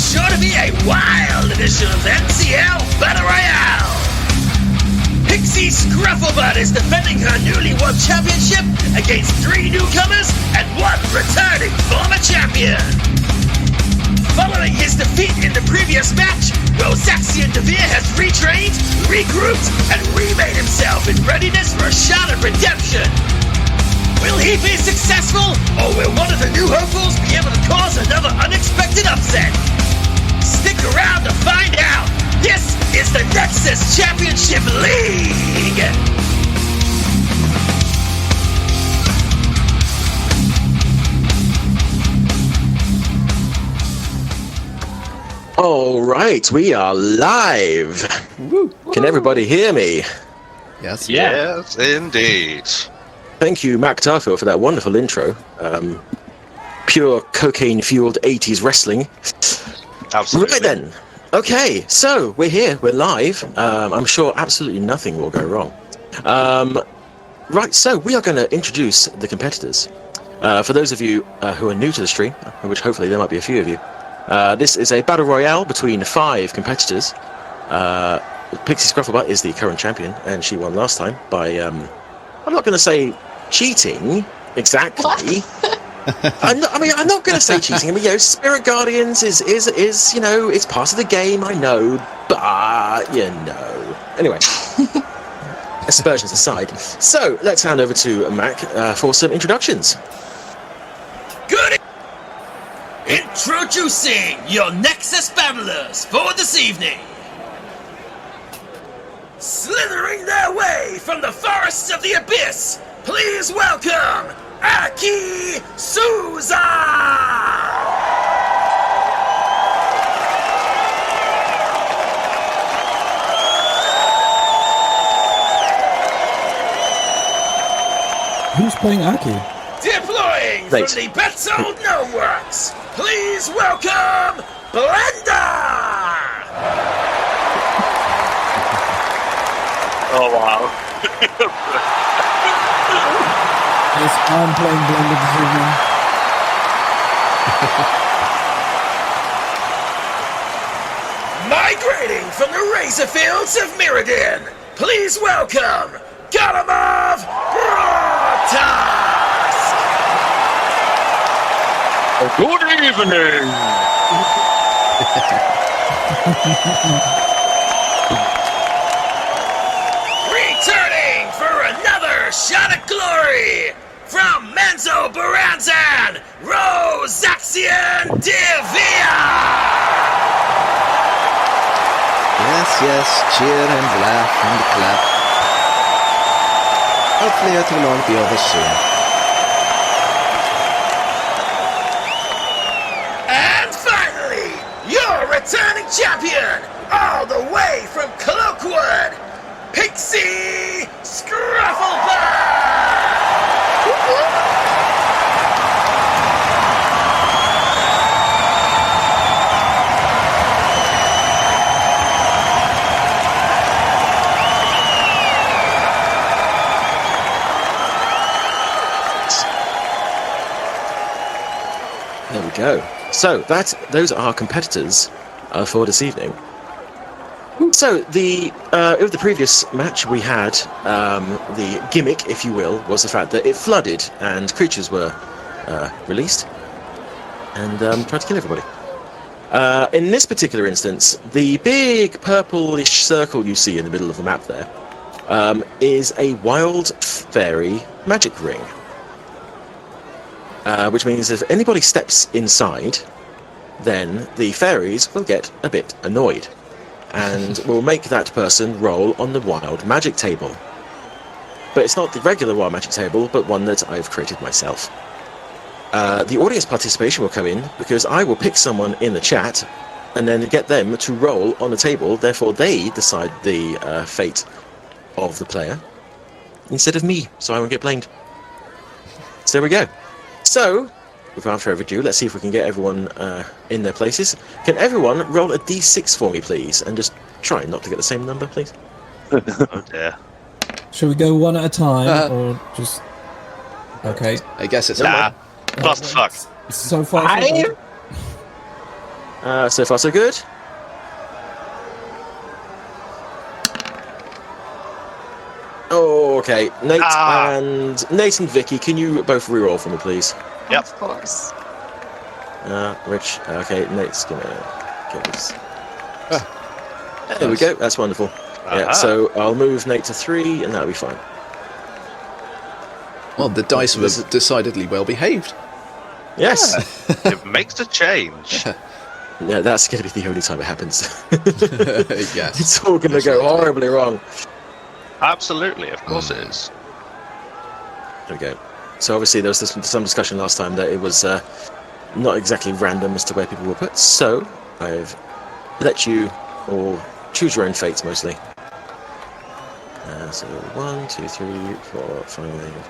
is sure to be a wild edition of NCL Battle Royale. Pixie Scrufflebutt is defending her newly won championship against 3 newcomers and 1 returning former champion. Following his defeat in the previous match, Rosaxian Devere has retrained, regrouped, and remade himself in readiness for a shot of redemption. Will he be successful, or will one of the new hopefuls be able to cause another unexpected upset? Stick around to find out. This is the Nexus Championship League! All right, we are live. Woo. Can everybody hear me? Yes. Yes, indeed. Thank you, Mac Tarfield, for that wonderful intro. Pure cocaine-fueled 80s wrestling. Absolutely. Right then. Okay, so we're here, we're live. I'm sure absolutely nothing will go wrong. Right, so we are going to introduce the competitors. For those of you who are new to the stream, which hopefully there might be a few of you, this is a battle royale between 5 competitors. Pixie Scrufflebutt is the current champion, and she won last time by, I'm not going to say cheating, exactly. I'm not going to say cheating. I mean, Spirit Guardians is it's part of the game, I know, but, Anyway, aspersions aside. So, let's hand over to Mac for some introductions. Good. Introducing your Nexus battlers for this evening. Slithering their way from the forests of the abyss, please welcome Aki Souza! Who's playing Aki? Deploying from the Betzold Gnome Works, please welcome Blender! Oh, wow. Yes, I'm playing Blender this evening. Migrating from the razor fields of Mirrodin, please welcome Galamov Broadtask! Good evening. Returning for another shot of glory from Menzo Baranzan, Rosaxian Devere! Yes, cheer and laugh and clap. Hopefully it will all be over soon. And finally, your returning champion, all the way from Cloakwood, Pixie Scrufflebutt! There we go. So those are our competitors for this evening. So with the previous match we had, the gimmick, if you will, was the fact that it flooded and creatures were released and tried to kill everybody. In this particular instance, the big purplish circle you see in the middle of the map there is a wild fairy magic ring. Which means if anybody steps inside, then the fairies will get a bit annoyed and will make that person roll on the wild magic table. But it's not the regular wild magic table, but one that I've created myself. The audience participation will come in because I will pick someone in the chat and then get them to roll on the table, therefore they decide the fate of the player instead of me, so I won't get blamed. So there we go. So, without further ado, let's see if we can get everyone in their places. Can everyone roll a d6 for me, please? And just try not to get the same number, please. Oh, dear. Should we go one at a time, or just... Okay. I guess it's Nah. Plus fuck. So far, so good. So far, so good. Oh, okay. Nate and Vicky, can you both reroll for me, please? Yep. Of course. Rich. Okay, Nate's gonna get this. There we go. That's wonderful. Yeah. So I'll move Nate to 3, and that'll be fine. Well, the dice were decidedly well behaved. Yes. It makes a change. Yeah, that's going to be the only time it happens. Yes. It's all going to go horribly wrong. Absolutely, of course it is. There we go. So obviously there was some discussion last time that it was not exactly random as to where people were put. So I've let you all choose your own fates mostly. So 1, 2, 3, 4, 5,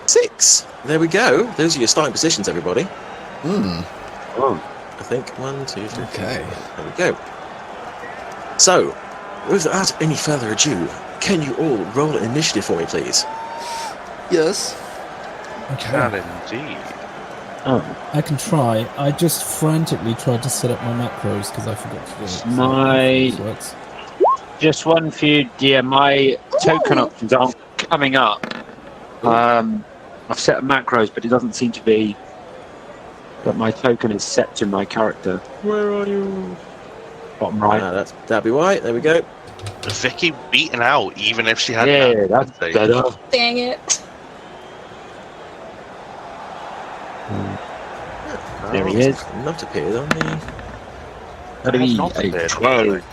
6. There we go. Those are your starting positions, everybody. I think 1, 2, 3. Okay. There we go. So, without any further ado, can you all roll an initiative for me, please? Yes. Can indeed. Oh, I can try. I just frantically tried to set up my macros because I forgot to do it. Just one feud. Yeah, my token options aren't coming up. I've set up macros, but it doesn't seem to be that my token is set to my character. Where are you? Bottom right. That'd be right. There we go. Vicky beaten out, even if she had Yeah, that's better. Dang it. There he is. Not appeared on me. That'd be Not a appeared. 12.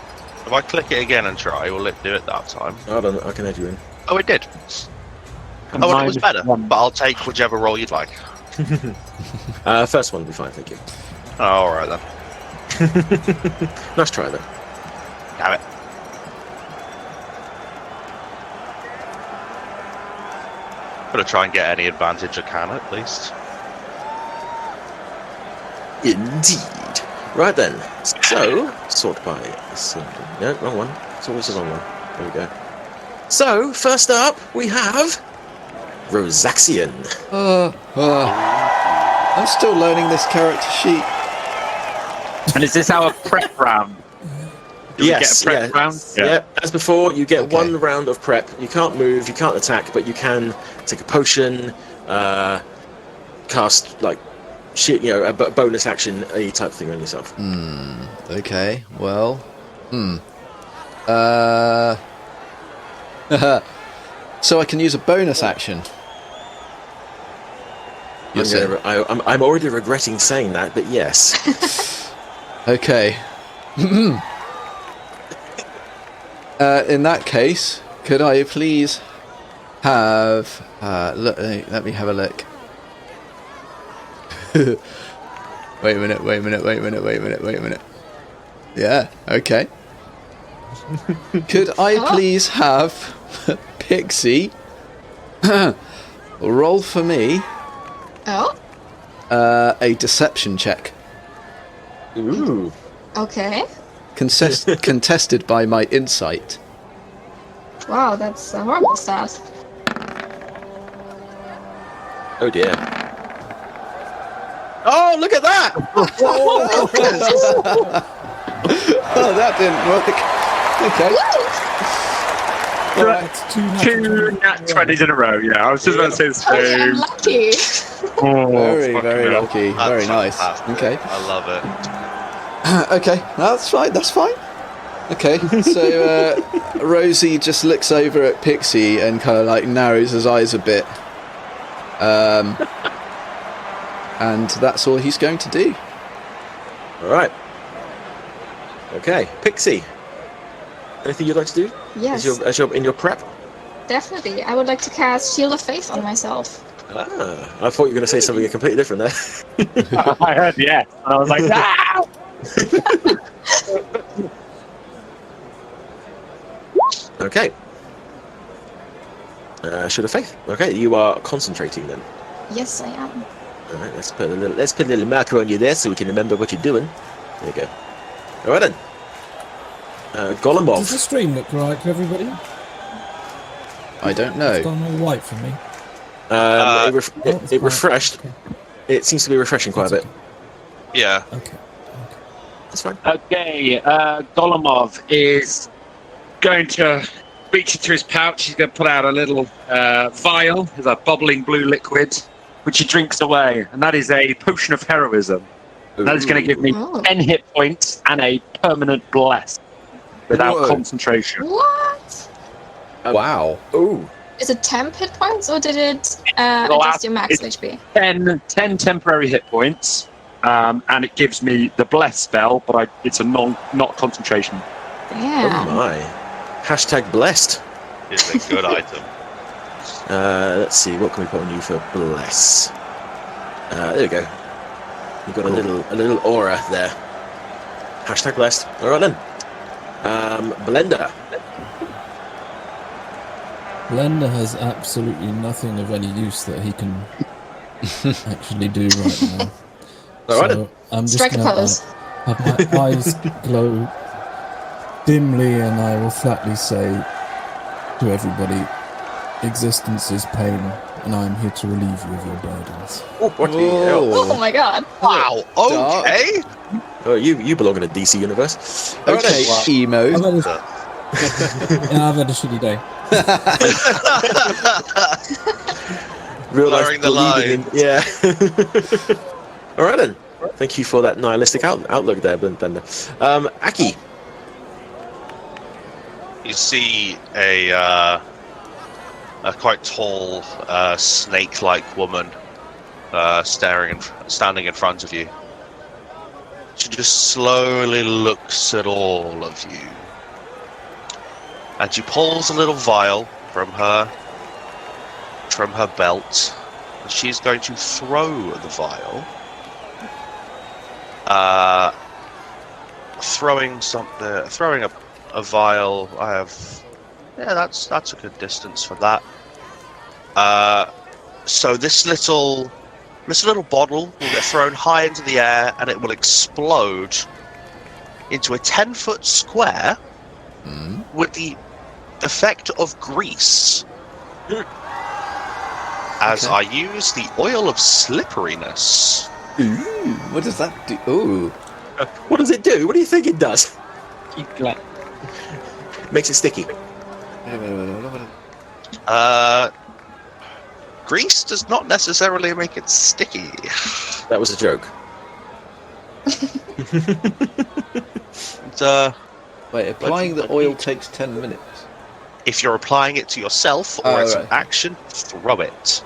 If I click it again and try, will it do it that time? Hold on, I can add you in. Oh, it did. Oh, well, it was better, but I'll take whichever role you'd like. First one will be fine, thank you. Oh, alright then. Nice try, though. Damn it. Gotta try and get any advantage I can, at least. Indeed. Right then. So, sort by... No, wrong one. It's always the wrong one. There we go. So, first up, we have... Rosaxian. I'm still learning this character sheet. And is this our prep round? Do we Yes, get a prep round? Yeah, as before, you get Okay. 1 round of prep. You can't move, you can't attack, but you can take a potion, cast, like, shit, you know, a bonus action, a type of thing on yourself. Okay, well... So I can use a bonus action. I'm already regretting saying that, but yes. Okay. In that case, could I please have... look, let me have a look. Wait a minute. Yeah, okay. Could I please have Pixie roll for me Oh, a deception check? Ooh. okay. Contested by my insight. Wow, that's a horrible stat. Oh dear. Oh, look at that! Oh, that didn't work. Okay. It's Two nat 20s in a row, yeah. I was just about to say the Oh, yeah, I'm same. lucky. Very, fucking very hell. lucky. That's Very nice. fantastic. Okay. I love it. Okay, that's fine. That's fine. Okay, so Rosie just looks over at Pixie and kind of like narrows his eyes a bit, and that's all he's going to do. All right. Okay, Pixie. Anything you'd like to do? Yes, As you're in your prep? definitely. I would like to cast Shield of Faith on myself. Ah, I thought you were going to say something completely different there. I heard yes, and I was like, ah! Okay. Shield of Faith. Okay, you are concentrating then. Yes, I am. All right, let's put a little marker on you there so we can remember what you're doing. There you go. All right then. Does Golemov. the stream look right to everybody? I don't It's know. gone all white for me. It it's refreshed. fine. Okay. It seems to be refreshing quite a bit. Yeah. Okay. That's fine. Okay, Golemov is going to reach into his pouch. He's going to pull out a little vial with a bubbling blue liquid, which he drinks away, and that is a potion of heroism. That is going to give me 10 hit points and a permanent bless without concentration. What? Wow. Ooh. Is it temp hit points or did it adjust your max HP? 10 temporary hit points, and it gives me the bless spell, but it's a not concentration. Damn. Oh my. Hashtag blessed. It's a good item. Let's see, what can we put on you for bless? There we go. You've got a little aura there. Hashtag blessed. All right then. Blender. Blender has absolutely nothing of any use that he can actually do right now. All right So then. I'm just Strike a going to pose. have my eyes glow dimly, and I will flatly say to everybody, existence is pain, and I am here to relieve you of your burdens. Oh, what the hell? Oh my god. Wow. Okay. Oh, you belong in a DC universe. All right Okay, then. emo. I've had a shitty day. Real life Blurring the bleeding in- Yeah. All right then. Thank you for that nihilistic outlook there, Blender. Aki. You see a quite tall, snake-like woman standing in front of you. She just slowly looks at all of you, and she pulls a little vial from her belt, and she's going to throw the vial. Throwing a vial. I have. Yeah, that's a good distance for that. So this little bottle will get thrown high into the air, and it will explode into a 10-foot square with the effect of grease. As I use the oil of slipperiness. Ooh, what does that do? Ooh. What does it do? What do you think it does? Makes it sticky. Grease does not necessarily make it sticky. That was a joke. Wait, applying the oil takes 10 minutes. If you're applying it to yourself or as an right. action, throw it.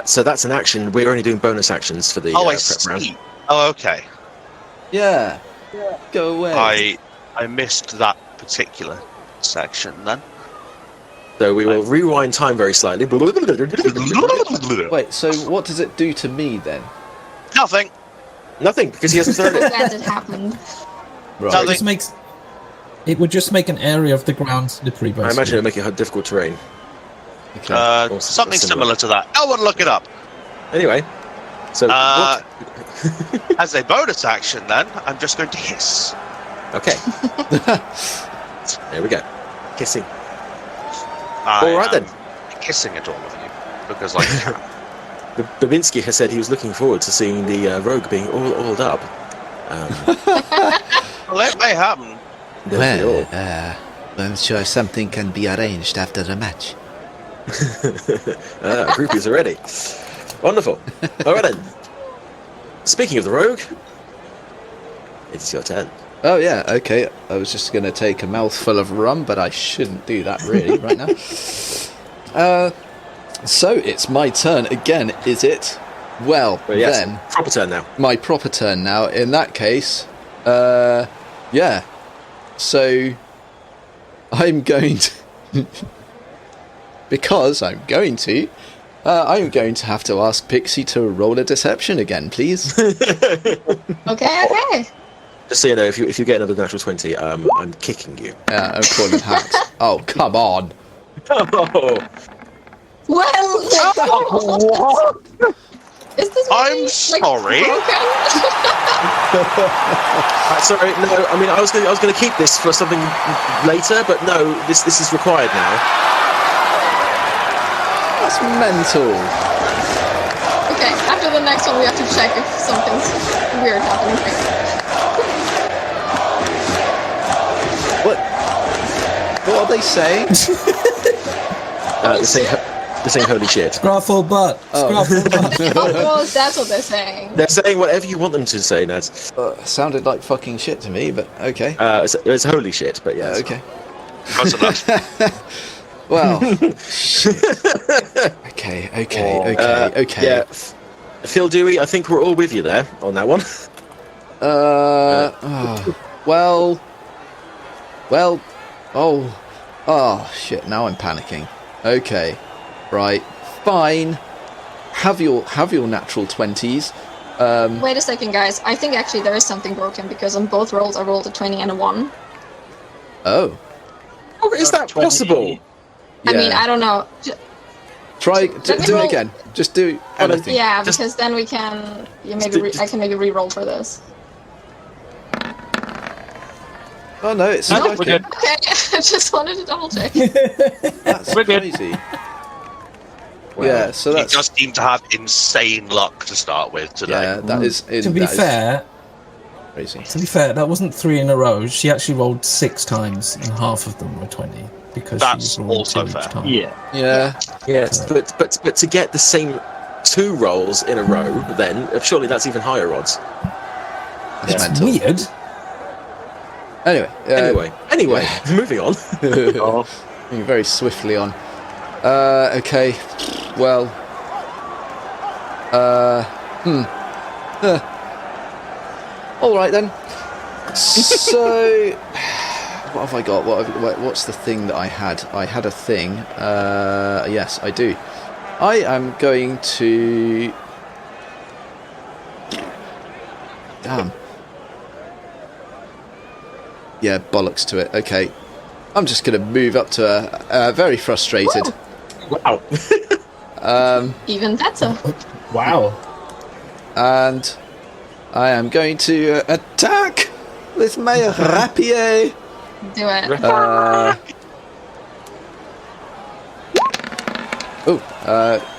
So that's an action. We're only doing bonus actions for the I prep round. see. Oh, okay. Yeah. Go away. I missed that particular section then. So we will rewind time very slightly. Wait, so what does it do to me then? Nothing. Nothing, because he hasn't thrown it. Glad it happened. Right. It would just make an area of the ground slippery. Basically. I imagine it would make it difficult terrain. Okay. Something similar to that. I would look it up. Anyway, so what? As a bonus action, then I'm just going to hiss. Okay. There we go. Kissing. All right then. Kissing at all of you because like Babinski has said he was looking forward to seeing the rogue being all oiled up. well, that may happen. Well, I'm sure something can be arranged after the match. Groupies are ready. Wonderful. All right then. Speaking of the rogue, it's your turn. Oh yeah, okay. I was just going to take a mouthful of rum, but I shouldn't do that really right now. So it's my turn again, is it? Well, yes, then proper turn now. My proper turn now. In that case, yeah. So I'm going to because I'm going to have to ask Pixie to roll a deception again, please. Okay. Just so you know, if you get another natural 20, I'm kicking you. Yeah, I'm calling hacks. Oh, come on. Oh. Well, is this I'm sorry. Sorry, no. I mean, I was going to keep this for something later, but no, this is required now. That's mental. Okay, after the next one we have to check if something's weird happening. What are they saying? They're saying holy shit. Scruffle butt. Scruffle butt. Oh, that's what they're saying. They're saying whatever you want them to say, Ned. Sounded like fucking shit to me, but okay. It's holy shit, but yeah. Okay. Close enough. Well. Shit. Okay. Yeah. Phil Dewey, I think we're all with you there on that one. Well. Oh, shit. Now I'm panicking. Okay. Right. Fine. Have your natural 20s. Wait a second, guys. I think actually there is something broken because on both rolls I rolled a 20 and a 1. Oh. Oh, is that possible? I mean, I don't know. Try do it again. Just do anything. Yeah, because then we can. I can maybe re-roll for this. Oh no, it's No, working. we're good. Okay, I just wanted to double check. That's We're good. crazy. Yeah, so He that's just seemed to have insane luck to start with today. yeah. That is. To be fair, crazy. that wasn't 3 in a row. She actually rolled 6 times, and half of them were 20 because That's she rolled also 2 each fair. time. Yeah. Yeah. Yes, but to get the same 2 rolls in a row, then surely that's even higher odds. That's It's mental. weird. Anyway, moving on. Oh. Moving very swiftly on. Okay. Well. All right then. So, what have I got? What's the thing that I had? I had a thing. Yes, I do. I am going to. Damn. Yeah, bollocks to it. Okay. I'm just going to move up to her. Very frustrated. Wow. Even better. Wow. And I am going to attack with my rapier. Do it.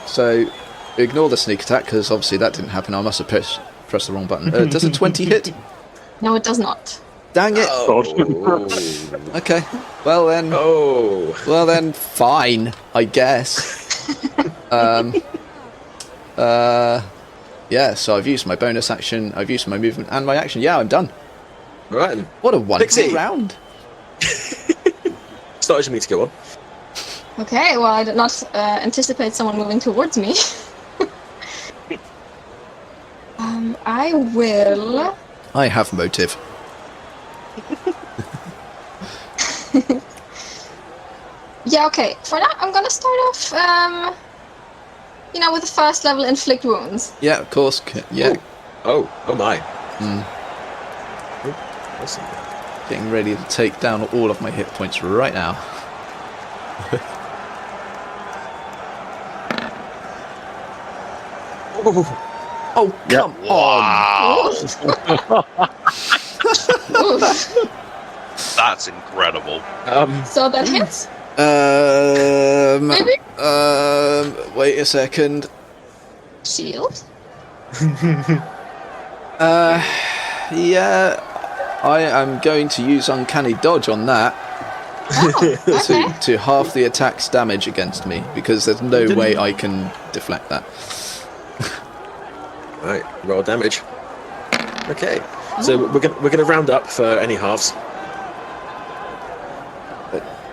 So ignore the sneak attack because obviously that didn't happen. I must have pressed the wrong button. Does a 20 hit? No, it does not. Dang it. Okay. Well then. Oh. Well then, fine, I guess. Yeah, so I've used my bonus action, I've used my movement and my action. Yeah, I'm done. Right. What a wonderful Pixie. round. Started me to go on. Okay, well, I did not anticipate someone moving towards me. I will. I have motive. Yeah, okay. For now, I'm gonna start off, with the first level inflict wounds. Yeah, of course. Yeah. Oh my. Getting ready to take down all of my hit points right now. Oh, come on! That's incredible. So that hits? Maybe? Wait a second. Shield? Yeah, I am going to use Uncanny Dodge on that. Oh, okay. to half the attack's damage against me, because there's no way I can deflect that. Right, roll damage. Okay, so we're gonna round up for any halves.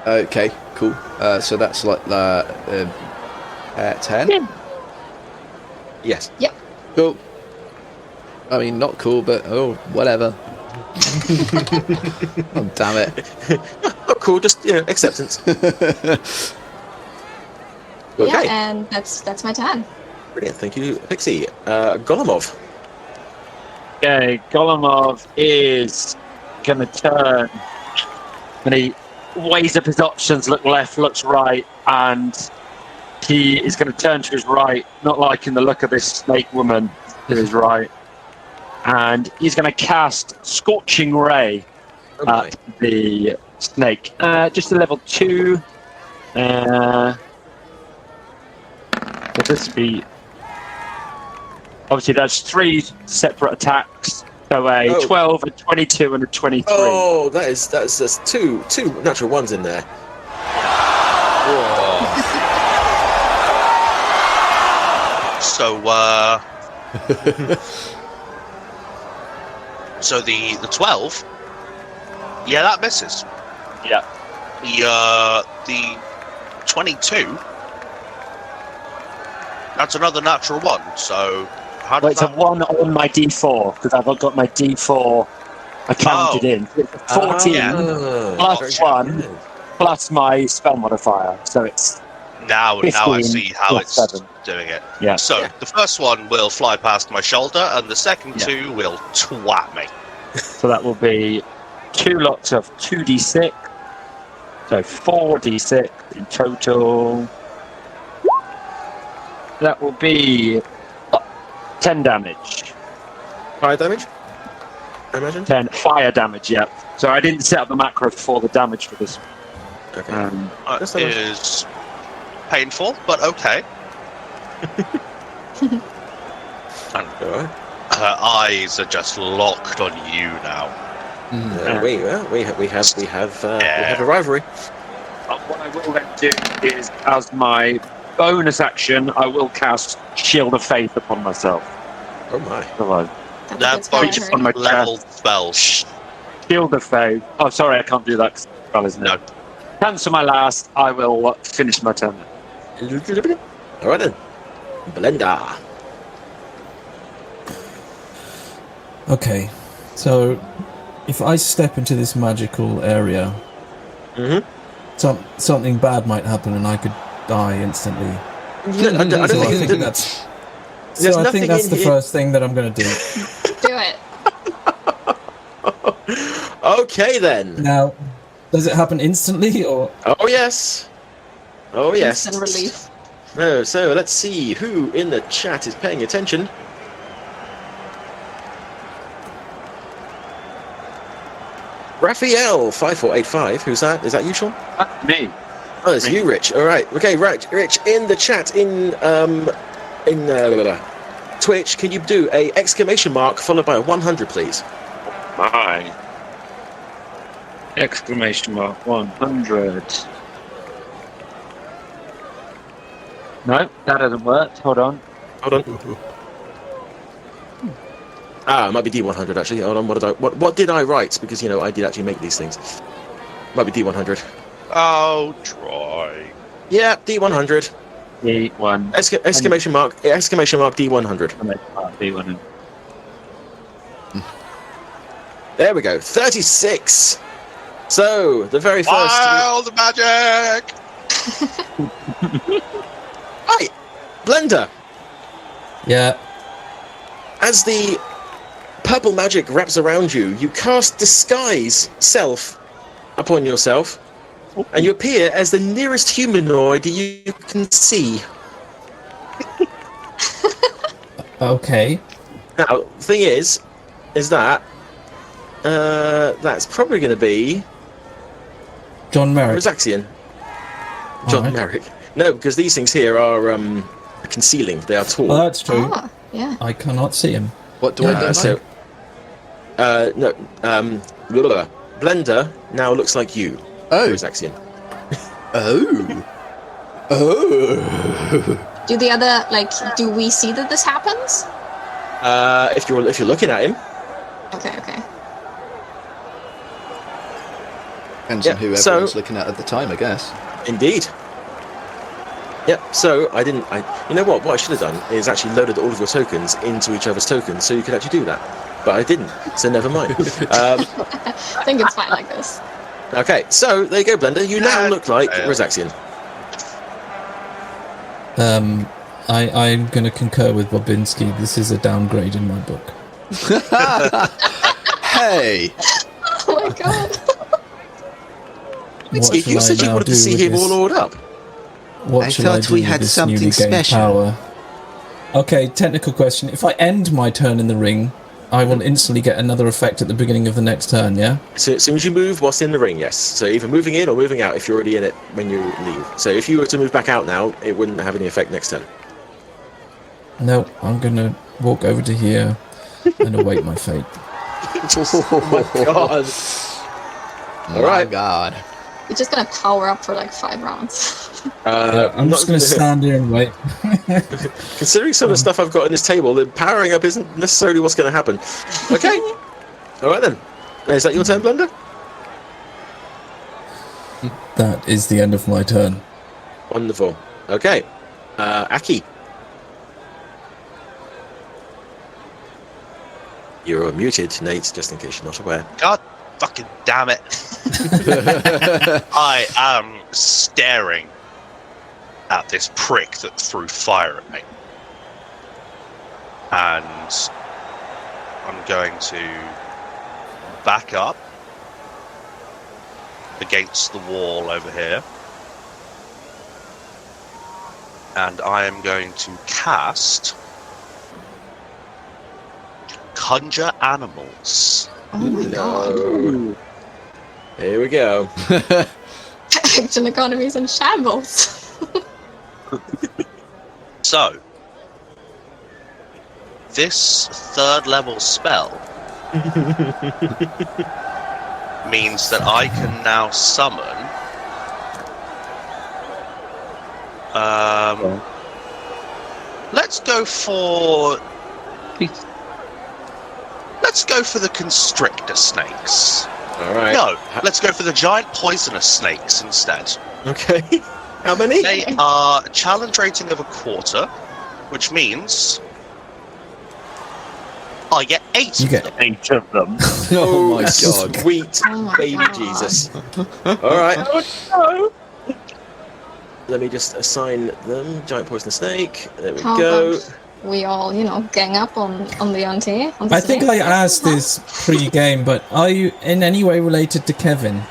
Okay, cool. So that's like 10. Yes. Yep. Cool. I mean, not cool, but oh, whatever. Oh, damn it. Oh, cool. Just acceptance. Okay. Yeah, and that's my turn. Brilliant. Thank you, Pixie. Golemov. Okay, Golemov is going to turn, and he weighs up his options, look left, looks right, and he is going to turn to his right, not liking the look of this snake woman to his right, and he's going to cast Scorching Ray at the snake. Just a level 2. Will this be... Obviously, there's 3 separate attacks. So a 12, a 22, and a 23. Oh, that's two natural ones in there. So, so the 12, yeah, that misses. Yeah. The 22, that's another natural one. So, how Well, does it's a 1 on my D4 because I've got my D4 accounted in. So it's 14 plus 1 plus my spell modifier. So it's Now I 15 see how plus it's 7. doing it. Yeah. So the first one will fly past my shoulder, and the second two will twat me. So that will be 2 lots of 2d6. So 4d6 in total. That will be 10 damage. Fire damage, I imagine. 10 fire damage, yeah. So I didn't set up the macro for the damage for this. Okay. That is painful, but okay. And her eyes are just locked on you now. We have a rivalry. What I will then do is, as my bonus action, I will cast Shield of Faith upon myself. Oh my! That's That's on my level spells. Shield of Faith. Oh, sorry, I can't do that. 'Cause spell, isn't it? Cancel my last. I will finish my turn. All right then, Blender. Okay, so if I step into this magical area, something bad might happen and I could die instantly. I don't So I think think that's. There's So I nothing think that's in the here. first thing that I'm going to do. Do it. Okay then. Now, does it happen instantly or? Oh yes. Oh yes. Instant relief. No, so let's see who in the chat is paying attention. Raphael 5485. Who's that? Is that you, Sean? That's me. Oh, it's you, Rich. All right. Okay, right, Rich. In the chat, in Twitch, can you do a exclamation mark followed by a 100, please? My exclamation mark 100. No, that hasn't worked. Hold on. Hold on. It might be D100 actually. Hold on. What did I write? Because I did actually make these things. Might be D100. Oh, try. Yeah, D100. D1. Exclamation mark D100. D1. There we go. 36. So the very first. Wild magic. Hi, Blender. Yeah. As the purple magic wraps around you, you cast Disguise Self upon yourself, and you appear as the nearest humanoid you can see. Okay. Now, the thing is that that's probably going to be John Merrick. Rosaxian. John Alright. Merrick. No, because these things here are concealing. They are tall. Well, that's true. Ah, yeah. I cannot see him. What do I do? Blender now looks like you. Oh. Rosaxian. Oh. Do the other do we see that this happens? If you're looking at him. Okay. Depends Yeah, on who so- everyone's looking at the time, I guess. Indeed. Yep, so you know what I should have done is actually loaded all of your tokens into each other's tokens so you could actually do that. But I didn't, so never mind. I think it's fine like this. Okay, so there you go, Blender. You now look like Rosaxian. I'm going to concur with Bobinski. This is a downgrade in my book. Hey! Oh my god. What You shall said I you now wanted to do see with him this? all ordered up. What I shall I thought do we with had this something newly gained special. power? Okay, technical question. If I end my turn in the ring, I will instantly get another effect at the beginning of the next turn, yeah? So as soon as you move whilst in the ring, yes. So either moving in or moving out if you're already in it when you leave. So if you were to move back out now, it wouldn't have any effect next turn. No, I'm going to walk over to here and await my fate. Oh my god. All right. My God. You're just gonna power up for like 5 rounds. I'm just going to stand here and wait. Considering some of the stuff I've got on this table, the powering up isn't necessarily what's going to happen. Okay. All right then. Is that your turn, Blunder? That is the end of my turn. Wonderful. Okay. Aki. You're muted, Nate, just in case you're not aware. God fucking damn it. I am staring at this prick that threw fire at me. And I'm going to back up against the wall over here. And I am going to cast Conjure Animals. Oh my god. Here we go. Action economy's in shambles. So, this 3rd level spell means that I can now summon let's go for the constrictor snakes. All right. No, let's go for the giant poisonous snakes instead. Okay. How many? They are challenge rating of 1/4, which means I get 8 You of get them. 8 of them. Oh my that's God. Sweet Oh my baby God. Jesus. All right. Let me just assign them. Giant poisonous snake. There we How go. about we all, gang up on the auntie? On the I think I snake? asked this pre-game, but are you in any way related to Kevin?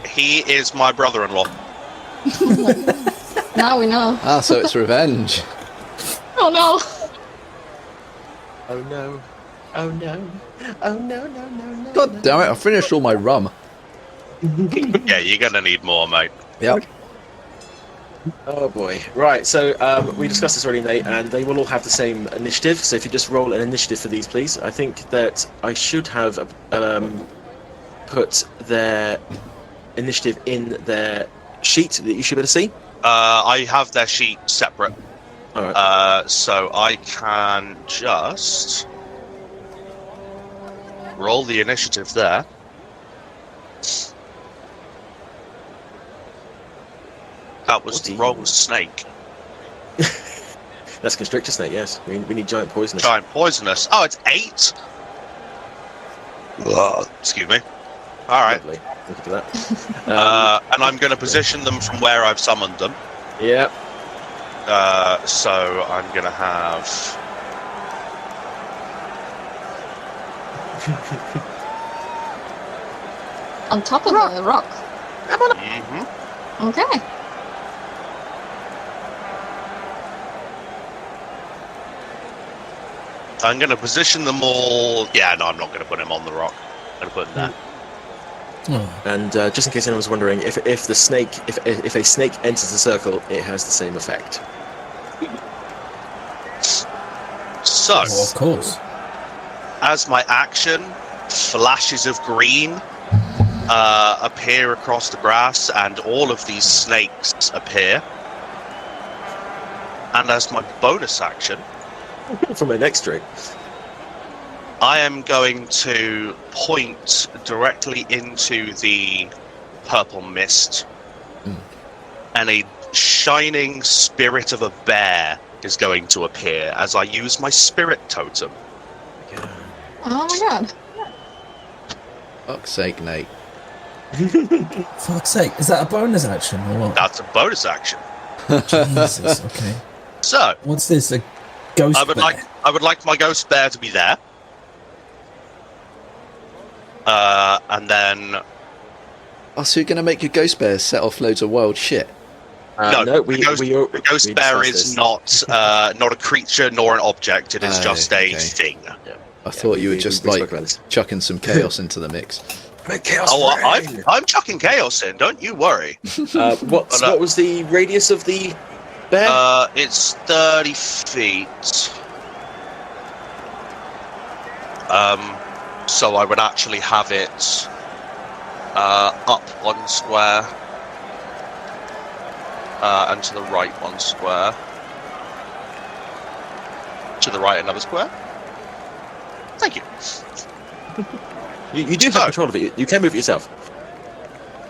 He is my brother-in-law. Now we know. Ah, so it's revenge. Oh no. Oh no. Oh no. Oh no, no, no, no. God damn it, I finished all my rum. Yeah, you're gonna need more, mate. Yep. Oh boy. Right, so we discussed this already, Nate, and they will all have the same initiative. So if you just roll an initiative for these, please. I think that I should have put their initiative in their sheet that you should be able to see. I have their sheet separate. All right. So I can just roll the initiative there. That was the wrong snake. That's constrictor snake, yes. We need giant poisonous. Giant poisonous. Oh, it's 8. Ugh, excuse me. All right. Lovely. Thank you for that. And I'm going to position them from where I've summoned them. Yeah. So I'm going to have... On top of the rock. Mhm. Okay. I'm going to position them all... Yeah, no, I'm not going to put him on the rock. I'm going to put him there. Oh, And just in case anyone was wondering, if the snake, if a snake enters the circle, it has the same effect. So, well, of course. as my action, flashes of green appear across the grass, and all of these snakes appear. And as my bonus action, From my next drink. I am going to point directly into the purple mist, and a shining spirit of a bear is going to appear as I use my spirit totem. Oh my god. Fuck's sake, Nate. Fuck's sake, is that a bonus action or what? That's a bonus action. Jesus, okay. So, What's this, a ghost I would bear? like my ghost bear to be there. And then Oh, so you're going to make your ghost bear set off loads of wild shit? no, No, the ghost bear is not a creature nor an object. It is Oh, just a okay. thing. I thought you were just like spoke about this. chucking some chaos into the mix. Chaos Oh, rain. I'm chucking chaos in. Don't you worry. What was the radius of the bear? It's 30 feet. So I would actually have it up 1 square and to the right 1 square. To the right another square. Thank you. You do have control of it. You can move it yourself.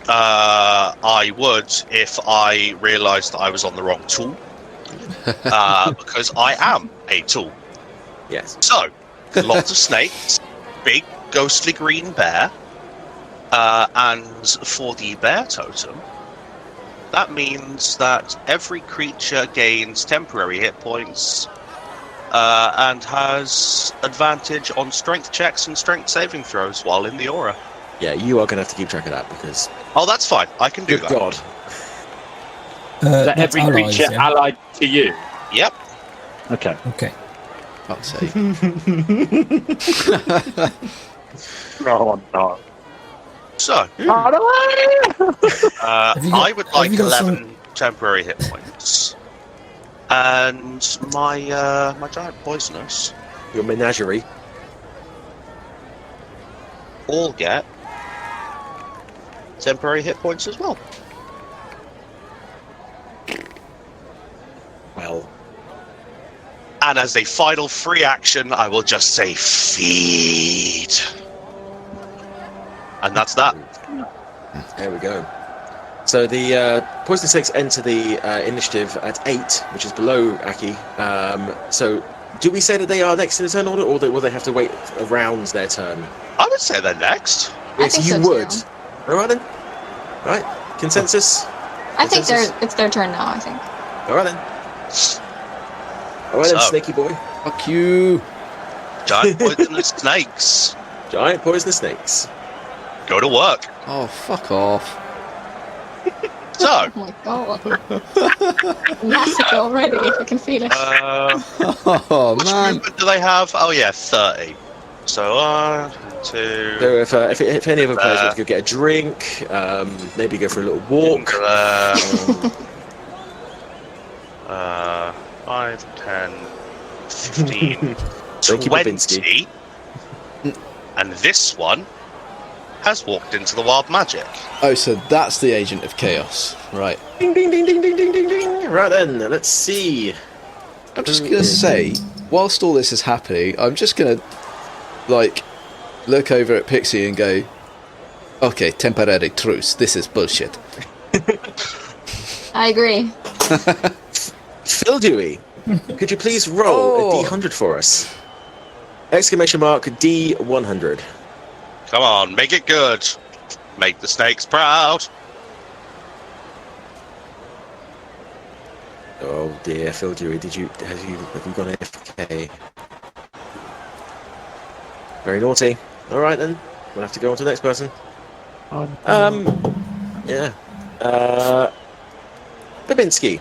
I would if I realised that I was on the wrong tool. Because I am a tool. Yes. So, lots of snakes, big ghostly green bear, and for the bear totem, that means that every creature gains temporary hit points and has advantage on strength checks and strength saving throws while in the aura. Yeah, you are going to have to keep track of that because... Oh, that's fine. I can do Good that. God. Is that That's every allies, creature yeah? allied to you? Yep. Okay. Okay. Fuck's sake. Oh no. So, Have you got- I would have like you got 11 temporary hit points. And my my giant poisonous Your menagerie. all get temporary hit points as well. Well, And as a final free action, I will just say feed. And that's that. there we go. So the poison snakes enter the initiative at 8, which is below Aki. So do we say that they are next in the turn order, or will they have to wait around their turn? I would say they're next. I Yes, think you so, would. too. All right then. Right. Consensus. I think Consensus? it's their turn now, I think. All right then. All right then, So- snaky boy. Fuck you. Giant poisonous snakes. Giant poisonous snakes. Go to work. Oh, fuck off. So, Oh my god. Massacre already, I can feel it. Oh, which man. movement do they have? Oh yeah, 30. So 1, 2. So if any of the players want to go get a drink, maybe go for a little walk. 5, 10, 15, Thank you, Babinski. 20. And this one has walked into the wild magic. Oh, so that's the agent of chaos. Right. Ding ding ding ding ding ding ding ding. Right then, let's see. I'm just going to say, whilst all this is happening, I'm just going to, like, look over at Pixie and go, okay, temporary truce. This is bullshit. I agree. Phil Dewey, could you please roll a D100 for us? Exclamation mark D100. Come on, make it good. Make the snakes proud. Oh dear, Phil Dewey, have you gone AFK? Very naughty. All right then, we'll have to go on to the next person. Yeah. Babinski,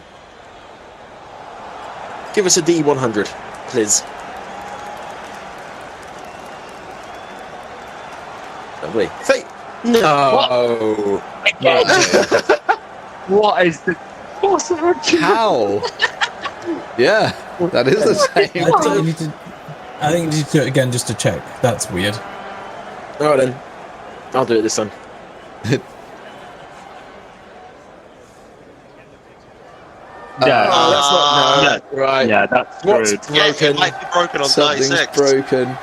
give us a D100, please. Lovely. No. What is the... What's the How? Yeah, that is the same. I think you need to do it again just to check. That's weird. All right then, I'll do it this time. Yeah. Oh, that's not no. Right. Yeah, that's What's screwed. Yeah, broken? it might be broken on Something's 36. broken.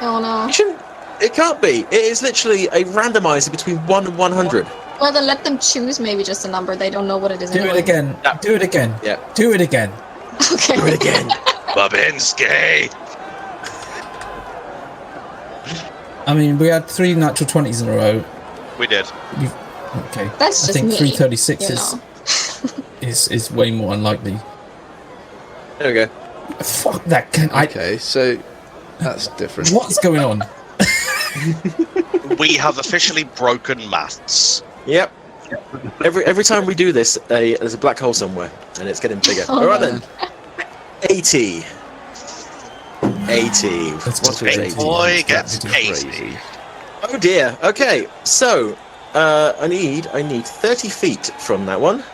Oh no. You shouldn't. It can't be. It is literally a randomizer between 1 and 100. Well, then let them choose maybe just a number. They don't know what it is Do anyway. it again. Yeah. Do it again. Yeah. Do it again. Okay. Do it again. Babinski. I mean, we had 3 natural 20s in a row. We did. Okay. That's I just think me, 336 you know. is way more unlikely. There we go. Fuck that. Okay, so that's different. What's going on? We have officially broken maths. Yep. Every time we do this, there's a black hole somewhere, and it's getting bigger. Oh, All right no. then. 80. 80. Let's What's go with for 80? 80. Boy gets That's 80. Oh dear. Okay. So I need 30 feet from that one.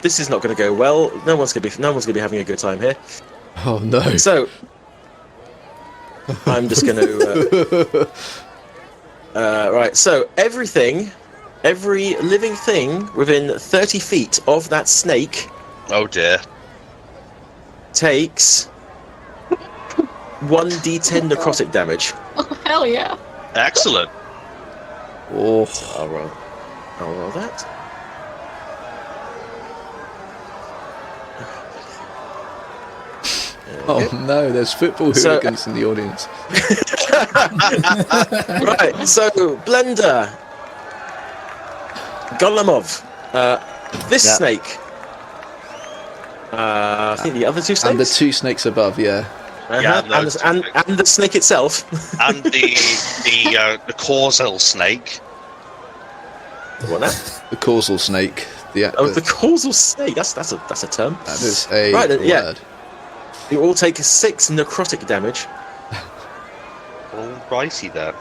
This is not going to go well. No one's going to be having a good time here. Oh no. So I'm just going to... right, so every living thing within 30 feet of that snake Oh dear. takes 1d10 necrotic damage. Oh, hell yeah. Excellent. Oh, I'll roll that. oh no, there's football So- hooligans in the audience. Right, so Blender, Golemov, this Yeah. snake, I think the other two snakes, And the two snakes above, yeah. Yeah, and the snake itself. And the causal snake. What now? The causal snake. Oh, the causal snake. That's a term. That is a Right, word. yeah. You all take 6 necrotic damage. Alrighty then.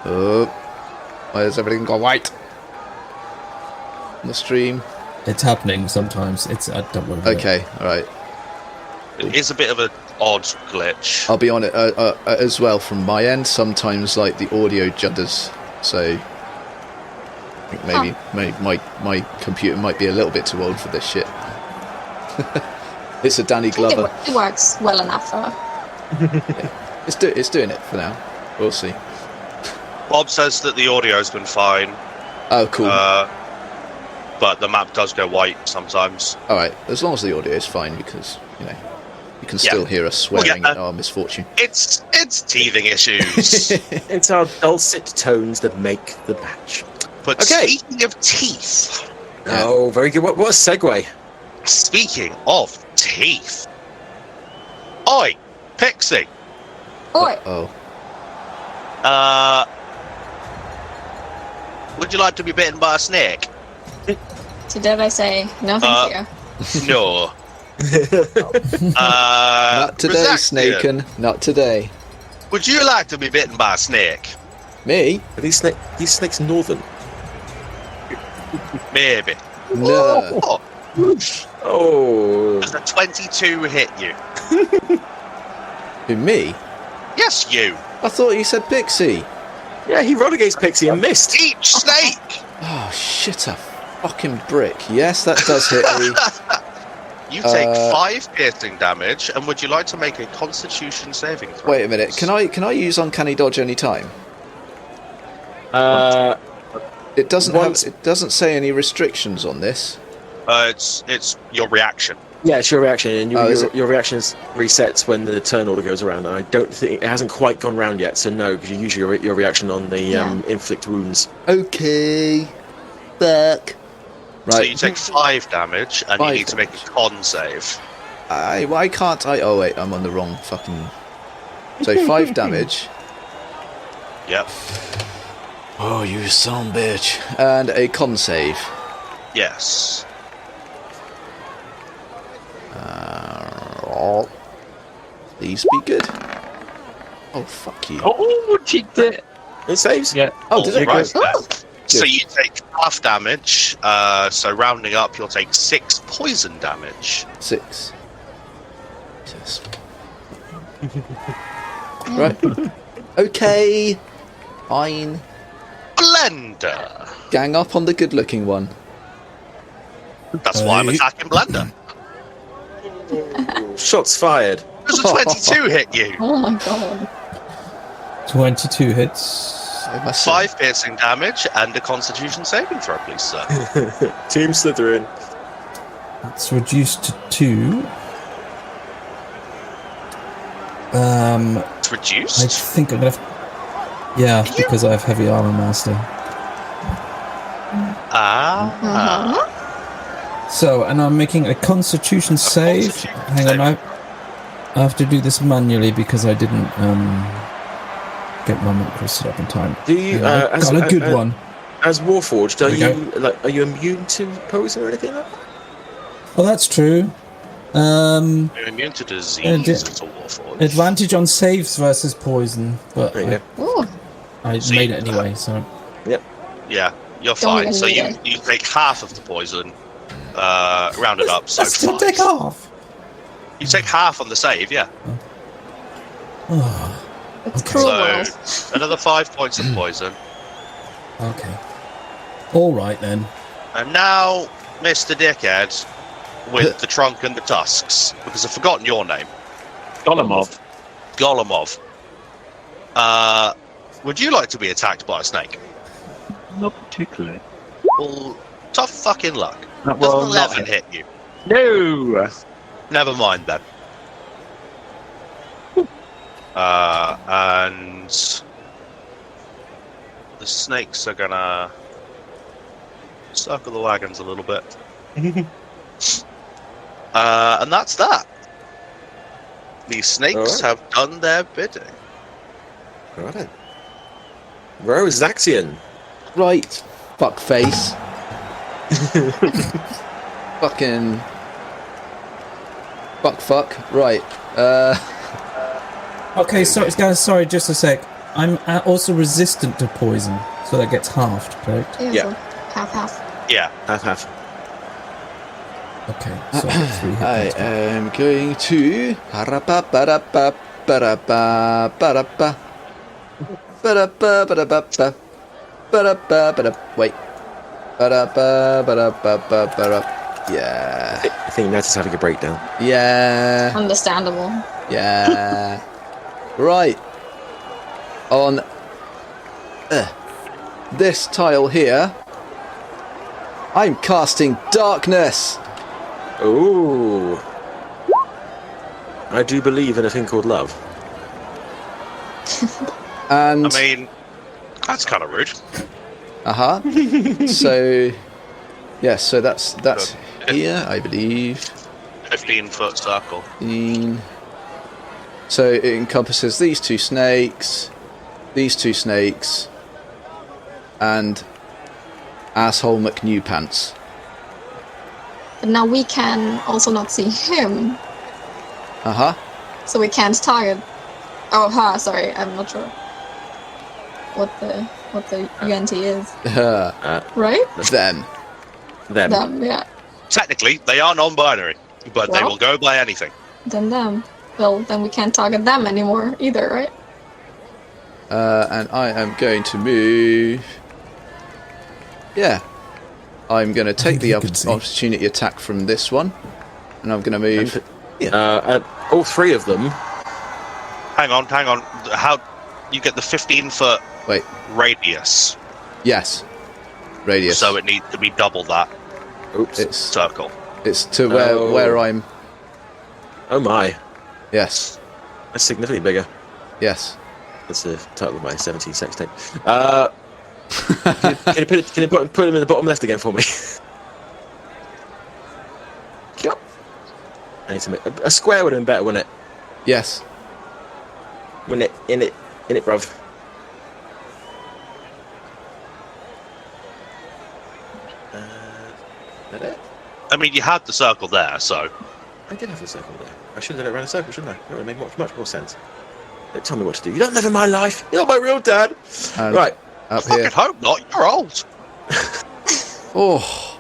Oh, why has everything gone white? On the stream. It's happening sometimes. Don't worry. about it. Okay, alright. It is a bit of an odd glitch. I'll be on it as well from my end. Sometimes, like, the audio judders. So, I think maybe my computer might be a little bit too old for this shit. It's a Danny Glover. It works well enough for her. It's doing it for now. We'll see. Bob says that the audio's been fine, Oh, cool. but the map does go white sometimes. Alright, as long as the audio is fine, because, you know, you can still hear us We'll swearing get at our misfortune. It's teething issues. It's our dulcet tones that make the match. But Okay. speaking of teeth, Yeah. Oh, very good. What a segue. speaking of teeth, oi, Pixie, Oi. Oh. would you like to be bitten by a snake? So did I say no thank you? No. Not today, Rezaxian, Snaken. Not today. would you like to be bitten by a snake? Me? Are these snakes northern? Maybe. No. Oh, Oh. does a 22 hit you? Who, me? Yes, you. I thought you said Pixie. Yeah, he rolled against Pixie and missed. Each snake. Oh, shit, a fucking brick. Yes, that does hit me. You take 5 piercing damage, and would you like to make a Constitution saving throw? Wait a minute. Can I use Uncanny Dodge any time? It doesn't Once- it doesn't say any restrictions on this. It's your reaction. Yeah, it's your reaction, and is it? your reaction resets when the turn order goes around. And I don't think it hasn't quite gone round yet, so no, because you use your reaction on the inflict wounds. Okay. Fuck. So Right. you take 5 damage, and 5 you need to make a con save. Why can't I? Oh wait, I'm on the wrong fucking. So 5 damage. Yep. Oh, you son of a bitch. And a con save. Yes. Please be good. Oh, fuck you. Oh, cheeked it. It saves. Yeah. Oh, did it? Right. Oh. So you take half damage. So rounding up, you'll take 6 poison damage. 6. Yes. Right. Okay. Fine. Blender. Gang up on the good-looking one. That's why I'm attacking Blender. Shots fired. Does a 22 hit you? Oh my god. 22 hits. I must 5 piercing damage and a Constitution saving throw, please, sir. Team Slytherin. It's reduced to 2. It's I reduced. think I'm gonna have... Yeah, because I have heavy armor master. Ah. So, and I'm making a constitution save. Constitution Hang on, I have to do this manually because I didn't get my macros set up in time. Do you? Yeah, I got a good one. As Warforged, There we are you immune to poison or anything like that? Well, that's true. You're immune to disease. di- It's a Warforged. Advantage on saves versus poison, but There you go. Ooh. I So made you- it anyway. So Yeah, you're Don't fine. even So need you, it. you take half of the poison, rounded up, so that's to 5. take off. You take half on the save, yeah. Oh, It's Okay. cruel So, world. another 5 points of poison. okay. All right then. And now, Mr. Dickhead, with the trunk and the tusks, because I've forgotten your name. Dolomov. Golomov. Would you like to be attacked by a snake? Not particularly. Well, tough fucking luck. Well, Doesn't not 11 hit you? No. Never mind then. And the snakes are gonna circle the wagons a little bit. And that's that. The snakes Alright. have done their bidding. All right. Rosaxian. Right. Fuck face. Fucking. Fuck. Right. Okay, so guys, sorry, just a sec. I'm also resistant to poison, so that gets halved, correct? Yeah. Yeah. So half. Yeah. Half. Okay, so 3 hit I points. am going to. Wait. Yeah. I think Nata's having a breakdown. Yeah. Understandable. Yeah. Right. On this tile here, I'm casting darkness. Ooh. I do believe in a thing called love. And I mean, that's kind of rude. so yes, so that's here, I believe. 15-foot circle. 15. So it encompasses these two snakes, and asshole McNewpants. But now we can also not see him, so we can't target. Oh, her. Sorry, I'm not sure what the UNT is. Right? Them. Them. Yeah. Technically, they are non-binary, but they Well. will go by anything. Then them. Well, then we can't target them anymore either, right? And I am going to move. Yeah. I'm going to take the you can see. opportunity attack from this one. And I'm going to move. All three of them. Hang on. How you get the 15-foot Wait. radius? Yes. Radius. So it needs to be double that Oops. circle. It's to Oh. where I'm. Oh my. Yes. That's significantly bigger. Yes. That's the title of my 17 sex tape. Can you put him in the bottom left again for me? Yep. I need to make a square would have been better, wouldn't it? Yes. Wouldn't it? In it, bruv. Is that it? I mean, you had the circle there, so I did have the circle there. I should have done it around a circle, shouldn't I? That would have made much more sense. Don't tell me what to do. You don't live in my life. You're not my real dad. And Right. Up fucking here. hope not. You're old. Oh.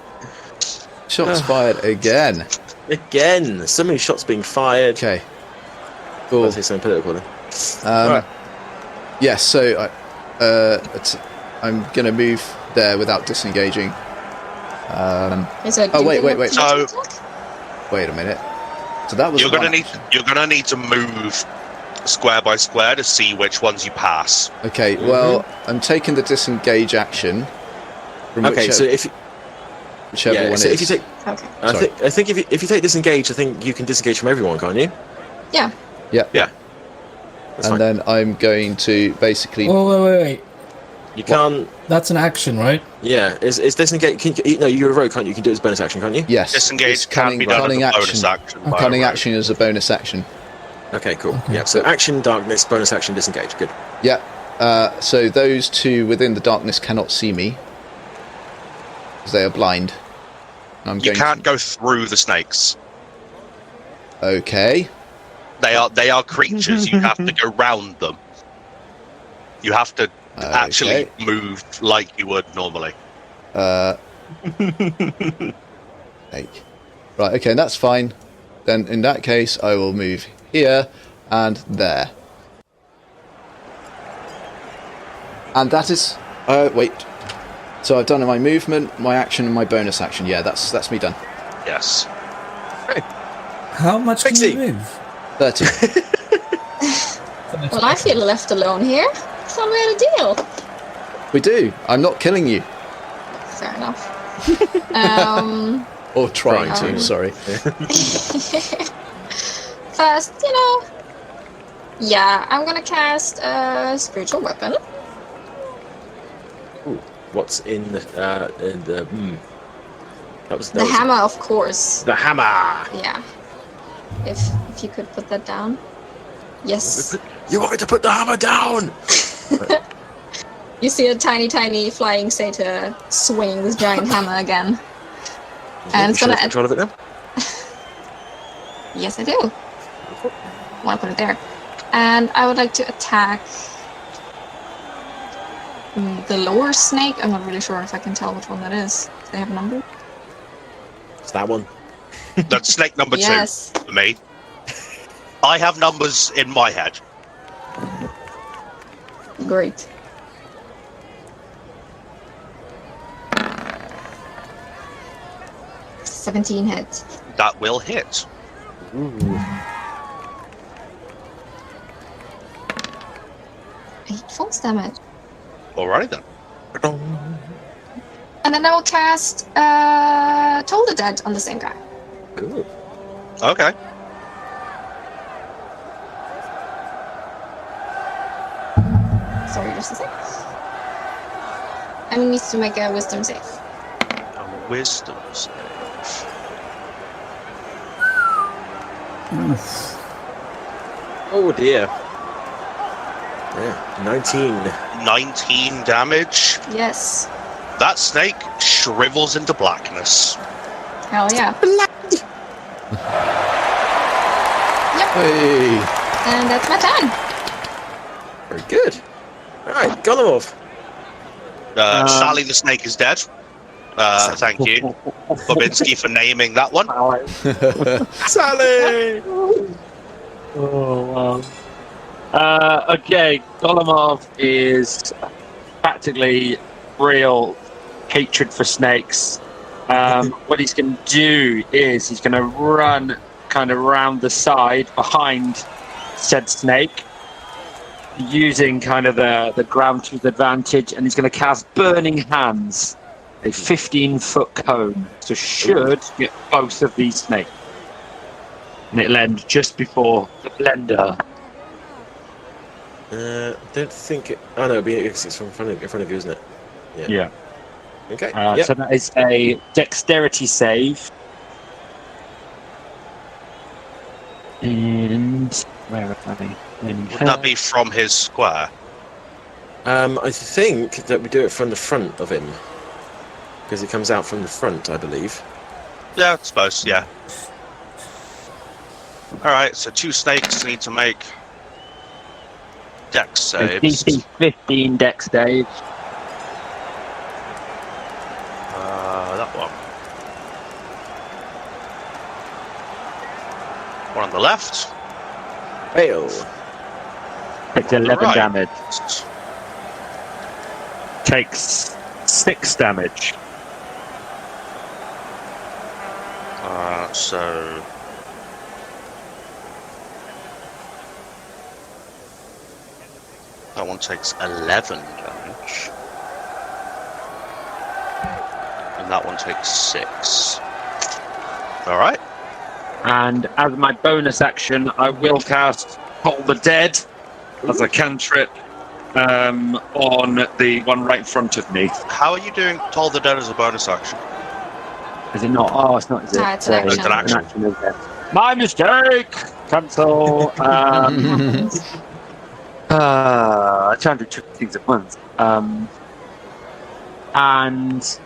Shots fired again. Again. So many shots being fired. Okay. Cool. Cool. I'll say something political then. Right. Yes, so I'm going to move there without disengaging. Is it? Oh, wait. So- Wait a minute. So that was You're gonna one need action. to move square by square to see which ones you pass. Okay, well, I'm taking the disengage action. From Okay, so whichever yeah, one so is. if you take, Okay. I think if you take disengage, I think you can disengage from everyone, can't you? Yeah. Yeah. Yeah. That's And fine. then I'm going to basically. Oh, wait. You can't. That's an action, right? Yeah, is disengage? No, you're a rogue, can't you? You can do it as a bonus action, can't you? Yes. Disengage it's can be done as a cunning bonus action. by a Cunning rogue. action is a bonus action. Okay, cool. Okay. Yeah, so action, darkness, bonus action, disengage. Good. Yeah. So those two within the darkness cannot see me. Because they are blind. I'm You going can't go through the snakes. Okay. They are creatures. You have to go round them. You have to actually move like you would normally. Right, okay, that's fine. Then in that case, I will move here and there. And that is... wait. So I've done my movement, my action, and my bonus action. Yeah, that's me done. Yes. How much can Vicki. you move? 30. Well, I feel left alone here. Thought we had a deal. We do. I'm not killing you. Fair enough. Or trying to, Right. sorry. First, you know. Yeah, I'm gonna cast a spiritual weapon. Ooh, what's in the That was The hammer, of course. The hammer. Yeah. If you could put that down. Yes. You want me to put the hammer down? You see a tiny flying satyr swinging this giant hammer again. And it's gonna control of it now. Yes, I do. Want to put it there. And I would like to attack the lower snake. I'm not really sure if I can tell which one that is. Do they have a number? It's that one. That's snake number Yes. 2 for me. I have numbers in my head. Great. $17 hits. That will hit. Ooh. 8 false damage. Alrighty then. And then I will cast Toll the Dead on the same guy. Cool. Okay. Sorry, just a sec. And he needs to make a wisdom save. A wisdom save. Oh dear. Yeah, 19. 19 damage. Yes. That snake shrivels into blackness. Hell yeah. Hey. And that's my turn. Very good. Alright, Golemov. Sally the snake is dead. Thank you, Bobinski, for naming that one. Sally! Oh, wow. Okay, Golemov is practically real hatred for snakes. What he's going to do is he's going to run kind of round the side behind said snake, using kind of the ground to his advantage, and he's going to cast Burning Hands, a 15-foot cone, so should get both of these snakes. And it'll end just before the blender. Don't think it. Oh no, it's from in front of you, isn't it? Yeah. Okay. Yep. So that is a dexterity save. And where are they? Would that be from his square? I think that we do it from the front of him. Because it comes out from the front, I believe. Yeah, I suppose, yeah. Alright, so 2 snakes need to make dex saves. DC 15 dex save. That one. One on the left. Fail. Takes 11 Right. damage. Takes 6 damage. So that one takes 11 damage. And that one takes 6. Alright. And as my bonus action, I will cast Toll the Dead as a cantrip on the one right in front of me. How are you doing Toll the Dead as a bonus action? Is it not? Oh, it's not, is it? No, it's an action. It's an action. Is it? My mistake! Cancel. I'm trying to do 2 things at once. And...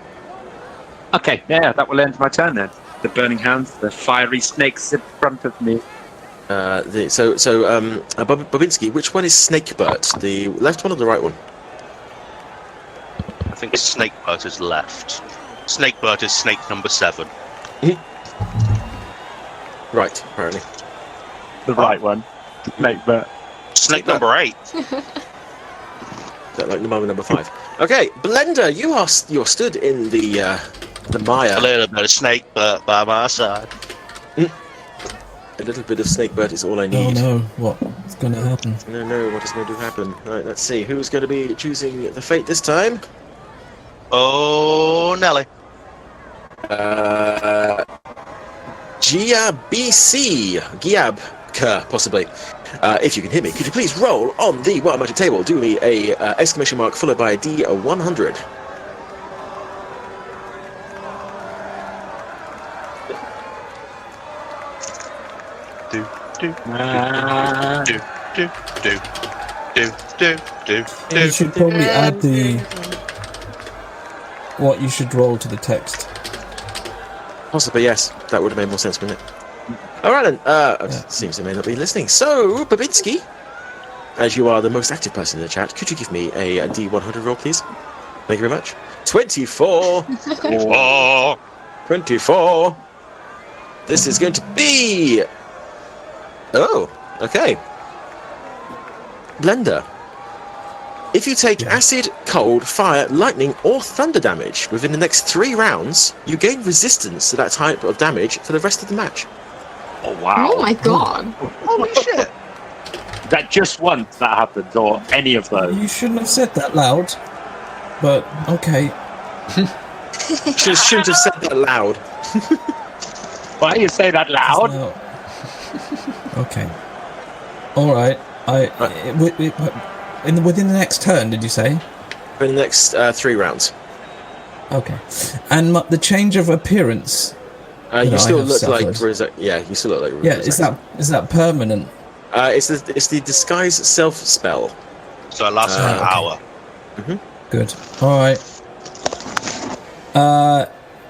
Okay, yeah, that will end my turn then. The Burning Hands, the fiery snakes in front of me. Bobinski, which one is Snakebird? The left one or the right one? I think Snakebird is left. Snakebird is snake number 7. Right, apparently. The right one. Snake, but Snake number 8. Like the moment number 5. Okay, Blender, you're stood in the mire. A little bit of snake butt by my side. A little bit of snake butt is all I Oh need. no, what's going to happen? No, what is going to happen? Right, let's see. Who's going to be choosing the fate this time? Oh, Nelly. Giabka, possibly. If you can hear me, could you please roll on the Wild Magic table? Do me a exclamation mark followed by a D100. You should probably add what you should roll to the text. Possibly, yes. That would have made more sense, wouldn't it? Alright then, seems they may not be listening. So, Babinski, as you are the most active person in the chat, could you give me a D100 roll, please? Thank you very much. 24! 24! This is going to be... Oh, okay. Blender. If you take acid, cold, fire, lightning, or thunder damage within the next 3 rounds, you gain resistance to that type of damage for the rest of the match. Oh, wow. Oh my god. Holy shit. Is that just once that happens, or any of those? You shouldn't have said that loud. But, okay. Shouldn't have said that loud. Why do you say that loud? Okay. Alright. Within the next turn, did you say? For the next 3 rounds. Okay. And the change of appearance. You still look like you still look like is that permanent? It's the disguise self spell. So it lasts for an hour. Good. Alright.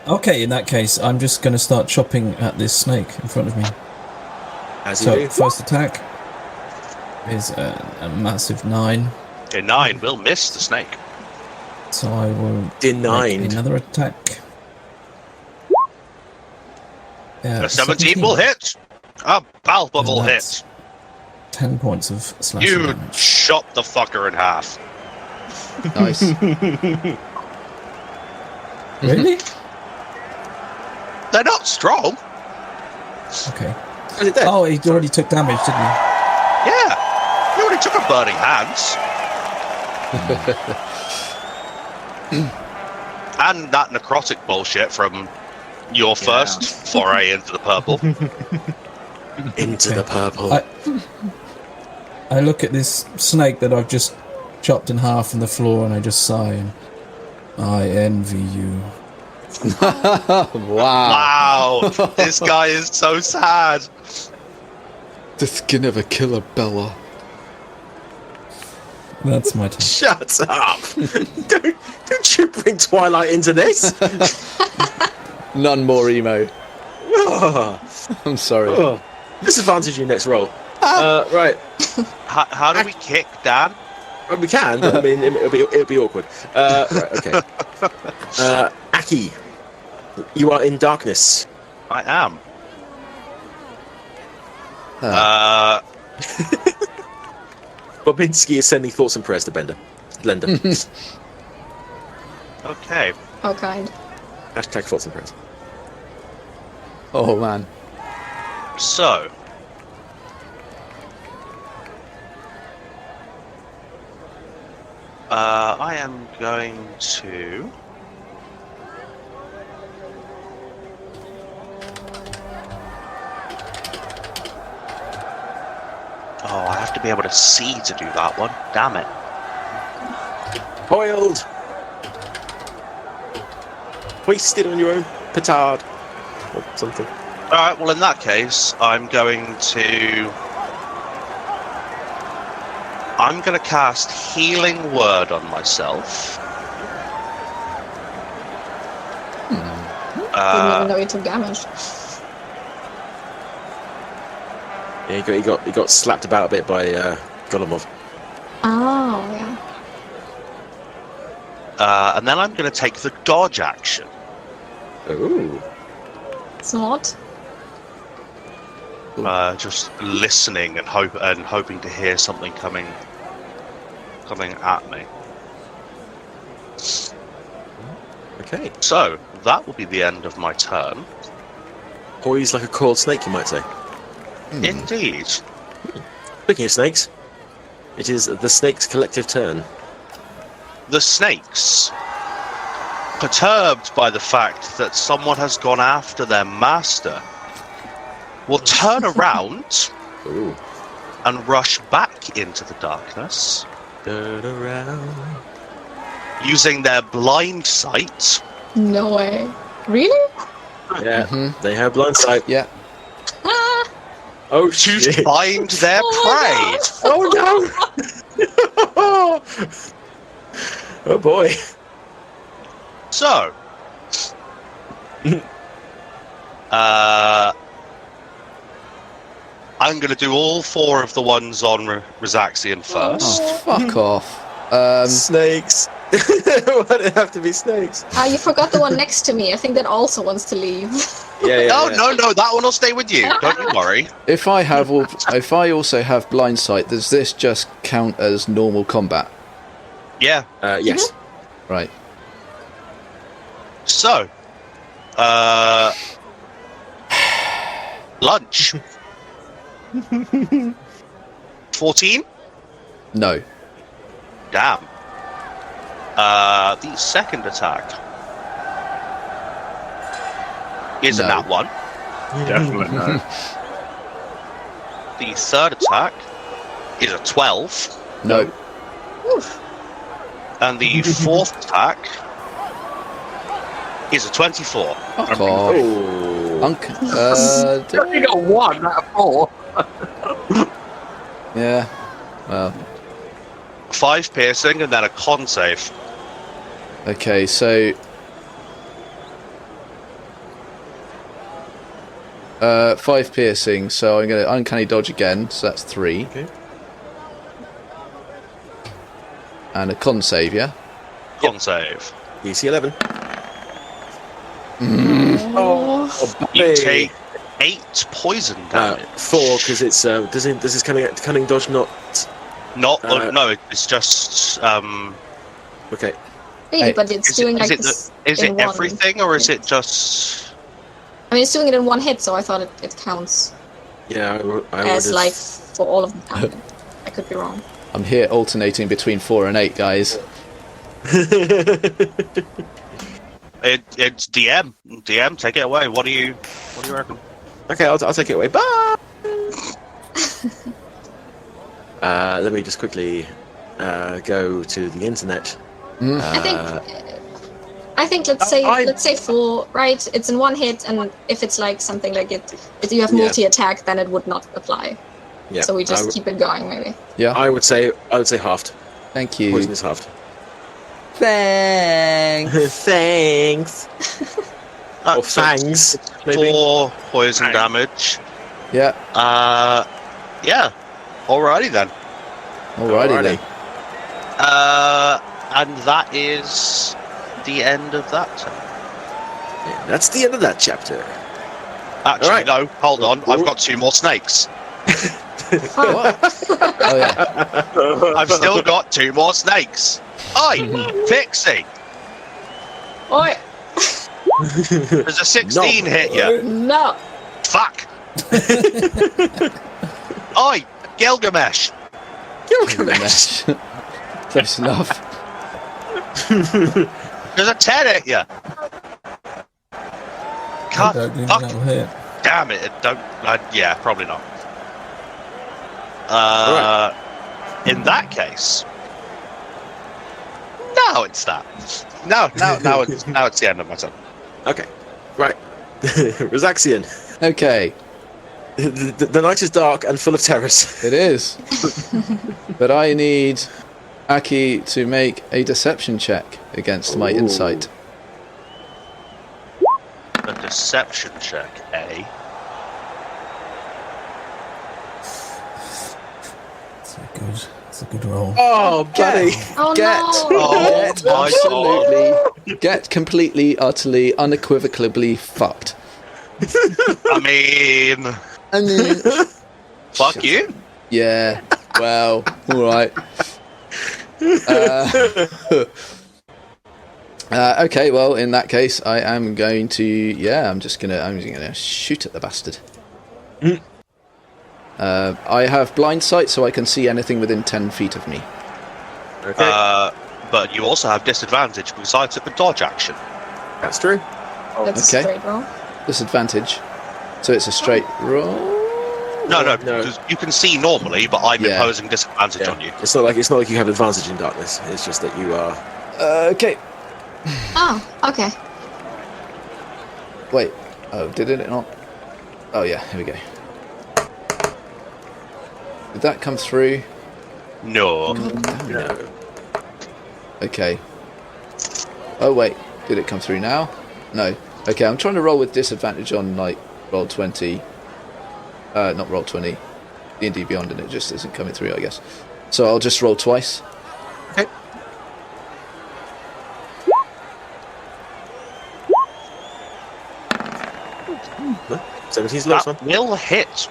Okay, in that case, I'm just going to start chopping at this snake in front of me. As you do. First attack is a massive 9. A 9 will miss the snake. So I will Denied. make another attack. A 17 will hit. A palpable hit. 10 points of slashing You damage. chop the fucker in half. Nice. Really? They're not strong. Okay. Is it dead? Oh, he already took damage, didn't he? Yeah. You already took a burning hands. And that necrotic bullshit from your first foray into the purple. Into the purple. I look at this snake that I've just chopped in half on the floor and I just sigh and I envy you. Wow. Wow. This guy is so sad. The skin of a killer Bella. That's my turn. Shut up! don't you bring Twilight into this? None more emo. Oh, I'm sorry. oh. Disadvantage your next roll. Right. How do we kick Dan? Well, we can, but I mean, it'll be awkward. Right, okay. Aki, you are in darkness. I am. Bobinski is sending thoughts and prayers to Blender. Okay. Oh, kind. Hashtag thoughts and prayers. Oh man. So. I am going to. Oh, I have to be able to see to do that one. Damn it. Foiled. Hoisted on your own petard. Or something. Alright, well in that case, I'm going to cast Healing Word on myself. Didn't even know he took damage. Yeah, he got slapped about a bit by Golomov. Oh, yeah. And then I'm going to take the dodge action. Ooh. Smart. Just listening and hoping to hear something coming at me. Okay. So, that will be the end of my turn. Poised like a coiled snake, you might say. Indeed. Speaking of snakes, it is the snake's collective turn. The snakes, perturbed by the fact that someone has gone after their master, will turn around Ooh. and rush back into the darkness, Turn around. using their blind sight. No way. Really? Yeah, they have blind sight. Yeah. Ah! Oh, To shit. find their prey. Oh, no! Oh, boy. So, I'm going to do all 4 of the ones on Rizaxian first. Oh, fuck off. Snakes. Why did it have to be snakes? Ah, you forgot the one next to me. I think that also wants to leave. Yeah. No, that one will stay with you. Don't you worry. If I also have blind sight, does this just count as normal combat? Yeah. Yes. Right. So, lunch. 14? No. Damn. The second attack is No. that one. Definitely no. The third attack is a 12. No. And the fourth attack is a 24. Fuck off. Oh. You got 1 out of 4. Yeah. Well. 5 piercing and then a con save. Okay, so 5 piercing, so I'm gonna uncanny dodge again, so that's 3. Okay. And a con save, yeah? Con save. DC 11. Oh. You take 8 poison damage. 4, because it's does his cunning dodge not? Not no, it's just Okay. Really, but it's doing like this is in it one everything or is hit. it just? I mean, it's doing it in one hit, so I thought it counts Yeah, I as would've- like for all of them. I could be wrong. I'm here alternating between 4 and 8, guys. It's DM. DM, take it away. What do you reckon? Okay, I'll take it away. Bye. Let me just quickly go to the internet. I think let's say 4, right? It's in one hit, and if it's like something like if you have Yeah. multi-attack, then it would not apply. Yeah, So we just keep it going, maybe. Yeah. I would say halved. Thank you. Poison is halved. Thanks. Thanks. Or So fangs, maybe. 4 poison damage. Yeah. Yeah. Alrighty then. Alrighty then. And that is the end of that turn. Yeah, that's the end of that chapter. Actually, Alright. no. Hold on. I've got 2 more snakes. Oh yeah. I've still got 2 more snakes. Oi, Pixie. Oi! There's a 16 hit you. No! Fuck. Oi, Gilgamesh. Gilgamesh. Close enough. There's a 10 hit you. I don't think Fuck. that'll hit. Damn it. Don't. Yeah, probably not. In that case. Now it's that. Now it's the end of my turn. Okay, right. Rizaxian. Okay. The night is dark and full of terrors. It is. But I need Aki to make a deception check against my Ooh. insight. A deception check, eh? It's a good roll. Oh, buddy. Oh Get, no! get my absolutely, get completely, utterly, unequivocally fucked. I mean, fuck you. Yeah. Well. All right. Okay, well, in that case, I am going to. Yeah, I'm just gonna shoot at the bastard. I have blind sight, so I can see anything within 10 feet of me. Okay. But you also have disadvantage because I took the dodge action. That's true. That's Okay. a straight roll. Disadvantage. So it's a straight roll. No, because you can see normally, but I'm imposing disadvantage on you. It's not like you have advantage in darkness. It's just that you are. Okay. Oh, okay. Wait. Oh, did it not? Oh yeah. Here we go. Did that come through? No. No. Okay. Oh wait. Did it come through now? No. Okay. I'm trying to roll with disadvantage on like roll 20. Not roll 20. D&D Beyond, and it just isn't coming through, I guess. So I'll just roll twice. Okay. No, 17's the last That one. will hit.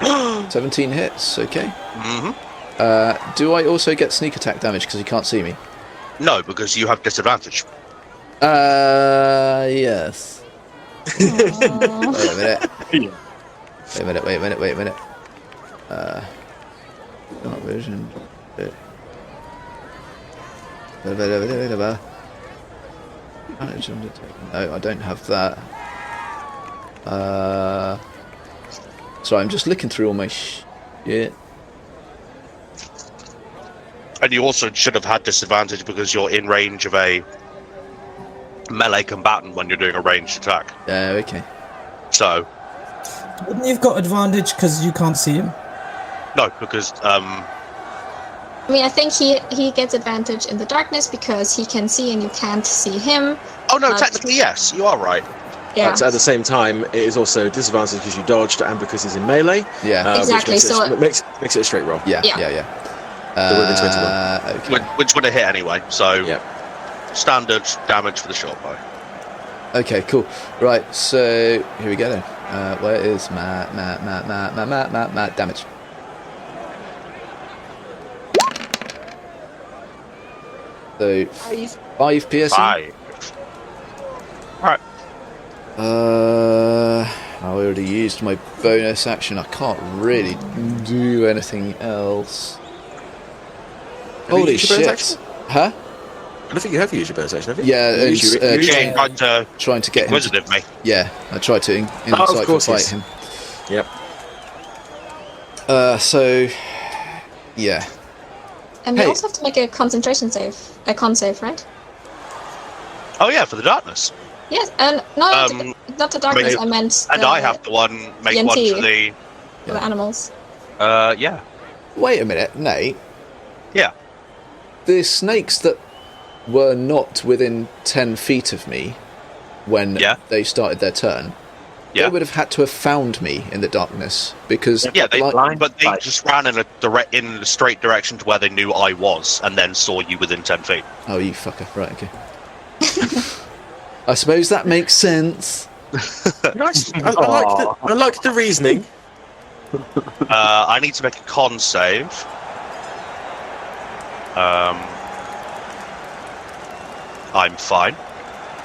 17 hits. Okay. Mm-hmm. Do I also get sneak attack damage because he can't see me? No, because you have disadvantage. Yes. Wait a minute. Wait a minute. Not vision. No, I don't have that. Sorry, I'm just looking through all my shit. And you also should have had disadvantage because you're in range of a melee combatant when you're doing a ranged attack. Okay. So, Wouldn't you've got advantage because you can't see him? no, because I mean, I think he gets advantage in the darkness because he can see and you can't see him. oh no, technically yes, you are right. Yeah. But at the same time, it is also disadvantage because you dodged and because he's in melee. Yeah. Exactly, Which makes it a straight roll. Yeah. It would have been 21. Okay. Which would have hit anyway. So, Yeah. standard damage for the short bow. Okay, cool. Right, so here we go then. Where is my damage? So 5 piercing. 5. Alright. I already used my bonus action. I can't really do anything else. Have you Holy used your bonus shit! action? Huh? I don't think you have used your bonus action, have you? Yeah, You it's, usually- you usually- trying to get him. Inquisitive me. Yeah, I tried to of insightful course, fight yes. him. Yep. So, yeah. And Hey. you also have to make a concentration save. A con save, right? Oh yeah, for the darkness. Yes, and no, Um, not the darkness, maybe- I meant And I have to make one ENT. for the... for the animals. yeah. Wait a minute, Nate. Yeah. The snakes that were not within 10 feet of me when Yeah. they started their turn, Yeah. they would have had to have found me in the darkness because Yeah, they, like, but they just ran in a straight direction to where they knew I was, and then saw you within 10 feet. oh, you fucker. Right, okay. I suppose that makes sense. Nice. I like the reasoning. I need to make a con save. I'm fine.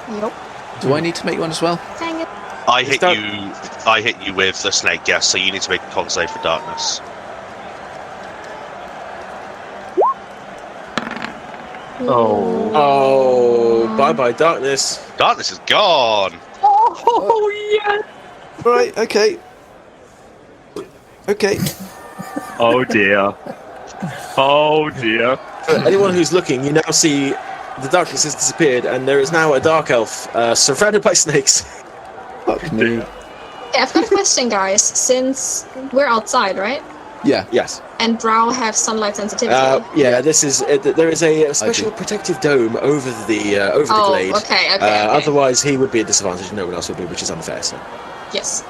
Yep. Do I need to make one as well? Dang it. I hit you with the snake, yes, so you need to make a con save for darkness. Oh, bye-bye, darkness. Darkness is gone! Oh, yeah. Right, okay. Okay. Oh, dear. Oh, dear. For anyone who's looking, you now see the darkness has disappeared, and there is now a dark elf surrounded by snakes. Fuck me. Yeah, I've got a question, guys. Since we're outside, right? Yeah. Yes. And drow have sunlight sensitivity. Yeah. This is there is a special protective dome over the glade. Okay. Otherwise, he would be at disadvantage, and no one else would be, which is unfair. So. Yes,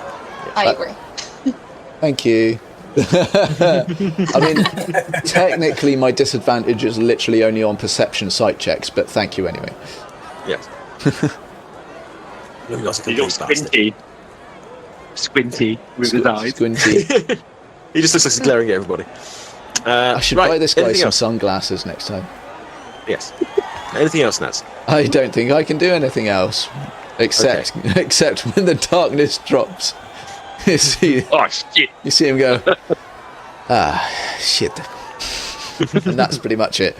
I agree. Thank you. I mean, technically, my disadvantage is literally only on perception sight checks, but thank you anyway. Yes. You're not a You're complete bastard. squinty with his eyes. Squinty. He just looks like he's glaring at everybody. I should right, buy this guy anything some else? sunglasses next time. Yes. Anything else, Nats? I don't think I can do anything else. Except when the darkness drops. You see, Oh, shit. you see him go, shit. And that's pretty much it.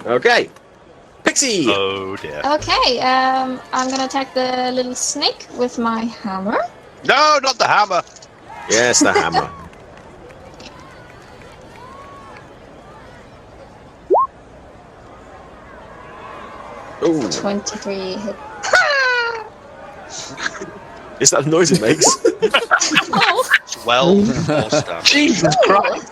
Okay. Pixie! Oh dear. Okay, I'm gonna attack the little snake with my hammer. No, not the hammer. Yes, the hammer. Ooh. 23 hit. Is that the noise it makes? Oh, 12 force damage. Jesus Christ.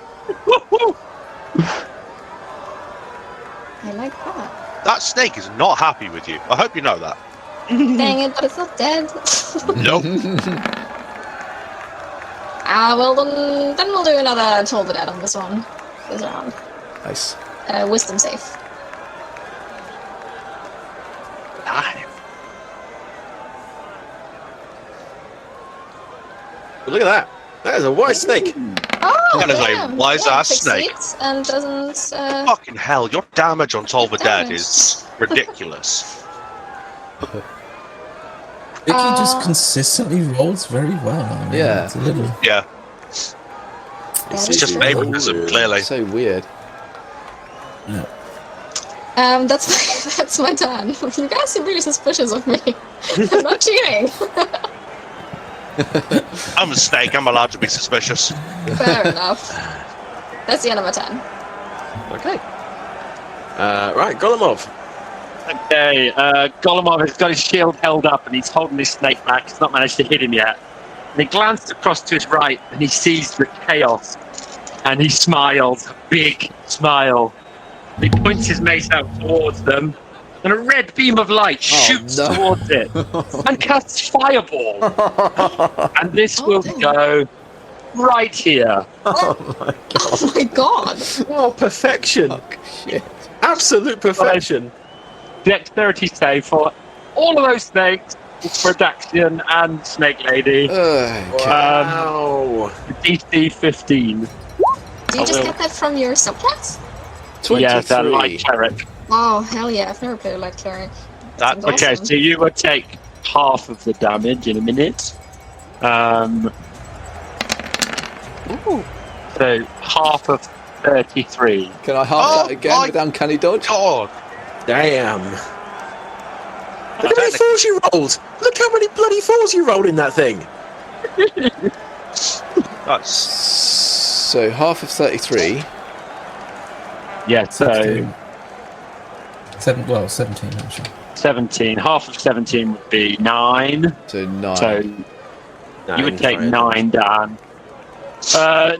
I like that. That snake is not happy with you. I hope you know that. Dang it, but it's not dead. Nope. Well, then we'll do another Toll the Dead on this one. This round. Nice. Wisdom save. Look at that. That is a white snake. Oh, That is a damn. wise-ass snake. Succeeds and doesn't. Fucking hell, your damage on Toll the Dead is ridiculous. Vicki just consistently rolls very well. I mean, Yeah. It's a little... Yeah, That it's is just true. favoritism, clearly. So weird. Yeah. That's my turn. You guys seem really suspicious of me. I'm not cheating. I'm a snake, I'm allowed to be suspicious. Fair enough. That's the end of my turn. Okay. Right, Golemov. Okay, Golemov has got his shield held up and he's holding his snake back. He's not managed to hit him yet. And he glances across to his right and he sees the chaos. And he smiles, a big smile. He points his mace out towards them, and a red beam of light shoots towards it and casts fireball. And this will go right here. Oh my god. Oh, perfection. Shit. Absolute perfection. Dexterity save for all of those snakes, Production and Snake Lady. Okay. Wow. DC 15. Do you just get that from your subclass? 23. Yes, a light cleric. Oh, hell yeah. I've never played a light cleric. That- Sounds Okay, awesome. so you will take half of the damage in a minute. So half of 33. Can I half Oh that again my with uncanny dodge? God. Damn. Look how many fours you rolled. Look how many bloody fours you rolled in that thing. That's So half of 33. Yeah, so 17 actually. 17. Half of 17 would be 9. So 9. So you would take 9 down.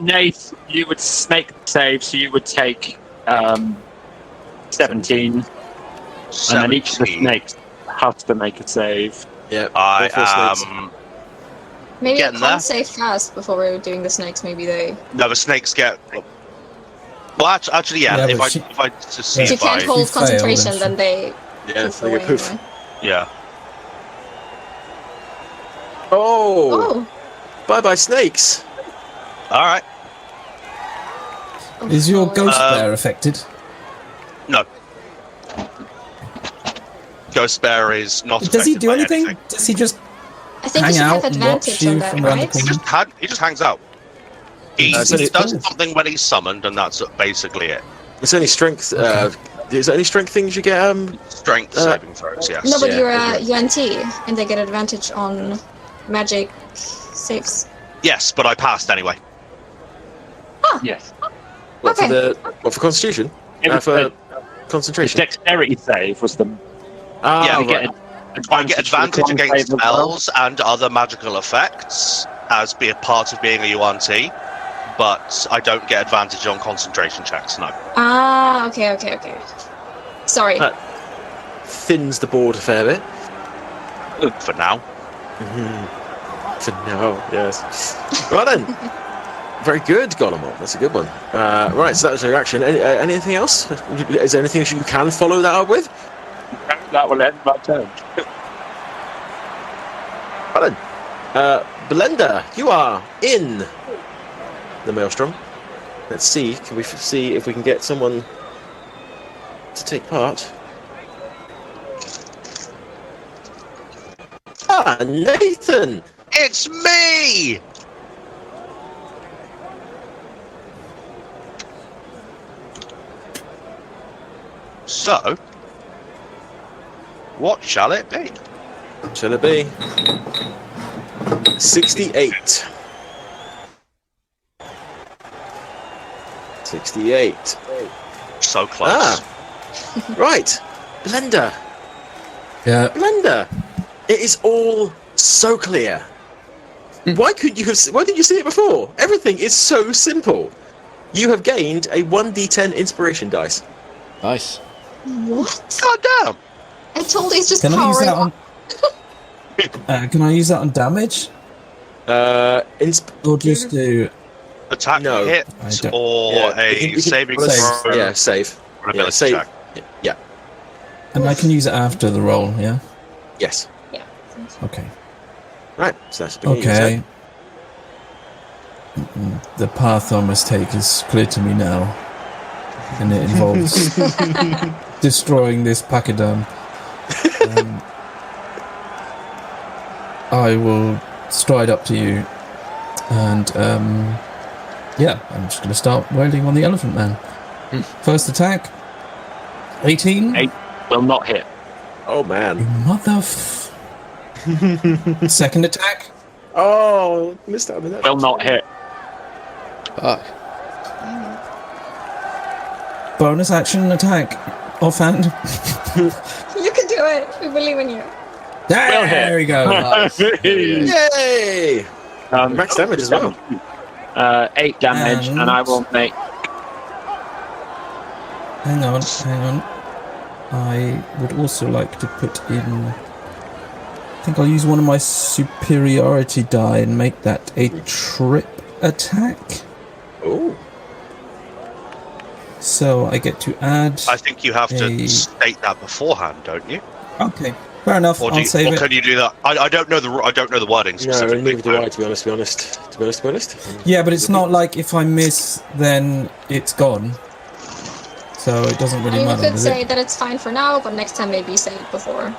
Nath, you would make the save, so you would take 17. And then each of the 17. snakes has to make a save. Yep. I Go for snakes. am. Maybe I Getting there. can't save fast before we're doing the snakes. Maybe they. No, the snakes get. Well, actually, yeah. Yeah, if but I just see If you if can't I. hold If you fail, concentration, then then they. Yeah, poof they go away poof. anyway. Yeah. Oh. Oh. Bye-bye, snakes. All right. Is your Oh. ghost bear affected? No. Ghost Bear is not. Does he affected do by anything? Does he just I think Hang you should out have and watch advantage you on that, from around the right? corner? He just hangs out. He so does it's- something when he's summoned, and that's basically it. Is there any strength? Is there any strength things you get? Strength saving throws, yes. No, but Yeah, you're okay. a UNT, and they get advantage on magic saves. Yes, but I passed anyway. Yes. What Okay. for Constitution? It was For the concentration. dexterity save was the. Ah, Yeah, you right. get I get advantage for the con against save as well. spells and other magical effects as be a part of being a UNT, but I don't get advantage on concentration checks. No. Ah, okay. Sorry. Thins the board a fair bit. For now. For now, yes. Right then. Very good, Golemov. That's a good one. Right, so that was your action. Anything else? Is there anything else you can follow that up with? That will end my turn. Right then. Belinda, you are in the Maelstrom. Let's see. Can we see if we can get someone to take part? Nathan! It's me! So, what shall it be? Shall it be? 68. 68. So close. Right. Blender. Yeah. Blender. It is all so clear. Why didn't you see it before? Everything is so simple. You have gained a 1d10 inspiration dice. Nice. What? God damn! I told you it's just Can I use powering that up. on? Can I use that on damage, or just do? Attack No. hits I don't- or Yeah, a you can- saving Save. throw. Yeah, save. Or ability save. check. Yeah. And I can use it after the roll. Yeah. Yes. Yeah. Okay. Right. So that's the beginning of Okay. The path I must take is clear to me now, and it involves destroying this pachyderm. I will stride up to you, and yeah, I'm just going to start wailing on the elephant man. First attack, 18. 8 will not hit. Oh man. Second attack, Oh, missed out on that. Will not hit. Fuck. bonus action attack, offhand. You can do it. We believe in you. There we go. Nice. Yay! Um, Max damage as well. 8 damage, and I will make. Hang on. I would also like to put in. I think I'll use one of my superiority die and make that a trip attack. Oh. So I get to add. I think you have to a- state that beforehand, don't you? Okay, fair enough. Or, I'll save it. can you do that? I don't know the wording No, specifically. neither do I, to be honest. Yeah, but it's not like if I miss, then it's gone. So it doesn't really You matter, could does say it? that it's fine for now, but next time maybe say it before.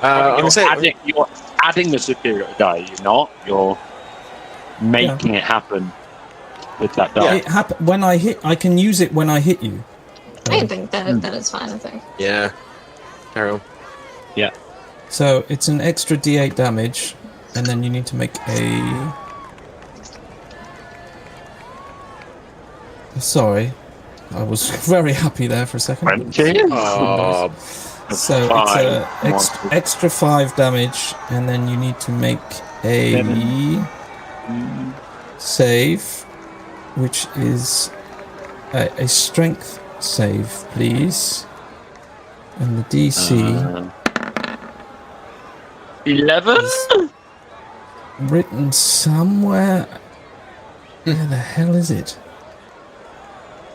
I'm gonna say You're adding the superior die. You're not. You're making it happen with that die. It when I hit. I can use it when I hit you. I think that is fine, I think. yeah. Carry on. Yeah. So it's an extra D8 damage, and then you need to make a. Sorry, I was very happy there for a second. 20. Oh, So it's a extra 5 damage, and then you need to make a save, which is a strength save, please. And the DC 11. written somewhere. Where the hell is it?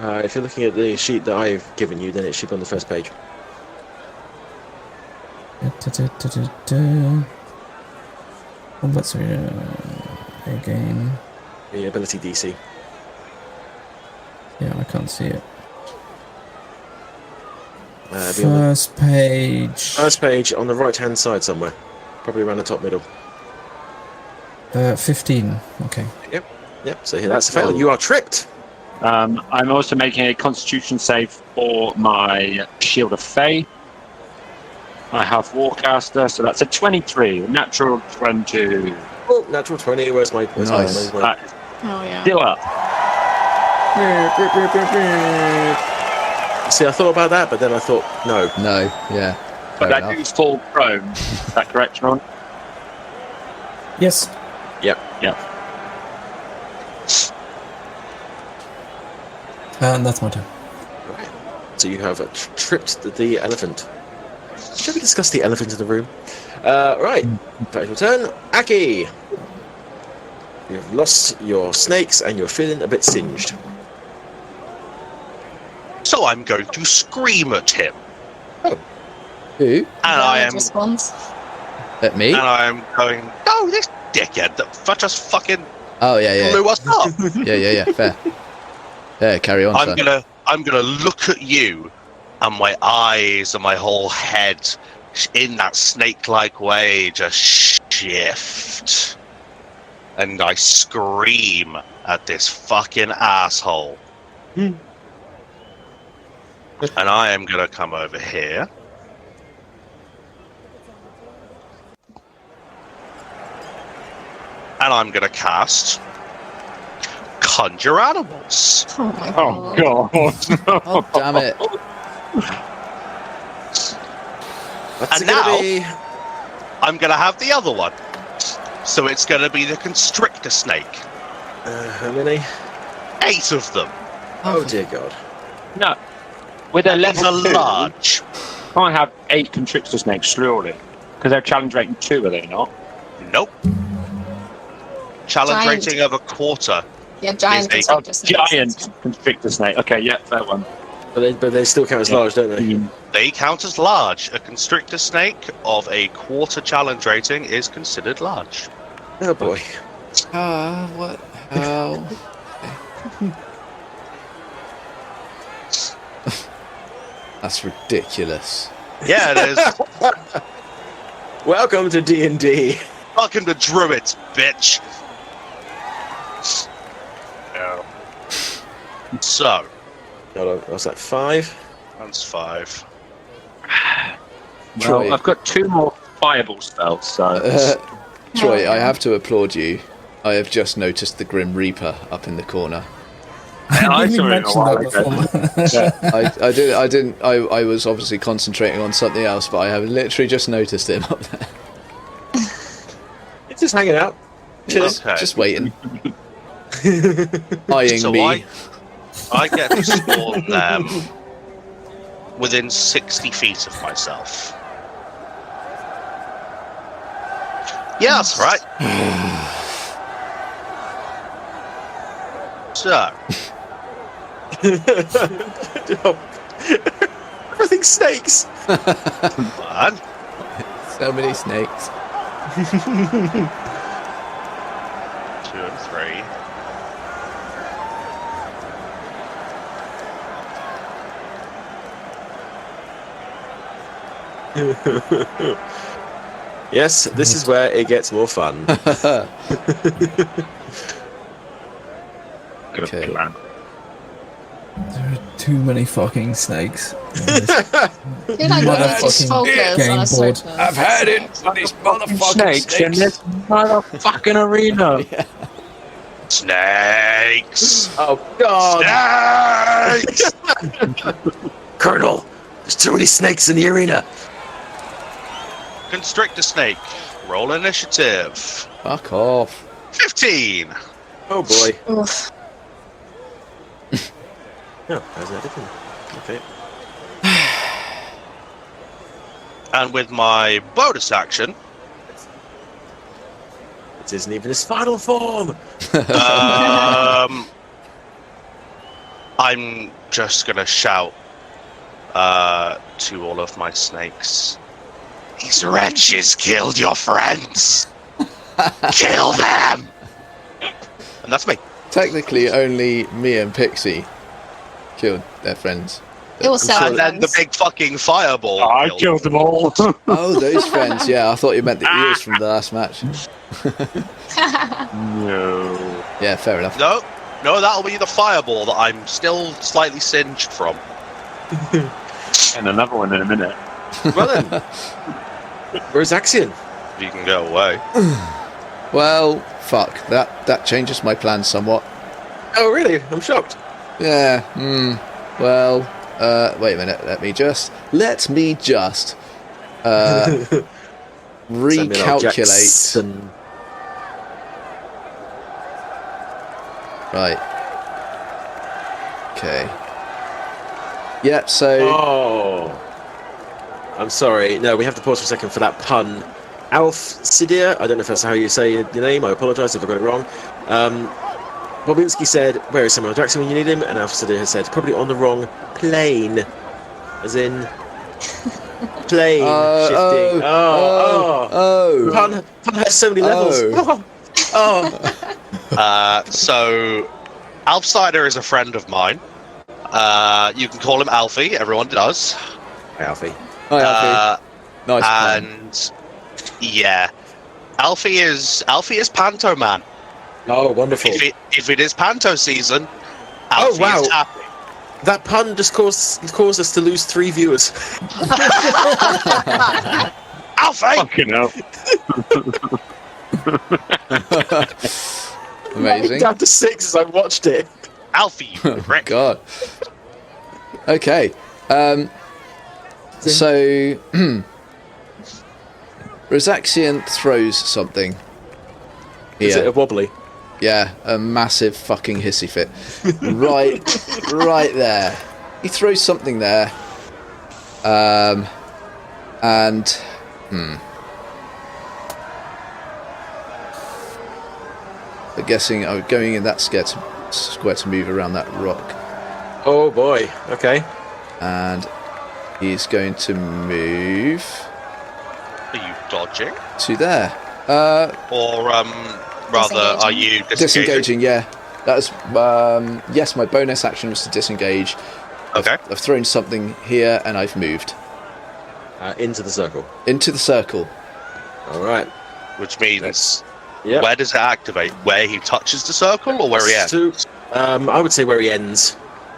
if you're looking at the sheet that I've given you, then it should be on the first page. Oh, let's see. Again. The ability DC. Yeah, I can't see it. Be on the First page. first page on the right-hand side somewhere, probably around the top middle. 15. Okay. Yep. So here, that's a fail. You are tripped. I'm also making a Constitution save for my Shield of Fae. I have Warcaster, so that's a 23. Natural 20. Oh, natural 20. Where's my? Nice. That is Oh yeah. still up. See, I thought about that, but then I thought, no. No, yeah. But Fair I do enough. fall prone. Is that correct, Ron? Yes. Yep. And that's my turn. Right. So you have tripped the elephant. Shall we discuss the elephant in the room? Right. Back to your turn. Aki! You've lost your snakes and you're feeling a bit singed. So I'm going to scream at him, Who? and I am Response. At me? and I am going. Oh, this dickhead that just fucking Oh, yeah. blew us up. Yeah, fair. Yeah, carry on, I'm son. gonna look at you, and my eyes and my whole head in that snake-like way, just shift. And I scream at this fucking asshole. And I am going to come over here. And I'm going to cast Conjure Animals. Oh my Oh god. god. Oh, damn it. What's And it gonna now- be? I'm going to have the other one. So it's going to be the Constrictor Snake. How many? 8 of them. Oh dear God. No. With a It's a level 2, large. I have 8 constrictor snakes, surely. Because they're challenge rating 2, are they not? Nope. Challenge Giant. rating of a quarter. Yeah, giant Is a- constrictor snakes. Giant constrictor snake. Okay, yeah, fair one. But they still count as large, don't they? They count as large. A constrictor snake of a quarter challenge rating is considered large. Oh boy. What? How? That's ridiculous. Yeah, it is. Welcome to D&D. Welcome to Druids, bitch. So, Hold on, what's that? 5? that's 5. Troy. Well, I've got 2 more fireball spells, so... Troy, I have to applaud you. I have just noticed the Grim Reaper up in the corner. I You saw it a mentioned while that ago. before. I didn't. I was obviously concentrating on something else, but I have literally just noticed him up there. It's just hanging out. Cheers. Okay. Just waiting. Eyeing So me. I get to spawn them within 60 feet of myself. Yeah, that's right. So, Everything's snakes. 1, So many snakes. 2, and 3. Yes, this is where it gets more fun. Okay. Plan. There are too many fucking snakes. I feel like we need to Motherfucking focus game on a board. certain... I've had it with these motherfucking Snakes in this motherfucking arena. Snakes! Oh God, Snakes! Colonel! There's too many snakes in the arena. Constrictor snake. Roll initiative. Fuck off. 15. Oh boy. Oof. Oh, how's that different? Okay. And with my bonus action, It isn't even his final form. I'm just gonna shout to all of my snakes. These wretches killed your friends. Kill them. And that's me. Technically, only me and Pixie killed their friends. It was And then the friends. big fucking fireball. I killed them all. Oh, those friends. Yeah, I thought you meant the ears from the last match. No. Yeah, fair enough. No, that'll be the fireball that I'm still slightly singed from. And another one in a minute. Well then, where's Axion? If you can go away. Well, fuck. That changes my plans somewhat. Oh really? I'm shocked. Yeah. Well, wait a minute. Let me just recalculate. Jackson. Right. Okay. Yeah, so Oh, I'm sorry. No, we have to pause for a second for that pun. Alf Sidia, I don't know if that's how you say your name. I apologise if I got it wrong. Bobinski said, "Where is Samuel Jackson when you need him?" And Alf Sidia has said, "Probably on the wrong plane," as in plane shifting. oh. Pun has so many levels. Oh. So, Alfsider is a friend of mine. You can call him Alfie. Everyone does. Alfie. Hi, Alfie. Nice pun. And yeah, Alfie is Panto Man. Oh, wonderful. If it is Panto season, Alfie is happy. That pun just caused us to lose 3 viewers. Alfie! Fucking hell. Amazing. Down to 6 as I watched it. Alfie, you prick. God. Okay. So Rosaxian throws something. Is Here. it a wobbly? Yeah, a massive fucking hissy fit. right there. He throws something there. And I'm guessing I'm going in that square to move around that rock. Oh boy. Okay. And he's going to move Are you dodging? to there. Or, rather, are you disengaging? Yeah. That's yes, my bonus action was to disengage. Okay. I've thrown something here and I've moved Into the circle. into the circle. All right. Which means, Yeah. where does it activate? Where he touches the circle or where he ends? So, I would say where he ends.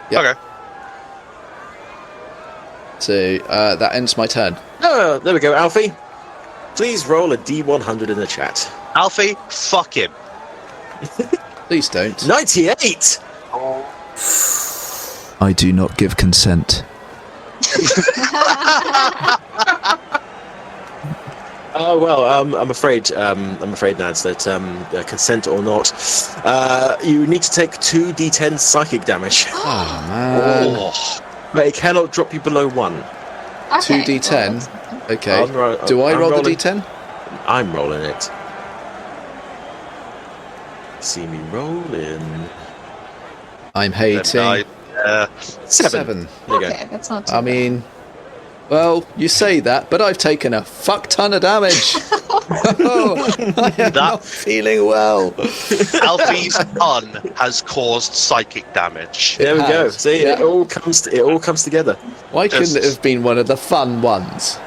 Yep. Okay. So that ends my turn. Oh, there we go, Alfie. Please roll a D100 in the chat. Alfie, fuck him. Please don't. 98. I do not give consent. Oh well, I'm afraid, Nads, that consent or not, you need to take 2d10 psychic damage, Oh man. Oh, but it cannot drop you below 1. Okay, 2d10. Okay. I'm Do I I'm roll the rolling- d10? I'm rolling it. See me rolling. I'm hating. then I- 7. There you Okay, that's not too I mean, well, you say that, but I've taken a fuck ton of damage. I am not feeling well. Alfie's pun has caused psychic damage. There we go. has. See, Yeah. it all comes together. Why couldn't it Just- have been one of the fun ones?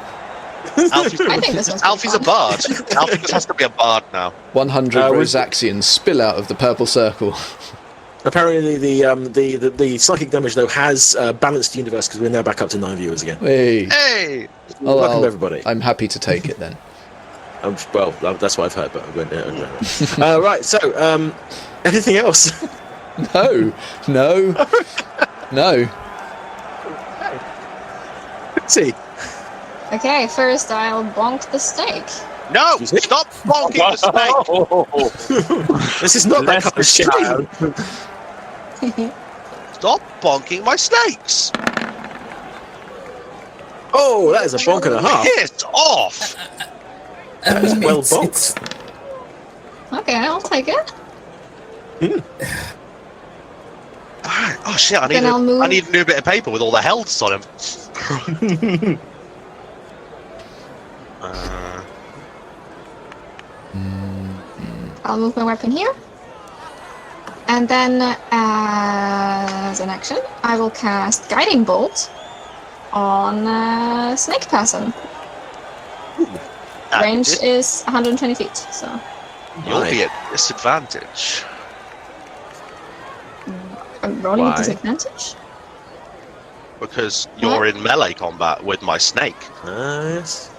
Alfie's, I think this one's Alfie's a fun. bard. Alfie just has to be a bard now. 100 we've- Rosaxians spill out of the purple circle. Apparently, the psychic damage though has balanced the universe because we're now back up to 9 viewers again. Hey. Hey! Oh, Welcome well, everybody. I'm happy to take it then. Well, that's what I've heard, but right. So, anything else? No. See, Okay, first I'll bonk the snake. No! Excuse me? Stop bonking the snake! this is not that kind of stream. Stop bonking my snakes! Oh, that is a bonk and a half. Piss off! I mean, well it's Okay, I'll take it. Alright, oh shit, I Then I'll move. need a new bit of paper with all the healths on him. I'll move my weapon here. And then, as an action, I will cast Guiding Bolt on Snake Person. Range is 120 feet, so... You'll Right. be at disadvantage. I'm rolling Why? at disadvantage? Because you're in melee combat with my snake. Yes,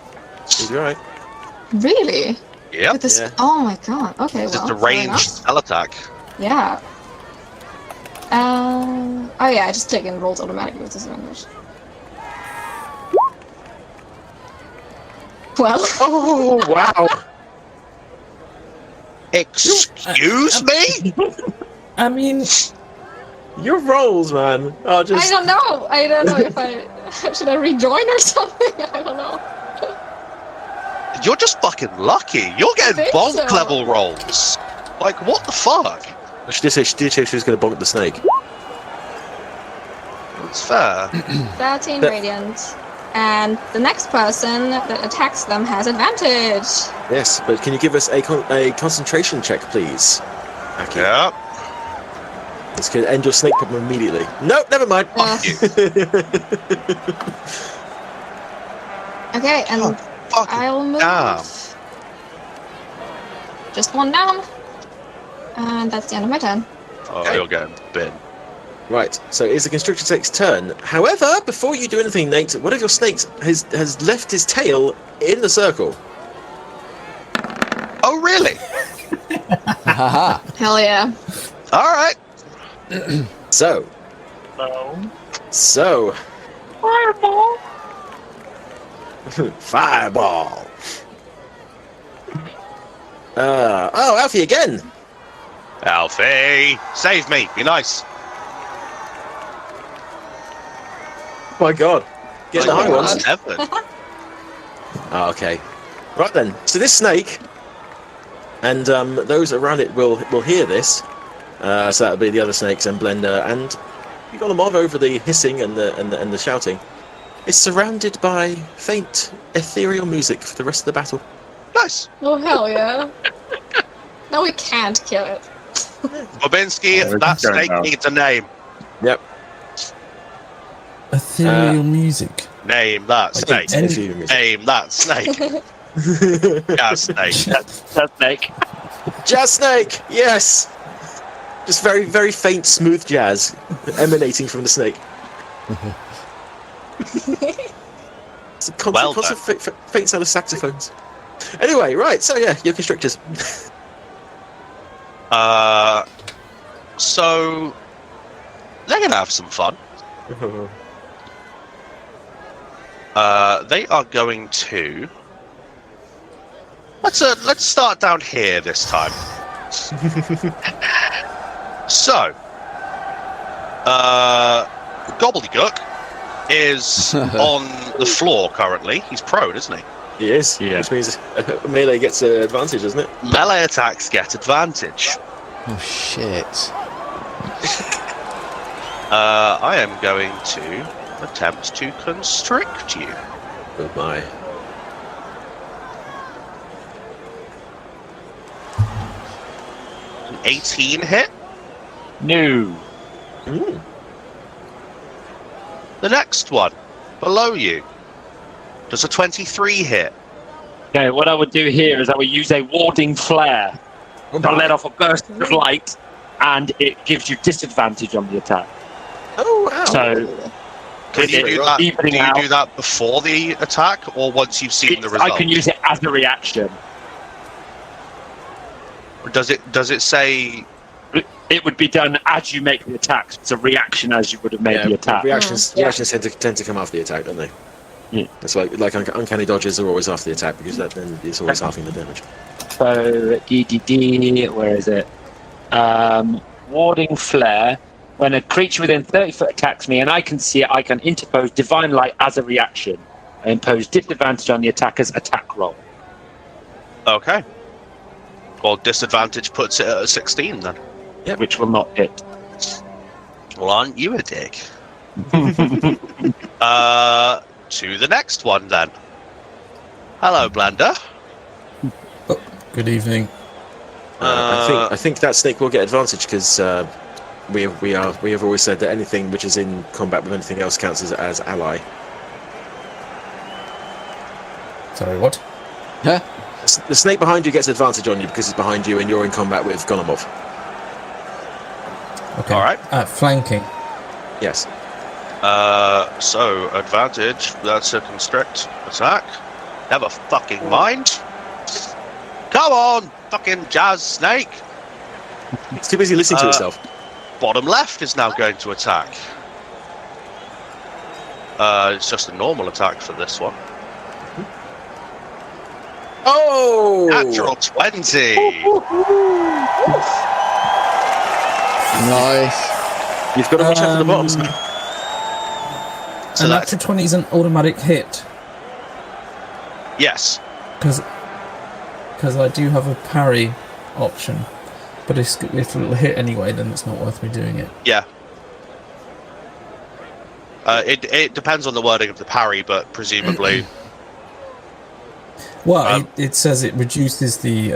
you're right. Really? Yep. With this... Yeah. Oh my god, okay, It's well, a fair ranged enough. spell attack. Yeah. Oh yeah, I just click and rolls automatically with disadvantage. Well, Oh wow! Excuse me? I mean, Your rolls, man, are I just. don't know. I don't know if I should I rejoin or something. I don't know. You're just fucking lucky. You're getting think bonk so. level rolls. Like, what the fuck? She did say she was going to bonk the snake. It's fair. 13 That- radiant, and the next person that attacks them has advantage. Yes, but can you give us a concentration check, please? Aki? Yeah. This could end your snake problem immediately. Nope, never mind. Uh, You. Okay, and I'll move. damn. Just one down. And that's the end of my turn. Oh, Okay. you're getting bin. Right, so it's the constrictor snake's turn. However, before you do anything, Nate, one of your snakes has left his tail in the circle. Oh, really? Haha. Hell yeah. All right. So, Fireball. fireball. Oh, Alfie again. Alfie, save me. Be nice. My God, get the high ones. Heaven. Oh, okay. Right then. So this snake, and those around it will hear this. So that'll be the other snakes and Blender, and you got them off over the hissing and the shouting. It's surrounded by faint ethereal music for the rest of the battle. Nice. Oh, hell yeah. No, we can't kill it. Bobinski, Oh, that it's going snake now. needs a name. Yep. Ethereal music. Name that snake. any- Ethereal music. Name that snake. Yeah, snake. That snake. Jazz snake. Yes. Just very very faint smooth jazz emanating from the snake. It's a Well constant faint sound of saxophones. Anyway, right. So yeah, your constrictors. So they're gonna have some fun. They are going to. Let's start down here this time. So, Gobbledygook is on the floor currently. He's prone, isn't he? He is. Yeah. Which means melee gets an advantage, doesn't it? Melee attacks get advantage. Oh shit. I am going to attempt to constrict you. Oh my. An 18 hit. No. Mm. The next one, below you, does a 23 hit. Okay, what I would do here is I would use a warding flare to let off a burst of light, and it gives you disadvantage on the attack. Oh wow. So Can you do that? Do evening you out. do that before the attack, or once you've seen the result? I can use it as a reaction. Or does it say? It would be done as you make the attack. So it's a reaction as you would have made the attack. Reactions Yeah. tend to come after the attack, don't they? Yeah. That's like uncanny dodges are always after the attack because then it's always halving the damage. So where is it? Warding flare. When a creature within 30 foot attacks me and I can see it, I can interpose divine light as a reaction. I impose disadvantage on the attacker's attack roll. Okay. Well, disadvantage puts it at a 16 then. Which will not hit. Well, aren't you a dick? To the next one then. Hello, Blender. Good evening. I think that snake will get advantage because we have always said that anything which is in combat with anything else counts as ally. Sorry, what? Huh? The snake behind you gets advantage on you because it's behind you and you're in combat with Golemov. Okay. All right. Flanking. Yes. So advantage. That's a constrict attack. Never fucking mind. Come on, fucking jazz snake. It's too busy listening to itself. Bottom left is now going to attack. It's just a normal attack for this one. Oh! Natural 20. Nice. You've got to watch out for the bottoms. So An that's natural 20 is an automatic hit yes. because I do have a parry option, but if it'll hit anyway, then it's not worth me doing it. Yeah. It depends on the wording of the parry, but presumably. Well, it says it reduces the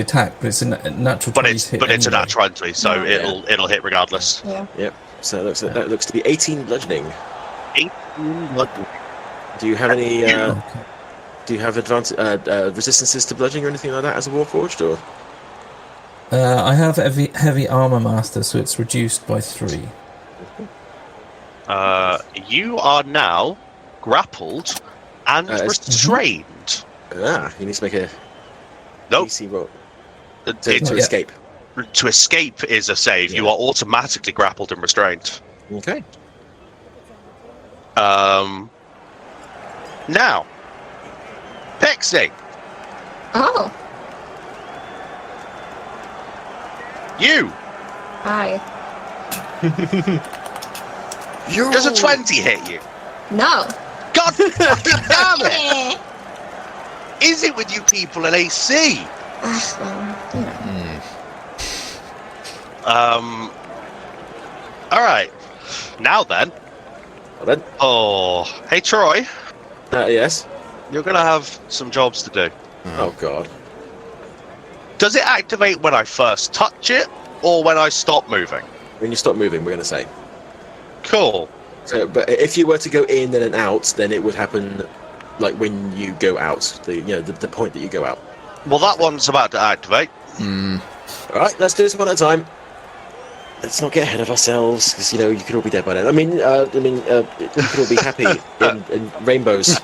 attack, but it's a natural 20 But it's hit a anyway. natural 20, so Yeah. it'll hit regardless. Yeah. Yep. So that looks to be 18 bludgeoning. Do you have any? Do you have resistances to bludgeoning or anything like that as a Warforged, or? I have heavy armor master, so it's reduced by 3. You are now grappled and restrained. You need to make a Nope. DC roll To escape. To escape is a save. You are automatically grappled and restrained. Okay. Now, Pixie, Oh, you. hi. Does a 20 hit you? No. God fucking damn it! Is it with you people at AC? Well, you know. All right. Now then. Well then. Oh, hey Troy. Yes. You're gonna have some jobs to do. Oh God. Does it activate when I first touch it, or when I stop moving? When you stop moving, we're going to say. Cool. So, but if you were to go in and then out, then it would happen, like when you go out. The point that you go out. Well, that one's about to activate. All right, let's do this one at a time. Let's not get ahead of ourselves, because you could all be dead by then. You could all be happy in rainbows.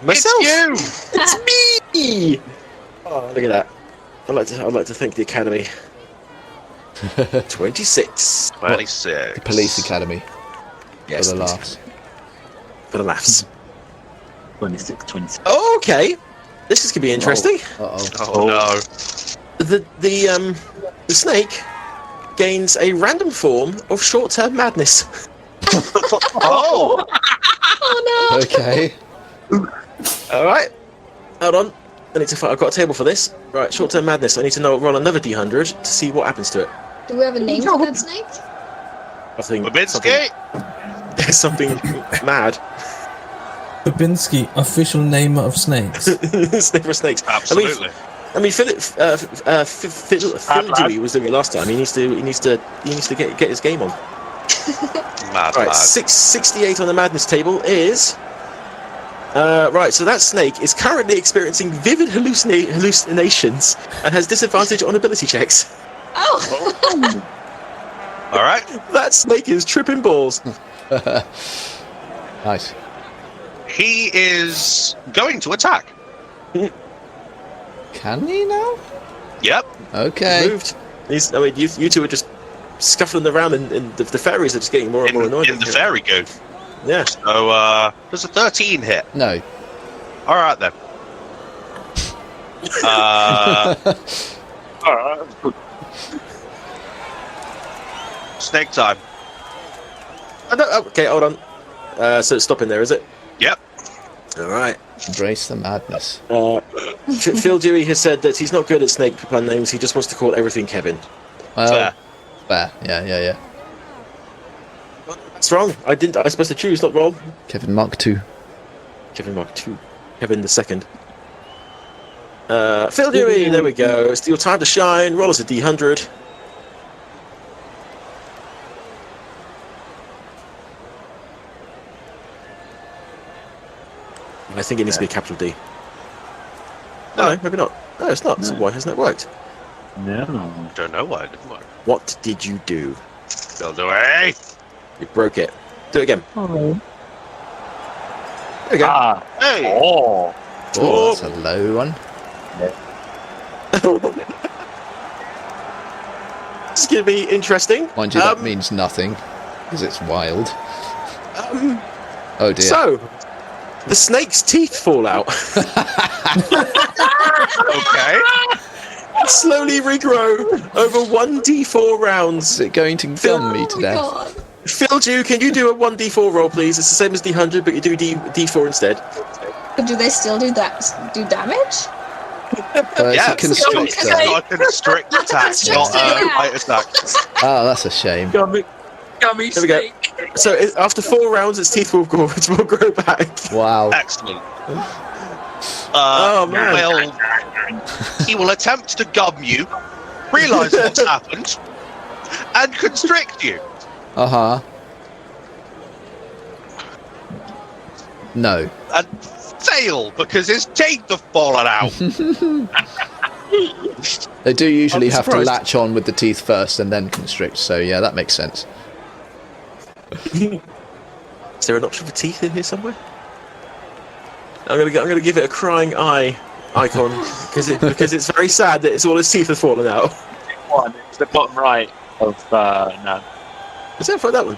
Myself. It's you. It's me. Oh, look at that. I'd like to thank the Academy. 26. 26. The Police Academy. Yes, For the please. laughs. For the laughs. 26. Oh, okay. This is gonna be interesting. Oh no. The snake gains a random form of short-term madness. Oh. Oh no. Okay. All right. Hold on. I've got a table for this. Right, short-term madness. I need to roll another D100 to see what happens to it. Do we have a name for that snake? I think Babinski. something mad. Babinski, official name of snakes. Snake for snakes. Absolutely. I mean, Phil Dewey was doing it last time. He needs to get his game on. Mad Right, lad. 68 on the madness table is. Right, so that snake is currently experiencing vivid hallucinations and has disadvantage on ability checks. Oh. All right. That snake is tripping balls. Nice. He is going to attack. Can he now? Yep. Okay. Moved. You two are just scuffling around, and the fairies are just getting more and more annoyed. In the fairy goo. Yeah. So, there's a 13 hit. No. All right then. Snake time. Okay, hold on. So it's stopping there, is it? Yep. All right. Embrace the madness. Phil Dewey has said that he's not good at snake pun names. He just wants to call everything Kevin. Fair. Fair. Yeah. That's wrong. I was supposed to choose, not roll. Kevin Mark II. Kevin Mark II. Kevin the second. Phil Dewey, there we go. It's your time to shine. Roll us a D100. I think it needs to be a capital D. No, maybe not. No, it's not. So why hasn't it worked? No. Don't know why it didn't work. What did you do? Build away. You broke it. Do it again. Oh. There we go. Ah. Hey. Oh. Oh, that's a low one. This is going to be interesting. Mind you, that means nothing, because it's wild. Oh dear. So, the snake's teeth fall out. Okay. Slowly regrow over 1d4 rounds. Is it going to gum me to death? God. Phil Dew, can you do a 1d4 roll, please? It's the same as D100, but you do D4 instead. But do they still do damage? It's Yeah, a constrictor. It's not a constrict attack, not a bite attack. Oh, that's a shame. Gummy There we go. snake. So after 4 rounds, its teeth will grow back. Wow. Excellent. Oh, man. Well, he will attempt to gum you, realise what's happened, and constrict you. Uh-huh. No. And fail because his teeth have fallen out. They do usually I'm have to surprised. latch on with the teeth first and then constrict. So yeah, that makes sense. Is there an option for teeth in here somewhere? I'm gonna give it a crying eye icon because it's very sad that it's all his teeth have fallen out. One, it's the bottom right of no. Is that for that one?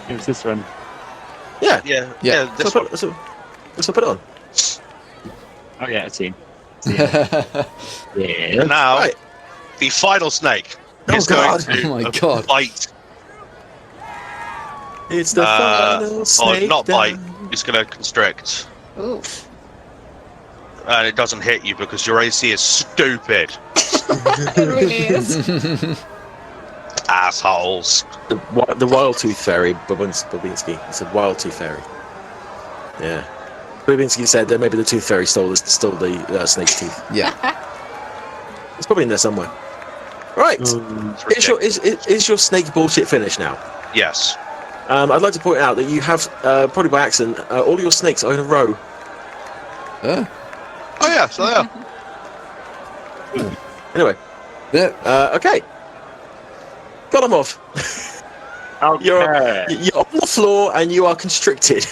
It was this one. Yeah. Yeah. This So one. let's put it on. Oh yeah, it's seen. Yeah. Now, Right. the final snake Oh, is God. going to Oh my God. bite. It's the final snake. Not bite. down. It's going to constrict. Ooh. And it doesn't hit you because your AC is stupid. It really is. Assholes. The wild tooth fairy, Babinski. It's a wild tooth fairy. Yeah. Babinski said that maybe the tooth fairy stole the snake's teeth. Yeah. It's probably in there somewhere. Right. Is your snake bullshit finished now? Yes. I'd like to point out that you have, probably by accident, all your snakes are in a row. Oh yeah, so yeah. Anyway. Yeah. Okay. Got them off. Okay. You're on the floor and you are constricted.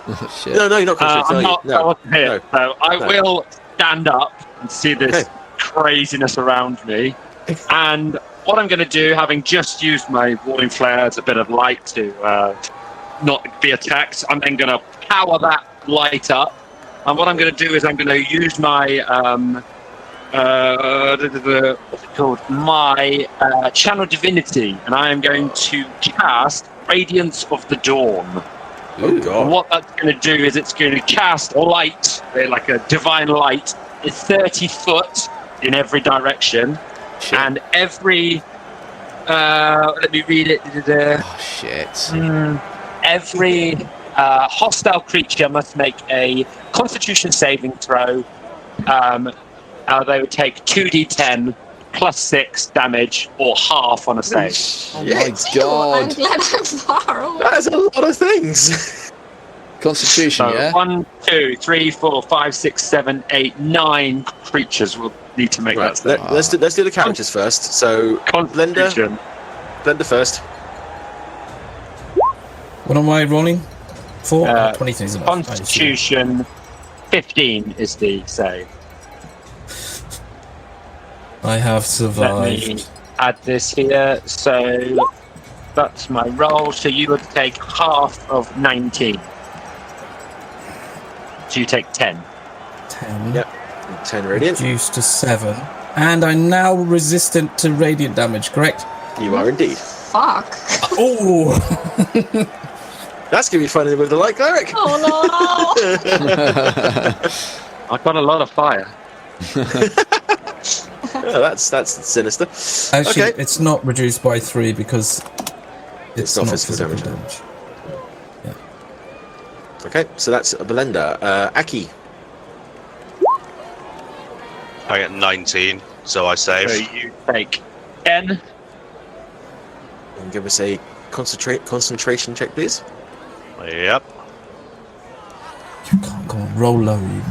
Oh, shit. No, you're not constricted. I'm not. I wasn't here, no. so I No. will stand up and see this Okay. craziness around me. And what I'm going to do, having just used my warning flare as a bit of light to not be attacked, I'm then going to power that light up. And what I'm going to do is I'm going to use my what's it called? My channel divinity, and I am going to cast Radiance of the Dawn. Oh, And God. what that's going to do is it's going to cast light, like a divine light, is 30 foot in every direction, Shit. and every let me read it. Oh, shit. Every hostile creature must make a Constitution saving throw. They would take 2d10 plus 6 damage, or half on a save. Oh, my Ew, I'm God. glad I'm far away. That's a lot of things. Constitution, So yeah? 1, 2, 3, 4, 5, 6, 7, 8, 9 creatures will need to make Right, that save. let's do the characters first. So, Constitution. Blender first. What am I rolling for? 20 20 is enough. I assume. Constitution 15 is the save. I have Let survived. me add this here. So that's my roll. So you would take half of 19. So you take 10. 10. Yep. 10 radiant. Reduced to 7. And I'm now resistant to radiant damage, correct? You are indeed. Fuck. Oh! That's going to be funny with the light cleric. Oh I've got a lot of fire. Oh, that's sinister. Actually, Okay. it's not reduced by 3 because it's not not physical physical damage. damage. Okay, so that's Belinda. Aki. I get 19, so I save. So you take 10. And give us a concentration check, please. Yep. You can't go on. Roll low, you.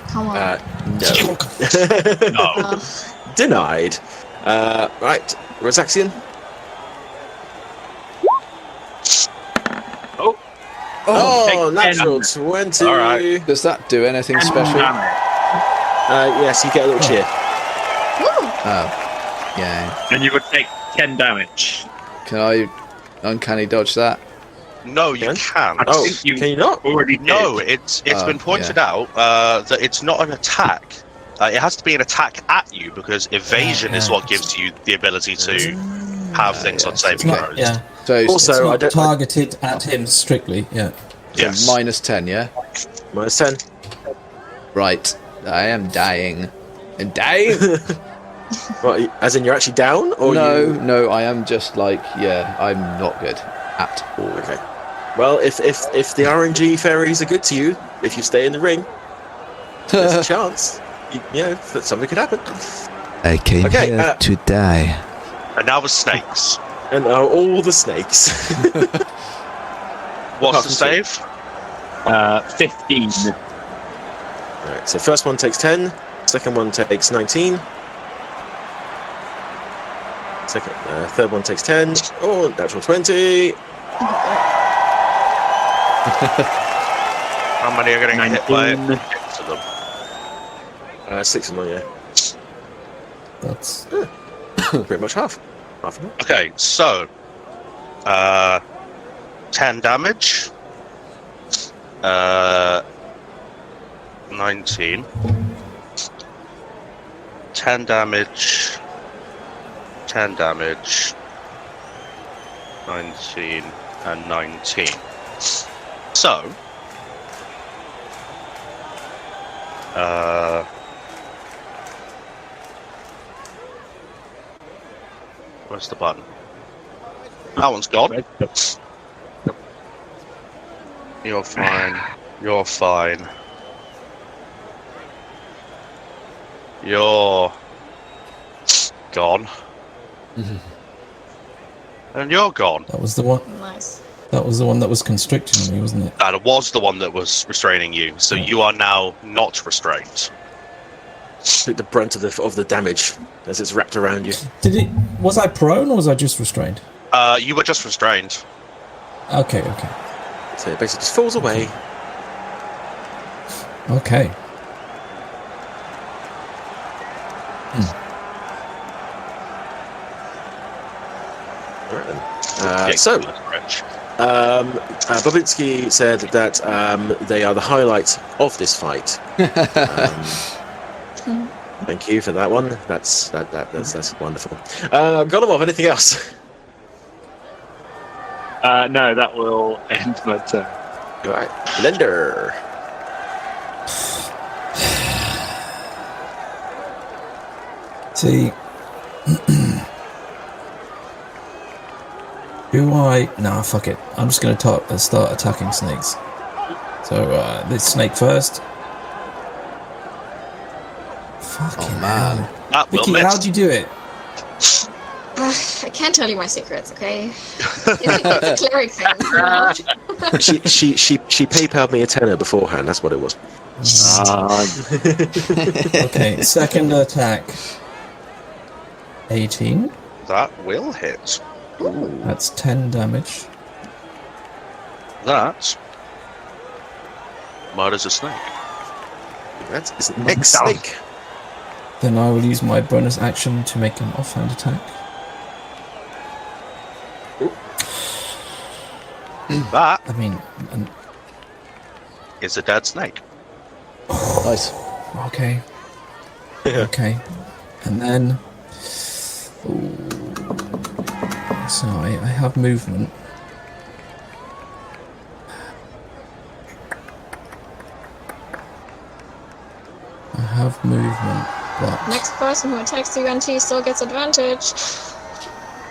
Come on. No. No. Denied. Right, Rosaxian. Oh, take 10. natural 20. All right. Does that do anything 10 special? damage. Yes, you get a little cheer. Oh. Yeah. And you would take 10 damage. Can I uncanny dodge that? No, you Can? can't. I Oh, think you can you not? already did. No, it's Oh, been pointed out that it's not an attack. It has to be an attack at you because evasion is Yeah. what gives you the ability to have things on It's saving not, throws. yeah. So Also, It's I not don't. targeted at him strictly, yeah. Yes. minus 10, yeah? Minus 10. Right. I am dying. I'm dying? What, as in you're actually down? Or no, You... no, I am just like, yeah, I'm not good at all. Okay. Well, if the RNG fairies are good to you, if you stay in the ring, there's a chance. You know, that something could happen. I came Okay, here to die. And now the snakes. And all the snakes. What's Apart the from save? 15. Alright, so first one takes 10, second one takes 19. Third one takes 10. Oh, natural 20. How many are getting hit by it? 6 of them. 6 of them, yeah. That's Pretty much half. Half of them. Okay, so 10 damage. 19. 10 damage. 10 damage. 19 and 19. So where's the button? That one's gone. You're fine. You're fine. You're gone. And you're gone. that was the one. Nice. That was the one that was constricting me, wasn't it? That was the one that was restraining you, so you are now not restrained. Take the brunt of the damage as it's wrapped around you. Was I prone or was I just restrained? You were just restrained. Okay. So it basically just falls away. Okay. Alright then. Babinski said that they are the highlight of this fight. Thank you for that one. That's wonderful. Golomov, anything else? No, that will end my turn. All right, Blender. See, Nah, fuck it. I'm just going to start attacking snakes. So, this snake first. Fucking man. That will Vicki, miss. how'd you do it? I can't tell you my secrets, okay? It's a cleric thing. You know? She PayPal'd me a tenner beforehand. That's what it was. Okay, second attack. 18. That will hit. That's 10 damage. That murders a snake. That is the next snake. Then I will use my bonus action to make an offhand attack. That I mean, is a dead snake. Nice. okay. Okay. And then... So I have movement. But... Next person who attacks the UNT still gets advantage.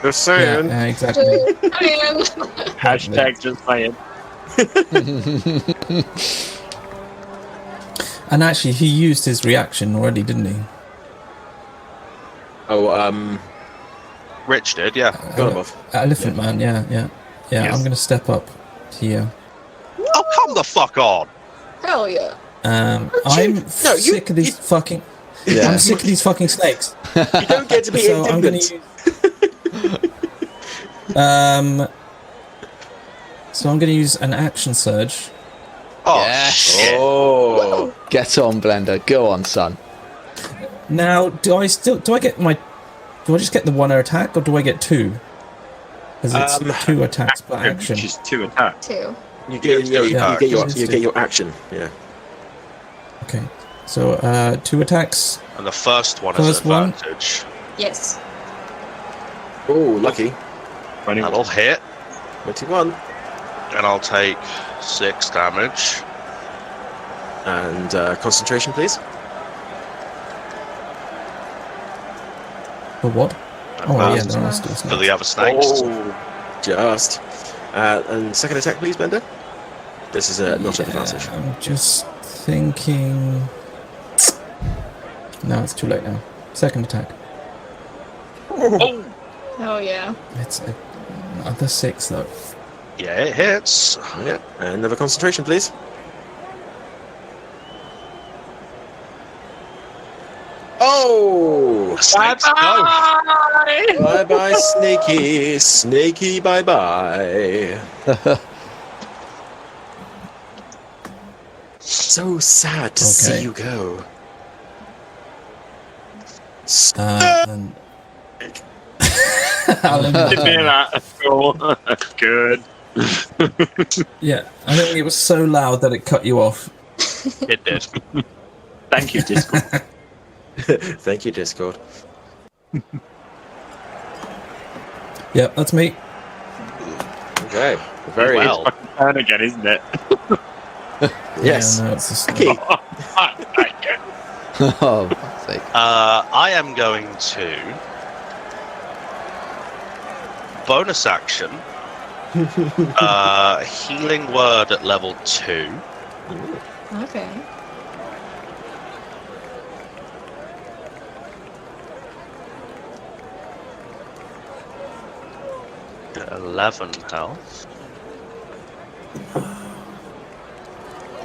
Just saying. Yeah, exactly. Hashtag just saying. And actually, he used his reaction already, didn't he? Oh, Rich did, yeah. Golomov. Elephant Man, yeah. Yes. I'm going to step up here. Oh, come the fuck on! Hell yeah. I'm sick of these fucking... Yeah. I'm sick of these fucking snakes. You don't get to be So I'm going indignant. to use an action surge. Oh, Yes. shit. Oh. Get on, Blender. Go on, son. Now, do I just get the one attack, or do I get two? Because it's two attacks per action. Just 2 attacks. 2. You get your action. Yeah. Okay. So, 2 attacks. And the first one First is one. advantage. Yes. Oh, lucky. That'll hit, 21. and I'll take 6 damage. And concentration, please. For what? And Oh, yeah, that's there are still for snakes. the other snakes. Oh, just. And second attack, please, Bender. This is not an advantage. I'm just thinking... No, it's too late now. Second attack. Oh! Oh yeah. It's another 6, though. Yeah, it hits. Yeah. And another concentration, please. Oh! Bye-bye! Bye-bye, Sneaky. Sneaky, bye-bye. So sad to see you go. And Alan, Didn't hear that at all. Good. Yeah, I think it was so loud that it cut you off. It did. Thank you, Discord. Thank you, Discord. Yep, that's me. Okay, very Well. It's fucking turn again, isn't it? Yes. Yeah, no, it's just, Okay. Oh, for fuck's sake. I am going to bonus action. Healing word at level 2. Okay. At 11 health.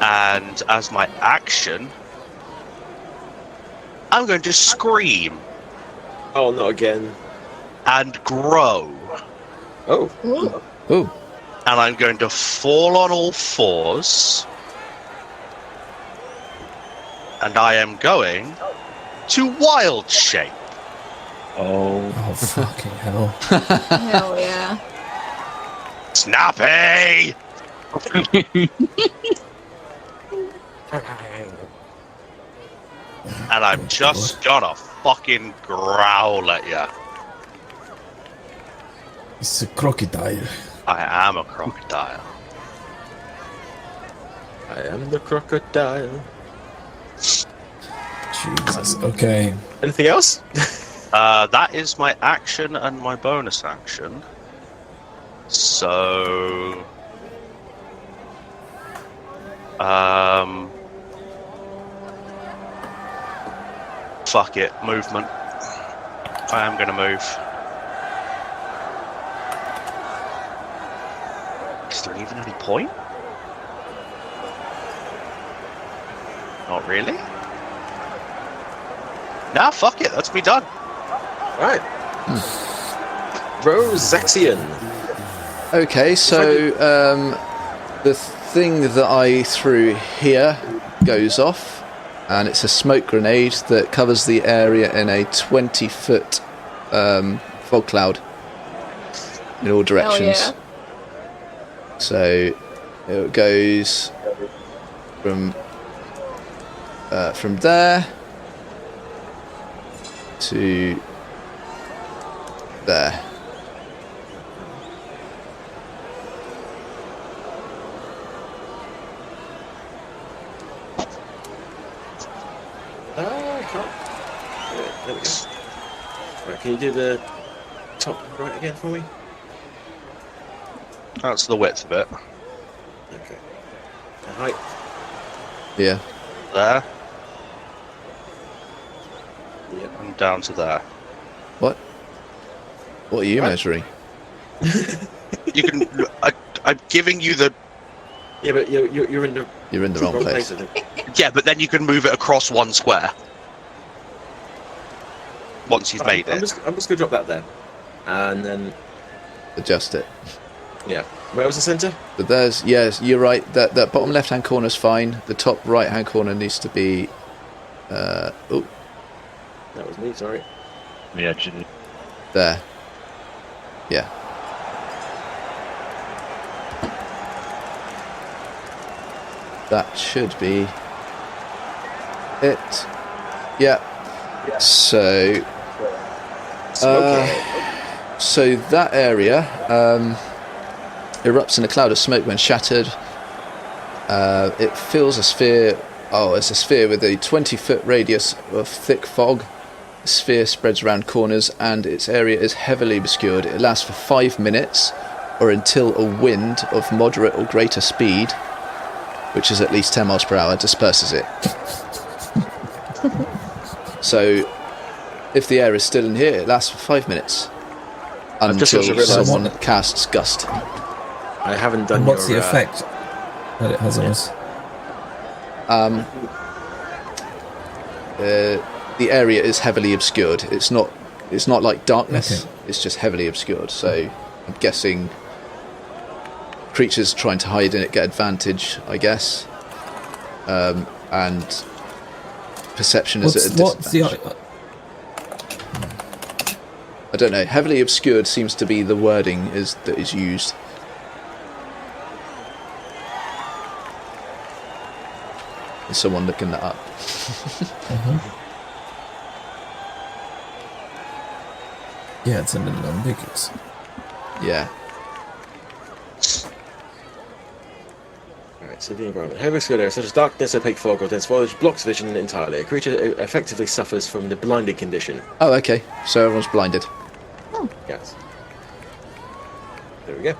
And as my action, I'm going to scream Oh, not again. and grow. Oh. Ooh. Ooh. And I'm going to fall on all fours. And I am going to wild shape. Oh. oh fucking hell! Hell yeah. Snappy! And I'm just gonna fucking growl at you. it's a crocodile. I am a crocodile. I am the crocodile. Jesus. Okay. Anything else? That is my action and my bonus action. So... Fuck it, movement. I am gonna move. Is there even any point? Not really? Nah, fuck it, that's me done. Right. Rosexian. Okay, so the thing that I threw here goes off, and it's a smoke grenade that covers the area in a 20-foot fog cloud in all directions. Hell So it goes from there to there. I can't. There we go. Right, can you do the top right again for me? That's the width of it. Okay. The height. Yeah. There, Yep. and down to there. What? What are you Right. measuring? You can... I'm giving you the... Yeah, but you're in the You're in the wrong place. I think. Yeah, but then you can move it across one square. Once you've made I'm it. just gonna drop that there, and then Adjust it. yeah. Where was the centre? But there's, yes, you're right. That bottom left-hand corner is fine. The top right-hand corner needs to be. Oh, That was me. Sorry. The edge of it. there. Yeah. That should be it. Yeah. So. So that area erupts in a cloud of smoke when shattered. It fills a sphere. Oh, it's a sphere with a 20-foot radius of thick fog. The sphere spreads around corners, and its area is heavily obscured. It lasts for 5 minutes, or until a wind of moderate or greater speed, which is at least 10 miles per hour, disperses it. So, if the air is still in here, it lasts for 5 minutes. just Until also realised- someone casts Gust. I haven't done And what's your, the effect that it has on us? the area is heavily obscured. It's not like darkness. Okay. It's just heavily obscured. So I'm guessing creatures trying to hide in it get advantage, I guess. And perception is at a disadvantage. I don't know. Heavily obscured seems to be the wording that is used. Is someone looking that up? Yeah, it's a little ambiguous. Yeah. Alright, so the environment. Heavy obscured areas such as darkness, opaque fog, or dense foliage blocks vision entirely. A creature effectively suffers from the blinding condition. Oh, okay. So everyone's blinded. Yes. There we go.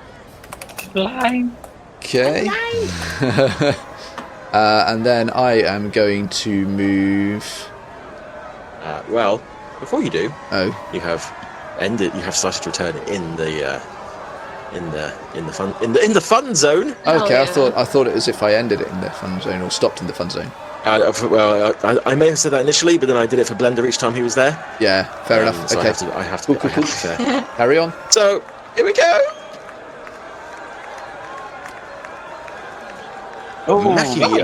Blind. Okay. And then I am going to move. Well, before you do, Oh. you have started to return in the fun zone. Okay, yeah. I thought it was if I ended it in the fun zone or stopped in the fun zone. I may have said that initially, but then I did it for Blender each time he was there. Yeah, fair enough. So Okay. I have to be fair. Carry on. So here we go.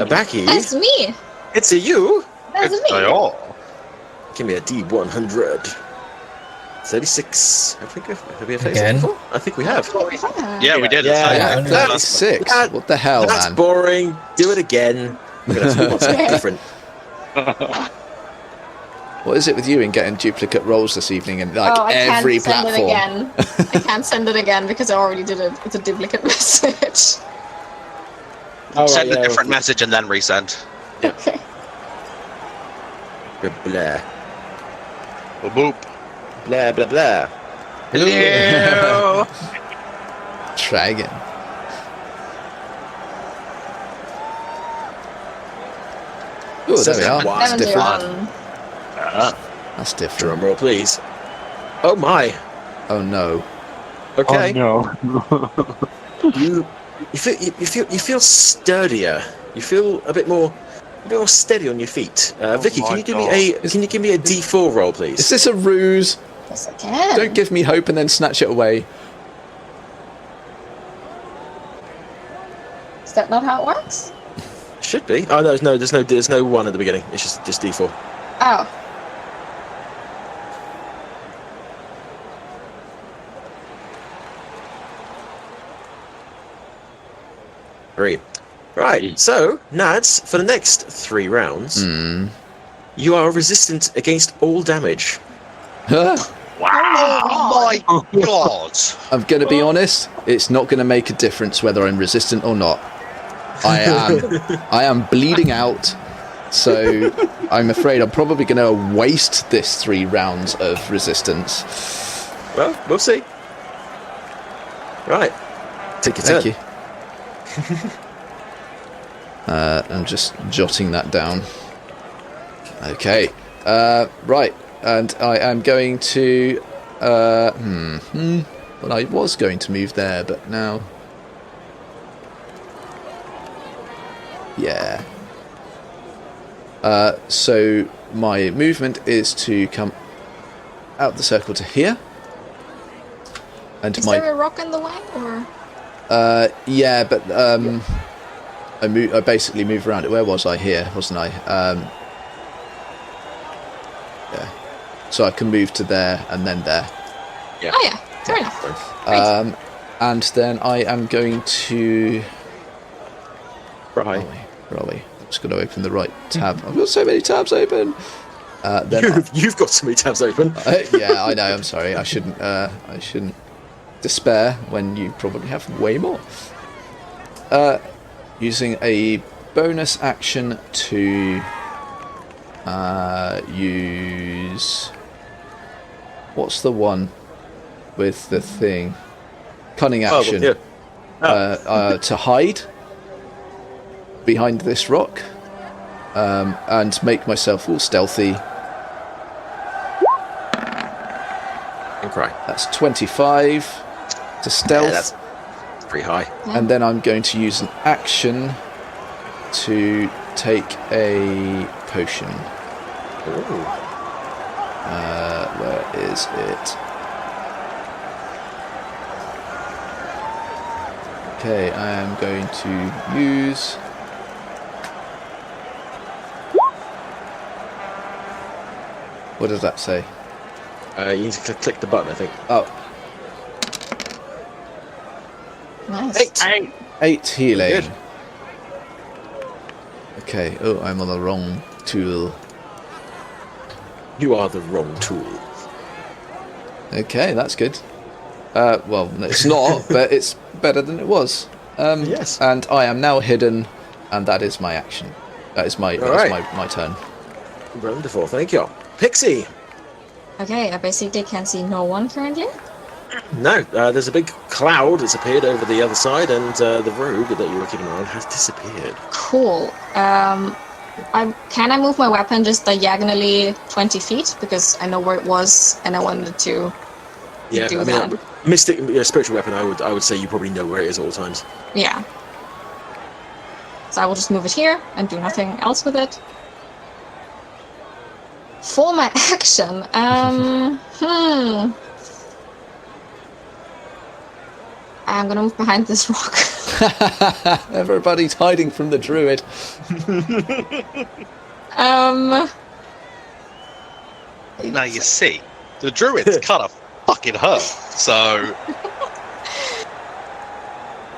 Becky, That's me. it's a you. That's me. Give me a D100. 36. I think have we faced Again? it before? I think we have. Yeah, we did. Yeah, It's yeah. 36. That- What the hell, That's man? boring. Do it again. We're gonna have to do something different. What is it with you in getting duplicate rolls this evening in I every can't platform? send it again. I can't send it again because I already did it. It's a duplicate message. Send a different message and then resend. Okay. Blah Boop. blah blah blah. Hello. Try again. Oh, there we are. That's different. 71. That's different. Drum roll, please. Oh my. Oh no. Okay. Oh, no. You feel sturdier. You feel a bit more steady on your feet. Vicky, can you give me a D4 roll, please? Is this a ruse? Yes, I can. Don't give me hope and then snatch it away. Is that not how it works? Should be. Oh no, there's no one at the beginning. It's just D4. Oh. Three. Right. So, Nads, for the next 3 rounds, you are resistant against all damage. Huh? Oh my god. I'm going to be honest, it's not going to make a difference whether I'm resistant or not. I am bleeding out, so I'm afraid I'm probably going to waste this 3 rounds of resistance. Well, we'll see. Right. Take your turn. Thank you. I'm just jotting that down. Okay. Right. And I am going to... Well, I was going to move there, but now... Yeah. So my movement is to come out the circle to here. And Is there a rock in the way, or? Yeah, but I basically move around it. Where was I? Here, wasn't I? Yeah. So I can move to there and then there. Yeah. Oh yeah, fair enough. Great. And then I am going to. Right. Where are we? I'm just going to open the right tab. I've got so many tabs open. Then You've got so many tabs open. yeah, I know. I'm sorry. I shouldn't despair when you probably have way more. Using a bonus action to use... What's the one with the thing? Cunning action. Oh, yeah. To hide behind this rock and make myself all stealthy. And cry. That's 25 to stealth. Yeah, that's pretty high. And then I'm going to use an action to take a potion. Ooh. Where is it? Okay, I am going to use... What does that say? You need to click the button, I think. Oh, Nice. 8 healing. Good. Okay, oh, I'm on the wrong tool. You are the wrong tool. Okay, that's good. Well, it's not, but it's better than it was. Yes. And I am now hidden, and that is my action. That is my my turn. Wonderful, thank you. Pixie! Okay, I basically can see no one currently. No, there's a big cloud that's appeared over the other side, and the rogue that you were keeping around has disappeared. Cool. Can I move my weapon just diagonally 20 feet? Because I know where it was, and I wanted to do that. Mystic, spiritual weapon, I would say you probably know where it is at all times. Yeah. So I will just move it here and do nothing else with it. For my action, I'm gonna move behind this rock. Everybody's hiding from the druid. Now you see, the druid's kind of fucking hurt, so...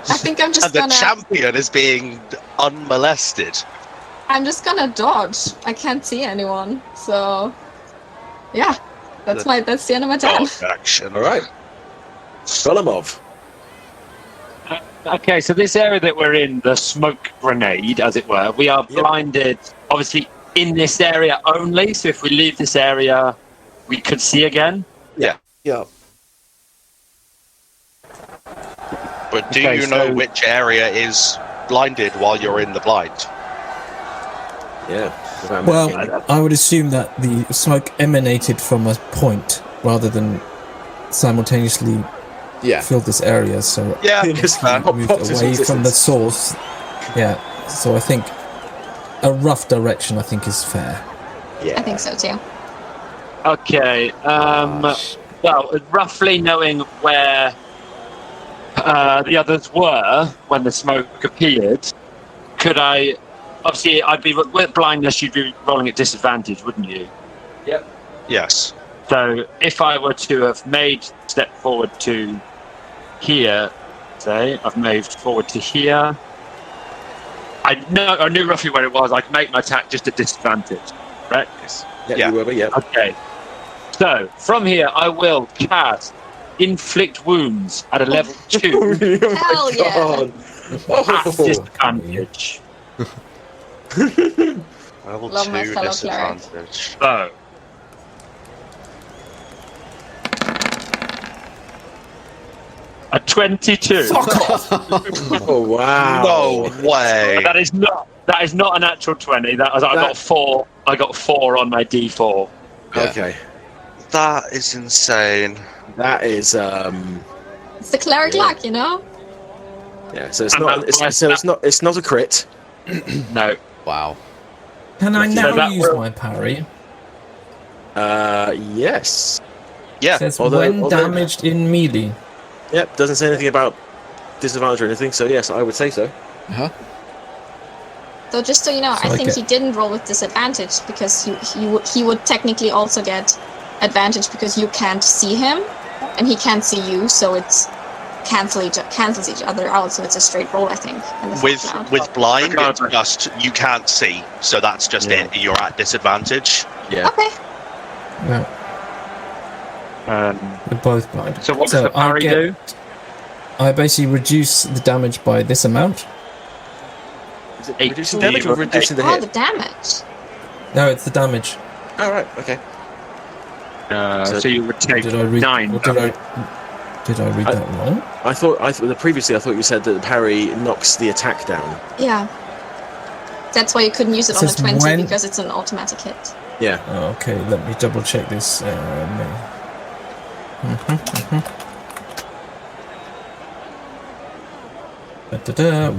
I think I'm just and the champion is being unmolested. I'm just gonna dodge. I can't see anyone, so... Yeah, that's the end of my turn. Action. Alright. Solemov. Okay, so this area that we're in, the smoke grenade, as it were, we are blinded, obviously, in this area only. So if we leave this area, we could see again. Yeah. Yeah. But do you know which area is blinded while you're in the blind? Yeah. Well, I would assume that the smoke emanated from a point rather than simultaneously filled this area. So just moved away from the source. Yeah. So I think a rough direction, I think, is fair. Yeah. I think so too. Okay. Well, roughly knowing where the others were when the smoke appeared, could I? Obviously, I'd be with blindness. You'd be rolling at disadvantage, wouldn't you? Yep. Yes. So if I were to have made step forward to here, say I've moved forward to here, I knew roughly where it was. I could make my attack just at disadvantage, correct? Yes. Yeah. You were, yeah. Okay. So from here, I will cast Inflict Wounds at a level 2. Hell yeah! At disadvantage. Level Love my 2 fellow disadvantage. So. A 22. Oh wow! No way! That is not a natural 20. I got 4. I got 4 on my D4. Yeah. Okay. That is insane. That is It's the cleric luck, you know. Yeah. So it's not a crit. No. Wow. Can I now that use my parry? Yes. Yeah. It says although- when damaged in melee. Yep. Doesn't say anything about disadvantage or anything. So yes, I would say so. Uh-huh. So just so you know, So I I think get- he didn't roll with disadvantage because he would technically also get advantage because you can't see him and he can't see you, so it's cancels each other out. So it's a straight roll, I think. in the first round. With blind, it's just you can't see, so that's just Yeah. it. You're at disadvantage. Yeah. Okay. Yeah, we're both blind. So what does the parry do? I basically reduce the damage by this amount. Is it 8 reducing damage or reducing the Oh, hit? the damage. No, it's the damage. Oh right. Okay. So you would take Did I read? 9. Or did I read that wrong? Previously I thought you said that the parry knocks the attack down. Yeah. That's why you couldn't use it It on a says 20 when- because it's an automatic hit. Yeah. Oh, okay, let me double check this.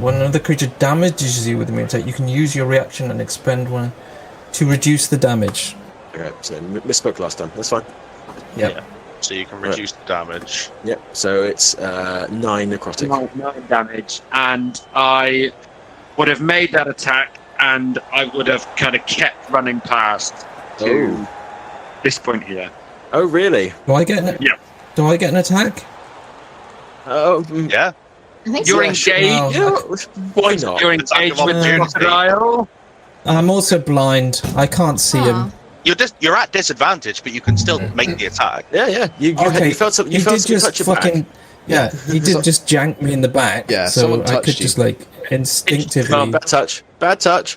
When another creature damages you with a melee attack, you can use your reaction and expend one to reduce the damage. Okay, so misspoke last time. That's fine. Yep. Yeah. So you can reduce the damage. Yep. So it's 9 necrotic. 9 damage, and I would have made that attack, and I would have kind of kept running past to this point here. Oh, really? Do I get an? Yeah. Do I get an attack? Oh, Yeah. I think You're so. engaged. No. Why not? You're engaged with the opportunity. crocodile. I'm also blind. I can't see him. You're at disadvantage, but you can still make the attack. Yeah. You felt something. You he felt did something just touch your fucking. back. Yeah, he did just jank me in the back. Yeah, so someone I touched could you. just like instinctively. Oh, bad touch. Bad touch.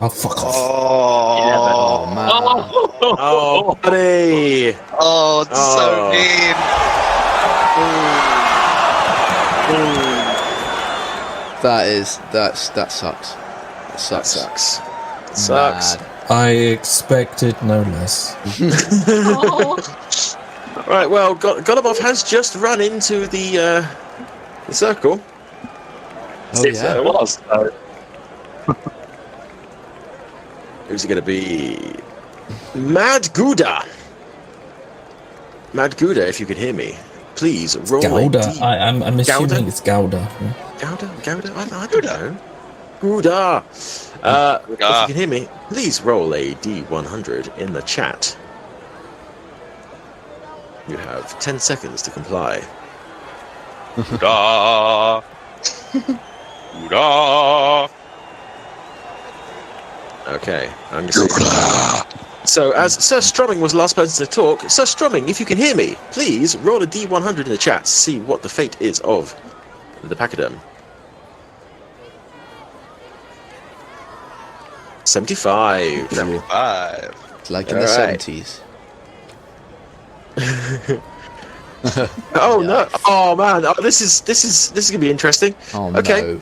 Oh, fuck off. Oh, man. Oh, buddy. Oh, it's so mean. That sucks. That sucks. Sucks. Mad. I expected no less. Oh. Right, well, Golubov has just run into the circle. Oh, yeah. It was. Who's it going to be? Mad Gouda. Mad Gouda, if you can hear me, please roll Gouda. a D. I'm assuming Gouda? it's Gouda. Gouda? I don't know. Gouda. If you can hear me, please roll a D100 in the chat. You have 10 seconds to comply. Da. Da. Okay, I'm just so as Sir Strumming was the last person to talk, Sir Strumming, if you can hear me, please roll a D100 in the chat to see what the fate is of the pachyderm. 75. 75. It's like in All the right. 70s. Oh no! Oh man! Oh, this is gonna be interesting. Oh, Okay. no.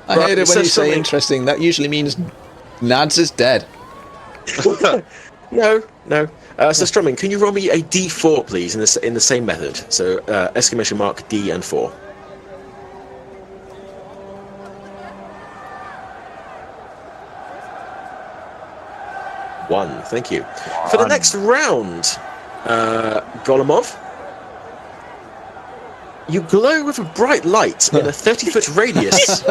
I Right, hate it when so you say something- interesting. That usually means Nads is dead. No. So Strumming, can you roll me a D4, please, in the same method? So exclamation mark D and 4. One. Thank you. For the next round, Golumov, you glow with a bright light in a 30-foot radius.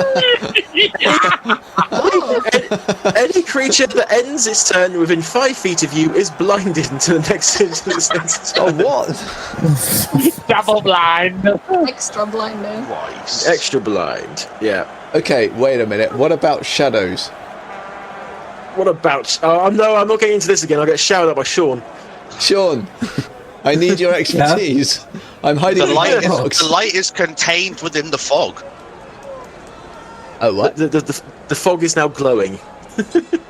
Any creature that ends its turn within 5 feet of you is blinded until the next next Oh, turn. what? Double blind. Extra blind there. Twice. Extra blind. Yeah. Okay, wait a minute. What about shadows? What about? Oh no, I'm not getting into this again. I'll get shouted at by Sean. Sean, I need your expertise. I'm hiding The in light, the light is contained within the fog. Oh, what? The fog is now glowing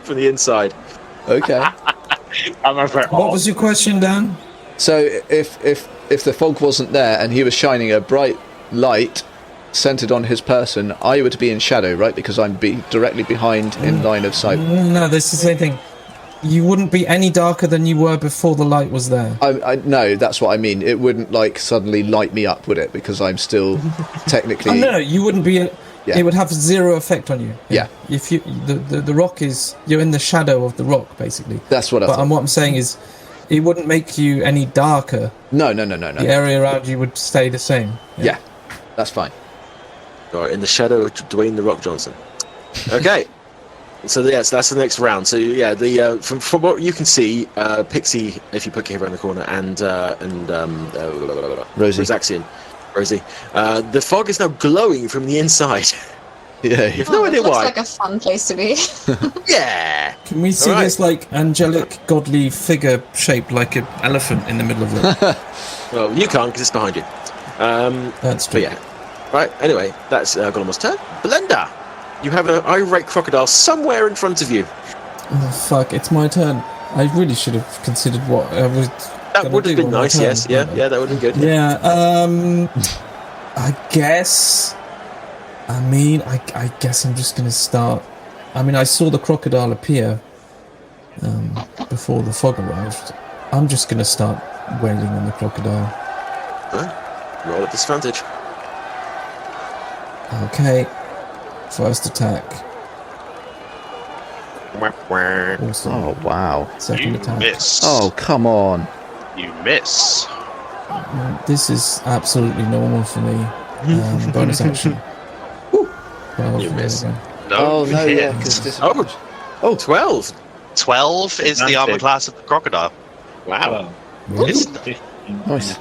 from the inside. Okay. I'm afraid. What was your question, Dan? So if the fog wasn't there and he was shining a bright light centered on his person, I would be in shadow, right? Because I'm directly behind in line of sight. No, this is the same thing. You wouldn't be any darker than you were before the light was there. No, that's what I mean. It wouldn't like suddenly light me up, would it? Because I'm still technically. Oh, no, you wouldn't be. Yeah. It would have zero effect on you. Yeah. If you the rock is, you're in the shadow of the rock basically. That's what I But thought. what I'm saying is, it wouldn't make you any darker. No. The area around you would stay the same. Yeah, that's fine. All right, in the shadow of Dwayne the Rock Johnson. Okay. So yes, that's the next round. So yeah, the from what you can see, Pixie, if you put her around the corner, and Rosie. Rosie, the fog is now glowing from the inside. Yeah. You've no idea Looks why. like a fun place to be. Yeah. Can we see All right. this like angelic, godly figure shaped like an elephant in the middle of it? Well, you can't because it's behind you. That's But true. yeah. Right. Anyway, that's Gollum's turn. Blender, you have an irate crocodile somewhere in front of you. Oh, fuck! It's my turn. I really should have considered what I was. That would have been nice. Yes. Yeah. That would have been good. Yeah. I guess. I guess I'm just gonna start. I mean, I saw the crocodile appear before the fog arrived. I'm just gonna start wailing on the crocodile. Roll at disadvantage. Okay. First attack. Awesome. Oh, wow. Second You attack. miss. Oh, come on. You miss. This is absolutely normal for me. Bonus action. 12, You there miss. we go. No, Oh, you no, hit. yeah, because disadvantage. Oh, 12. 12 is the armor class of the crocodile. Wow. It's, Nice.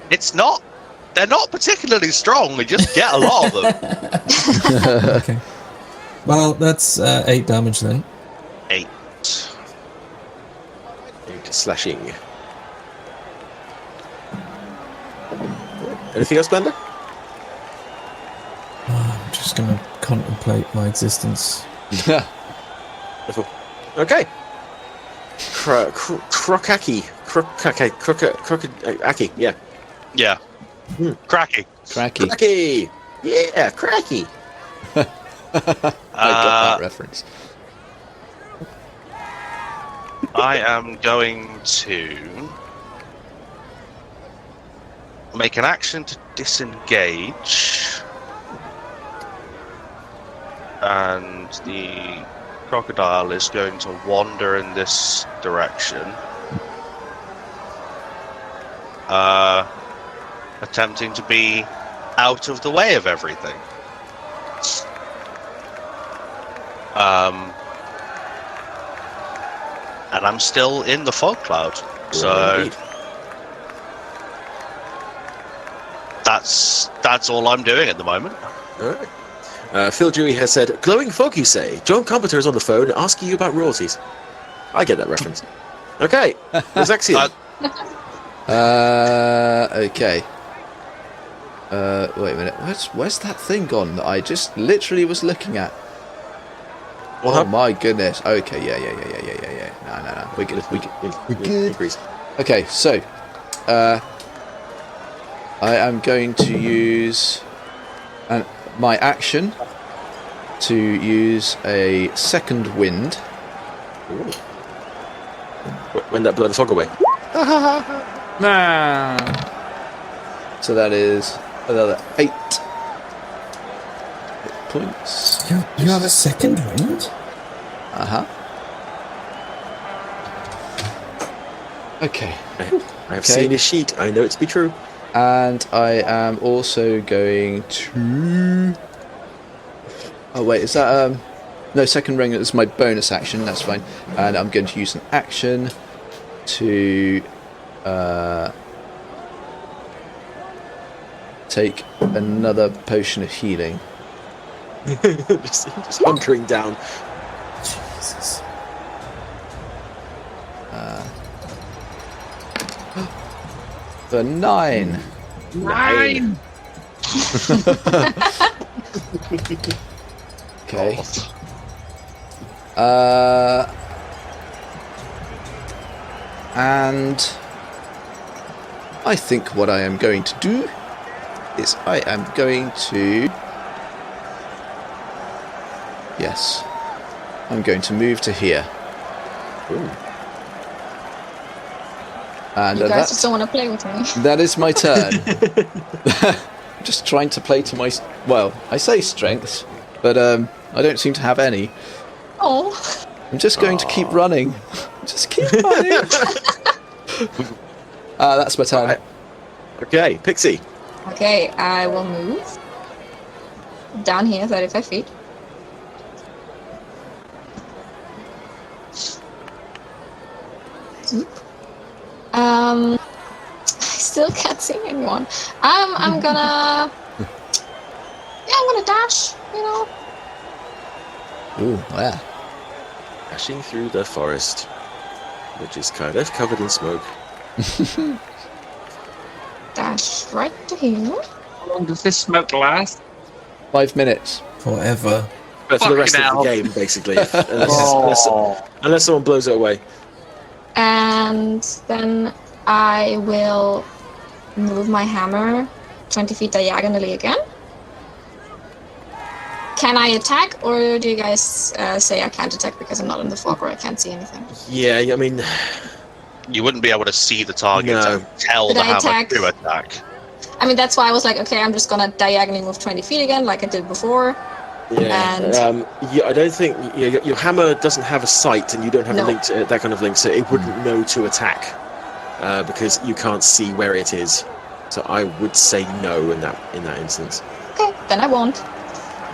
it's not. They're not particularly strong. We just get a lot of them. Okay. Well, that's 8 damage then. 8. 8 slashing. Anything else, Blender? I'm just going to contemplate my existence. Wonderful. Okay. Crocaki. Crocaki. Yeah. Yeah. Cracky. Cracky. Cracky. Yeah, cracky. I got that reference. I am going to make an action to disengage. And the crocodile is going to wander in this direction. Attempting to be out of the way of everything. And I'm still in the fog cloud. So Indeed. that's all I'm doing at the moment. All right. Phil Dewey has said, glowing fog, you say? John Computer is on the phone asking you about royalties. I get that reference. Okay. Zaxian. Okay. Wait a minute. Where's that thing gone that I just literally was looking at? Oh my goodness. Okay, yeah. No. We're good. We're good. Increase. Okay, so I am going to use my action to use a second wind. Ooh. When that blow the fog away. Nah. So that is another 8 hit points. You have a second wind? Uh-huh. Okay. I have seen his sheet. I know it to be true. And I am also going to... Oh, wait, is that... No, second ring is my bonus action, that's fine. And I'm going to use an action to... take another potion of healing. just hunkering down. Jesus. For 9. 9! Okay. And I think what I am going to do is I am going to... Yes. I'm going to move to here. Ooh. And You guys just don't want to play with me. that is my turn. I'm just trying to play to my... Well, I say strengths, but I don't seem to have any. Oh. I'm just going to keep running. Just keep running. That's my turn. Right. Okay, Pixie. Okay, I will move down here 35 feet. I still can't see anyone. I'm gonna dash, you know. Ooh, yeah. Dashing through the forest, which is kind of covered in smoke. Dash right to here. How long does this smoke last? 5 minutes. Forever. But for the rest Fucking of the hell. game, basically. Unless someone blows it away. And then I will move my hammer 20 feet diagonally again. Can I attack, or do you guys say I can't attack because I'm not in the fog or I can't see anything? Yeah, I mean... You wouldn't be able to see the target No. and tell Did the I hammer attack? to attack. I mean, that's why I was like, okay, I'm just gonna diagonally move 20 feet again, like I did before. Yeah. And I don't think your hammer doesn't have a sight, and you don't have a No. link to, that kind of link, so it wouldn't know to attack because you can't see where it is. So I would say no in that instance. okay, then I won't.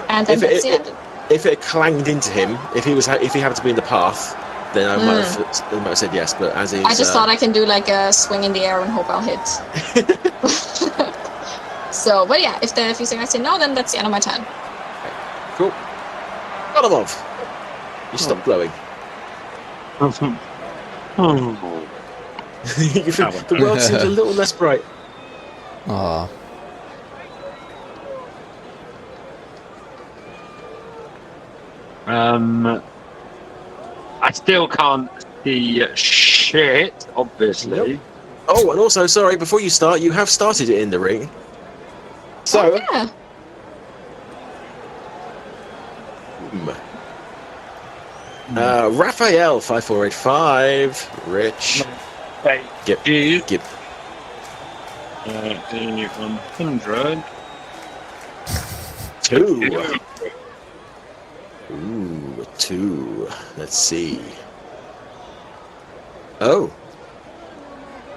And then that's the end. If it clanged into him, if he happened to be in the path, then I might have said yes. But as is, I just thought I can do like a swing in the air and hope I'll hit. So, but yeah, if you say I say no, then that's the end of my turn. Cool. Golemov, you stop glowing. The world seems a little less bright. Ah. I still can't see shit, obviously. Yep. Oh, and also, sorry, before you start, you have started it in the ring. So, yeah. Raphael 5485, Rich. Get 100. Two. Ooh, 2. Let's see. Oh.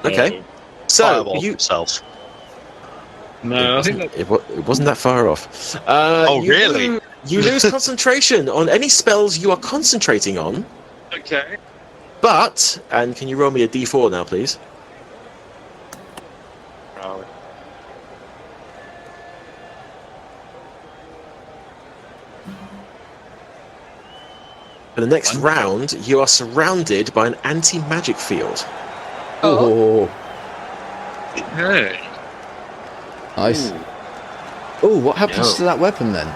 Okay. So Fireball you. himself. No, I think that... it wasn't that far off. Really? You lose concentration on any spells you are concentrating on. Okay. But, and can you roll me a d4 now, please? Oh. For the next round, you are surrounded by an anti-magic field. Oh. Okay. Nice. Oh, what happens to that weapon then?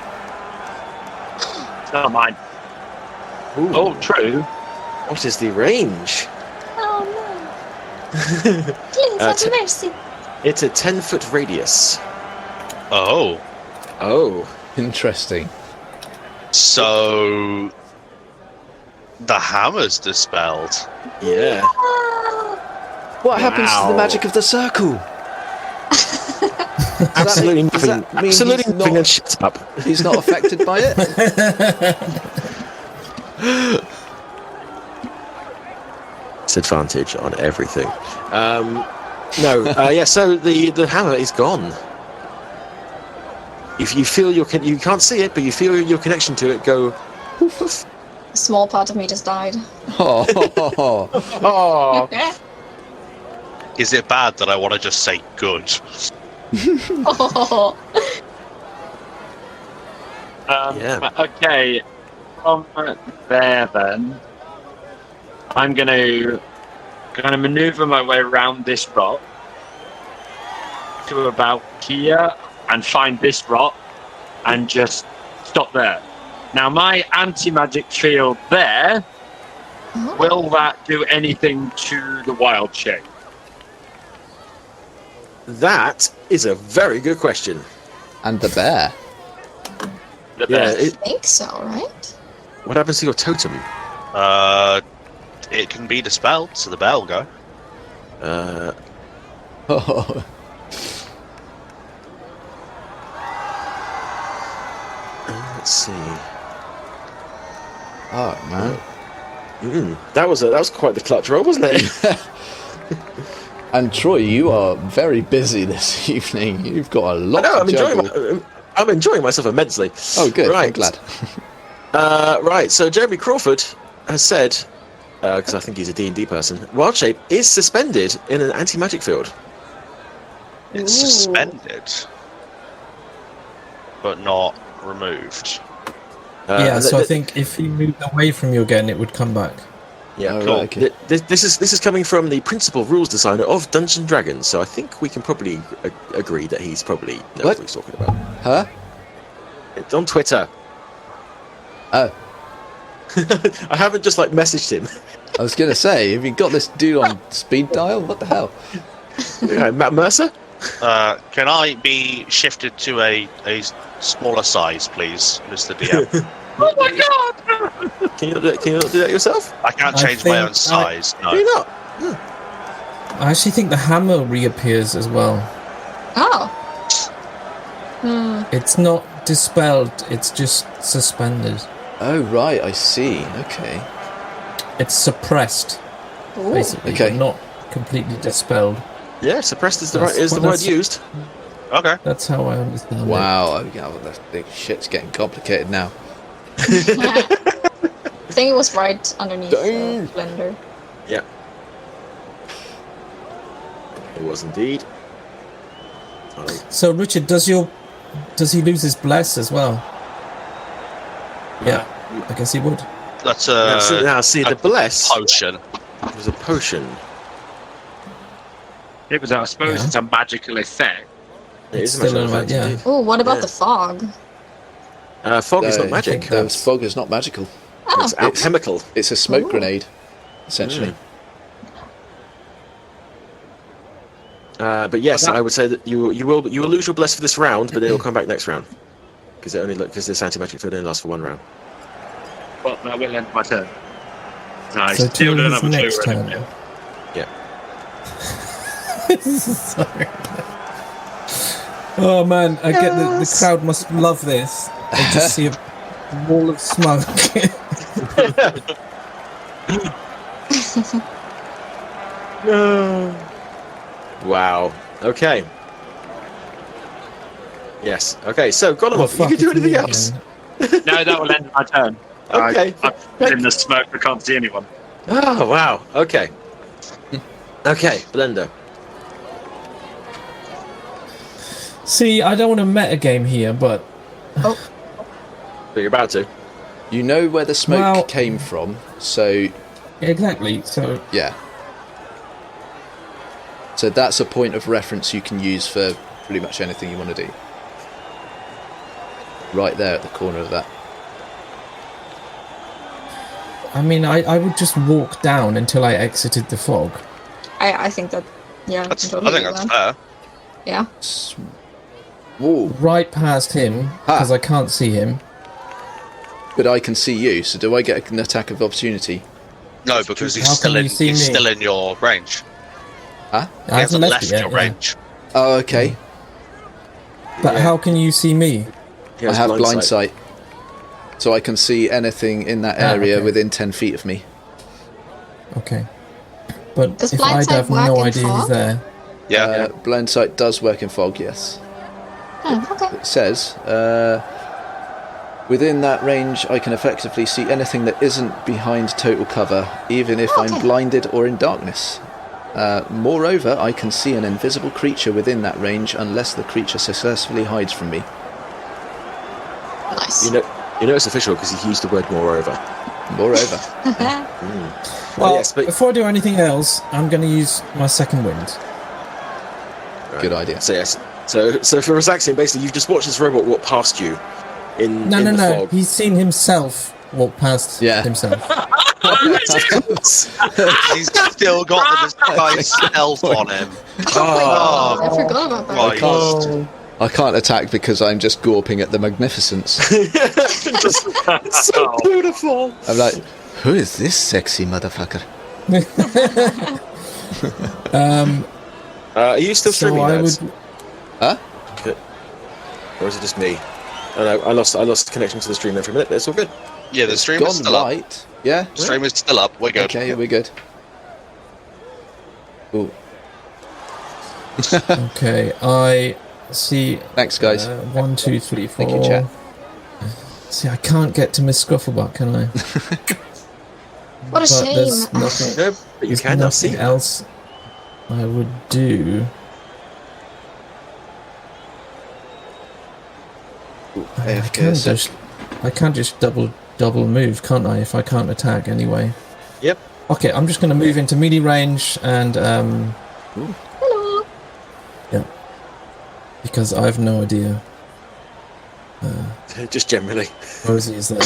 It's not mine. Ooh. Oh, true. What is the range? Oh no. Please have mercy. It's a 10-foot radius. Oh. Oh. Interesting. So the hammer's dispelled. Yeah. What happens to the magic of the circle? Absolutely nothing. mean Absolutely he's nothing. not- And shut up. He's not affected by it? Disadvantage on everything. No. Yeah. So the hammer is gone. If you feel you can't see it, but you feel your connection to it go. A small part of me just died. Oh. Oh. Is it bad that I want to just say good? Oh. Yeah. Okay. From there, then, I'm gonna maneuver my way around this rock to about here and find this rock and just stop there. Now, my anti-magic field there, will that do anything to the wild shape? That is a very good question. And the bear. The Yeah. best. I think so, right? What happens to your totem? It can be dispelled, so the bell will go. Oh. Let's see. Oh, man. That was quite the clutch roll, wasn't it? And Troy, you are very busy this evening. You've got a lot to juggle. I'm enjoying myself immensely. Oh, good. Right. I'm glad. Right. So Jeremy Crawford has said, because I think he's a D&D person, Wild Shape is suspended in an anti-magic field. It's suspended, but not removed. So I think if he moved away from you again, it would come back. Yeah, Oh, cool. right, okay. This is coming from the principal rules designer of Dungeons and Dragons, so I think we can probably agree that he's probably knows what he's talking about. Huh? It's on Twitter. Oh. I haven't just messaged him. I was going to say, have you got this dude on speed dial? What the hell? Yeah, Matt Mercer. Can I be shifted to a smaller size, please, Mr. DM? Oh my god! Can you not do that yourself? I can't I change my think own size. Can you No. not? I actually think the hammer reappears as well. Oh. It's not dispelled. It's just suspended. Oh, right, I see. Okay. It's suppressed, basically, Okay. but not completely dispelled. Yeah, suppressed is the word used. Okay. That's how I understand it. Wow. The shit's getting complicated now. I think it was right underneath the blender. Yeah. It was indeed. So, Richard, does he lose his bless as well? Yeah, I guess he would. That's now see the bless potion. It was a potion. It was, I suppose, it's a magical effect. It is a still magical a effect, yeah. indeed. Oh, what about the fog? Fog is not magic. Fog is not magical. Oh. It's alchemical. It's a smoke grenade, essentially. But yes, I would say that you will lose your bless for this round, but then it'll come back next round because this anti-magic field only lasts for one round. Well, that will end my turn. No, I So still don't his have a next clue. turn. Yeah. Sorry. Oh man, I get the crowd must love this. They just see a wall of smoke. No. Wow. Okay. Yes. Okay. So, Golemov, you can do anything else. No, that will end my turn. Okay. I'm in the smoke. I can't see anyone. Oh wow. Okay. Okay, Blender. See, I don't want to meta game here, but But you're about to. You know where the smoke came from, so exactly. So yeah. So that's a point of reference you can use for pretty much anything you want to do. Right there at the corner of that. I mean, I would just walk down until I exited the fog. I think that, yeah. I think that's fair. Yeah. Whoa. Right past him, because I can't see him. But I can see you, so do I get an attack of opportunity? No, because he's How still can in. you see He's me? still in your range. Huh? He hasn't left yet, your yeah. range. Oh, okay. But how can you see me? He I has have blind sight. So I can see anything in that area within 10 feet of me. Okay. But Does if blind I'd sight have work no in idea he's fog? there. Yeah. Blind sight does work in fog, yes. Okay. It says, within that range, I can effectively see anything that isn't behind total cover, even if I'm blinded or in darkness. Moreover, I can see an invisible creature within that range unless the creature successfully hides from me. Nice. You know it's official because he used the word moreover. Moreover. Well, yes, but before I do anything else, I'm going to use my second wind. Good idea. So yes. So for Rosaxian, basically, you've just watched this robot walk past you in the fog. He's seen himself walk past himself. He's still got the disguise elf on him. Oh, I forgot about that. Right. I can't attack because I'm just gawping at the magnificence. It's so beautiful. I'm like, who is this sexy motherfucker? Are you still streaming, lads? Huh? Or is it just me? Oh no, I lost connection to the stream there for a minute, but it's all good. Yeah, the stream is still up. Yeah? The stream is still up. We're good. Okay, we're good. Ooh. Okay, I see. Thanks, guys. 1, 2, 3, 4. Thank you, chat. See, I can't get to Miss Scufflebutt, can I? What a shame. There's nothing, No, but you there's can now see. nothing else I would do. I can't just double move, can't I? If I can't attack anyway. Yep. Okay, I'm just going to move into melee range and Hello. yeah, because I have no idea. Just generally. Rosie is there.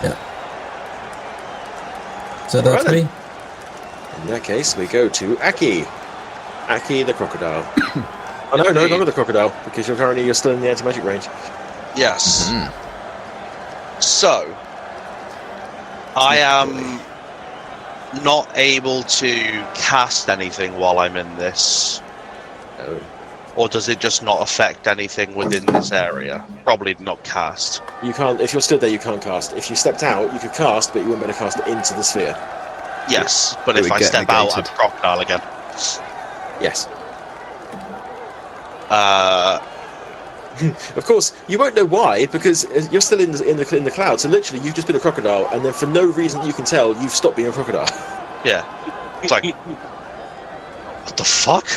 Yeah. So that's Right then. me. In that case, we go to Aki. Aki the crocodile. Oh no, no longer the crocodile, because you're still in the anti-magic range. Yes. So, I am not able to cast anything while I'm in this. Oh. Or does it just not affect anything within this area? Probably not cast. You can't. If you're stood there, you can't cast. If you stepped out, you could cast, but you wouldn't be able to cast it into the sphere. Yes, but It if would I get step out, I'm negated. crocodile again. Yes. Uh, Of course, you won't know why because you're still in the cloud. So literally, you've just been a crocodile, and then for no reason you can tell, you've stopped being a crocodile. yeah. It's like, what the fuck?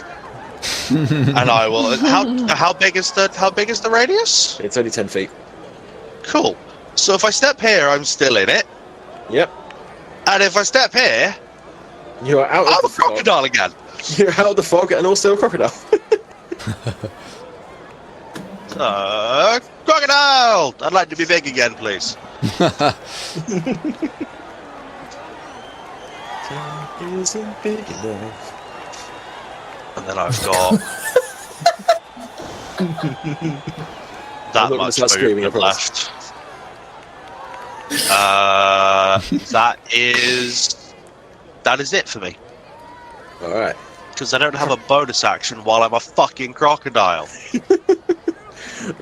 And I will. How big is the radius? It's only 10 feet. Cool. So if I step here, I'm still in it, Yep. and if I step here, You're out I'm of a the fog. crocodile again. You're out of the fog and also a crocodile. Crocodile! I'd like to be big again, please. Isn't big enough. And then I've got that I'm not much gonna start screaming, I movement promise. left. That is it for me. All right. Because I don't have a bonus action while I'm a fucking crocodile.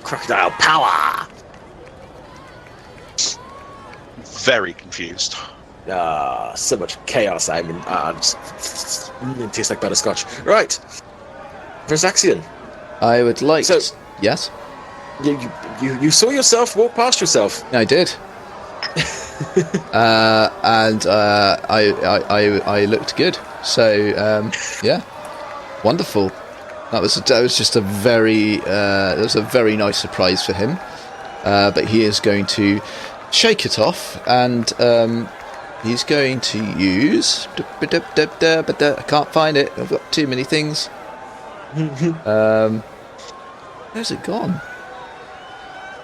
Crocodile power. Very confused. So much chaos. It tastes like butterscotch. Right. Versaxian. I would like. So- Yes, You saw yourself walk past yourself. I did. And I looked good. So yeah, wonderful. That was just a very nice surprise for him. But he is going to shake it off, and he's going to use. I can't find it. I've got too many things. Where's it gone?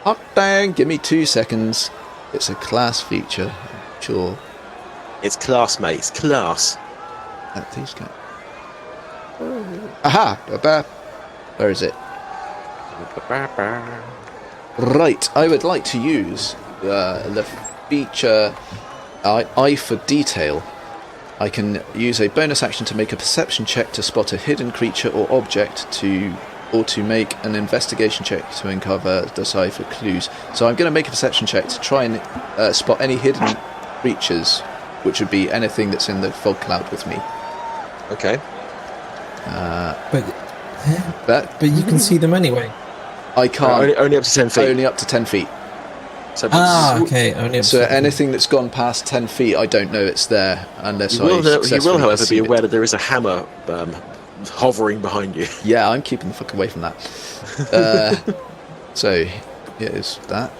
Hot dang! Give me 2 seconds. It's a class feature, I'm sure. It's class, mate. It's class. These go. Aha! Where is it? Right, I would like to use the feature Eye for Detail. I can use a bonus action to make a perception check to spot a hidden creature or object or to make an investigation check to uncover the decipher clues. So I'm going to make a perception check to try and spot any hidden creatures, which would be anything that's in the fog cloud with me. Okay. But you can see them anyway. I can't. Only up to 10 feet. Only up to 10 feet. So, Okay. Only So anything that's gone past 10 feet, I don't know it's there unless You will, successfully however, be see aware it. that there is a hammer hovering behind you. Yeah, I'm keeping the fuck away from that. So here's that.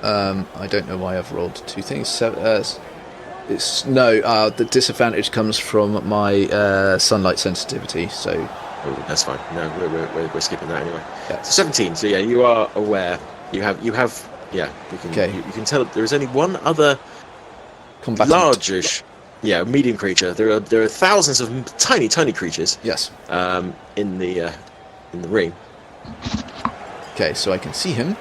I don't know why I've rolled two things. The disadvantage comes from my sunlight sensitivity. So Oh, that's fine. No, we're skipping that anyway. Yeah. So 17. So yeah, you are aware. You have. Yeah. You can. Okay. You can tell that there is only one other combatant. largish, medium creature. There are thousands of tiny creatures. Yes. In the ring. Okay, so I can see him.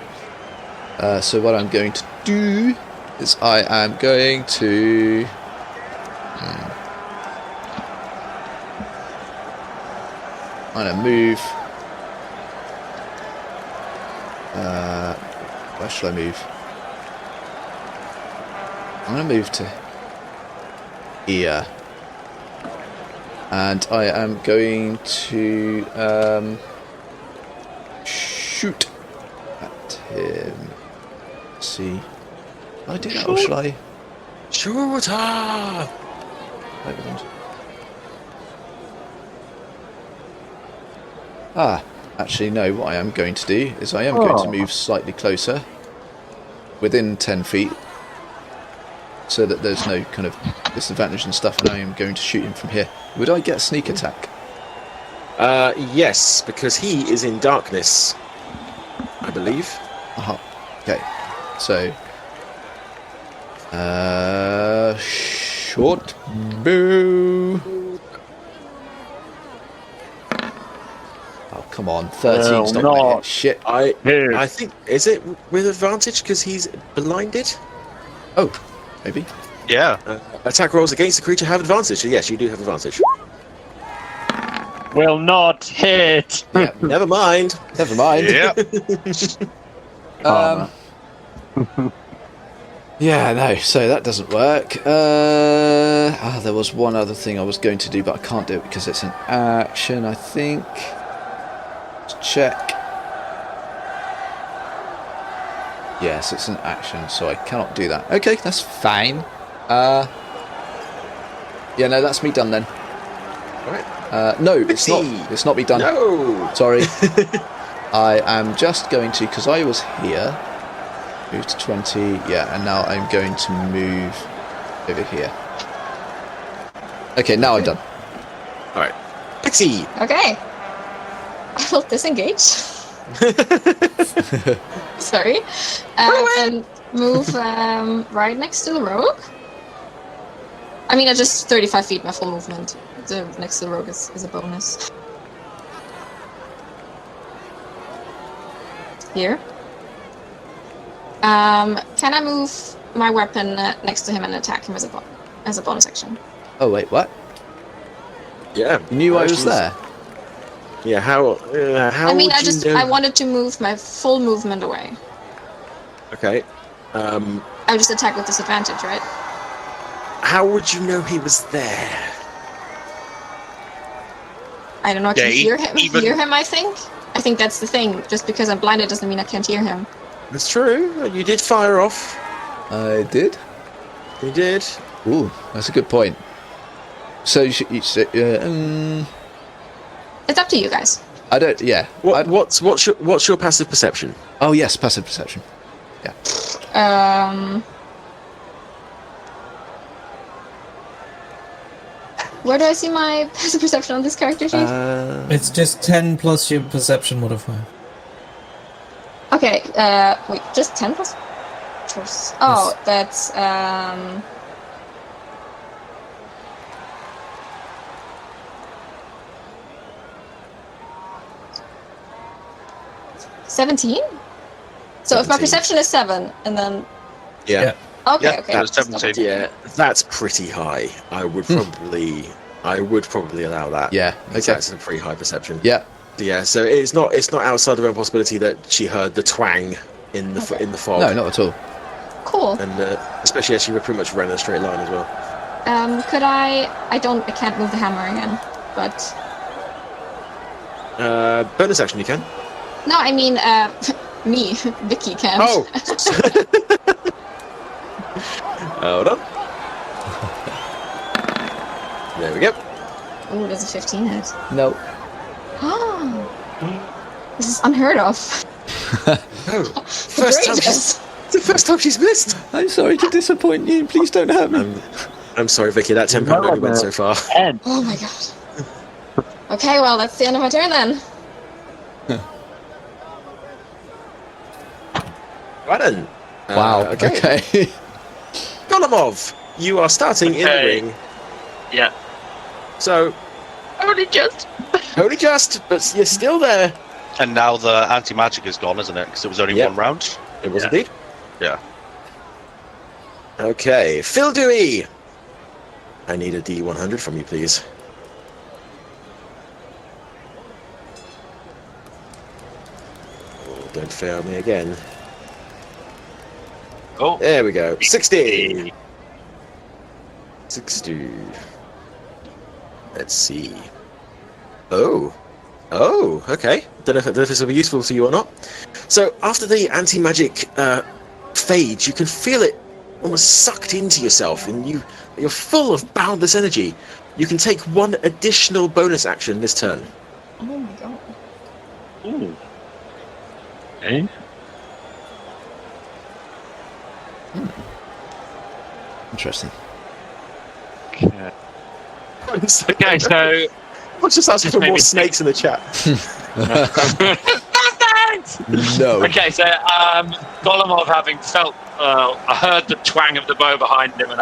So what I'm going to do is I am going to. I'm going to move. Where should I move? I'm going to move to here. And I am going to shoot at him. Let's see. Shall I do that or shall I? Shoot her! Actually no, what I am going to do is I am going to move slightly closer, within 10 feet, so that there's no kind of disadvantage and stuff, and I am going to shoot him from here. Would I get a sneak attack? Yes, because he is in darkness, I believe. Okay, so short bow. Oh come on, 13's not gonna hit shit. I think, is it with advantage because he's blinded? Oh, maybe. Yeah. Attack rolls against the creature have advantage. So yes, you do have advantage. will not hit. Yeah. Never mind. Never mind. Yeah. Yeah, no, so that doesn't work. There was one other thing I was going to do, but I can't do it because it's an action, I think. Let's check. Yes, it's an action, so I cannot do that. Okay, that's fine. Yeah, no, that's me done then. Alright. No, it's not. It's not me done. No! Sorry. I am just going to, because I was here, move to 20, yeah, and now I'm going to move over here. Okay, now I'm done. Alright. Pixie! Okay. I will disengage. Sorry. And move right next to the rogue. I mean, I just 35 feet, my full movement. The next to the rogue is a bonus. Here. Can I move my weapon next to him and attack him as a bonus action? Oh, wait, what? Yeah. You knew I was there? Yeah, how I mean, would you know? I wanted to move my full movement away. Okay. I would just attack with disadvantage, right? How would you know he was there? I don't know, I can Yeah, hear him, I think. I think that's the thing. Just because I'm blinded doesn't mean I can't hear him. That's true. You did fire off. I did? You did. Ooh, that's a good point. So you should... It's up to you guys. I don't... Yeah. What's your passive perception? Oh, yes, passive perception. Yeah. Where do I see my passive perception on this character sheet? It's just 10 plus your perception modifier. Okay, wait, just 10 plus? Oh, that's, 17? So if my 17. perception is 7, and then... Yeah. Okay, Yeah, okay. it was 17. Yeah, that's pretty high. I would probably allow that. Yeah. Because that's a pretty high perception. Yeah. Yeah, so it's not outside the realm of possibility that she heard the twang in the fog. No, not at all. Cool. And especially as she pretty much ran in a straight line as well. Could I can't move the hammer again, but... Bonus action you can. No, I mean, me, Vicki can. Oh! Hold on. There we go. Oh, there's a 15 hit. No. Oh, this is unheard of. Oh, first time it's the first time she's missed. I'm sorry to disappoint you. Please don't hurt me. I'm sorry, Vicky. That tempo only went so far. Oh my god. Okay, well, that's the end of my turn then. Right then. Wow. Okay. Golemov, you are starting in the ring. Yeah. So, Only just. but you're still there. And now the anti-magic is gone, isn't it? Because it was only one round. It was indeed. Yeah. Okay, Phil Dewey. I need a D100 from you, please. Oh, don't fail me again. Oh. There we go. 60. 60. Let's see. Oh, okay. Don't know if this will be useful to you or not. So after the anti-magic fades, you can feel it almost sucked into yourself, and you're full of boundless energy. You can take one additional bonus action this turn. Oh my god. Ooh. Okay. Interesting. Okay. Okay, So I'll just ask for maybe- more snakes in the chat. No. Okay, so Golemov, having felt, I heard the twang of the bow behind him, and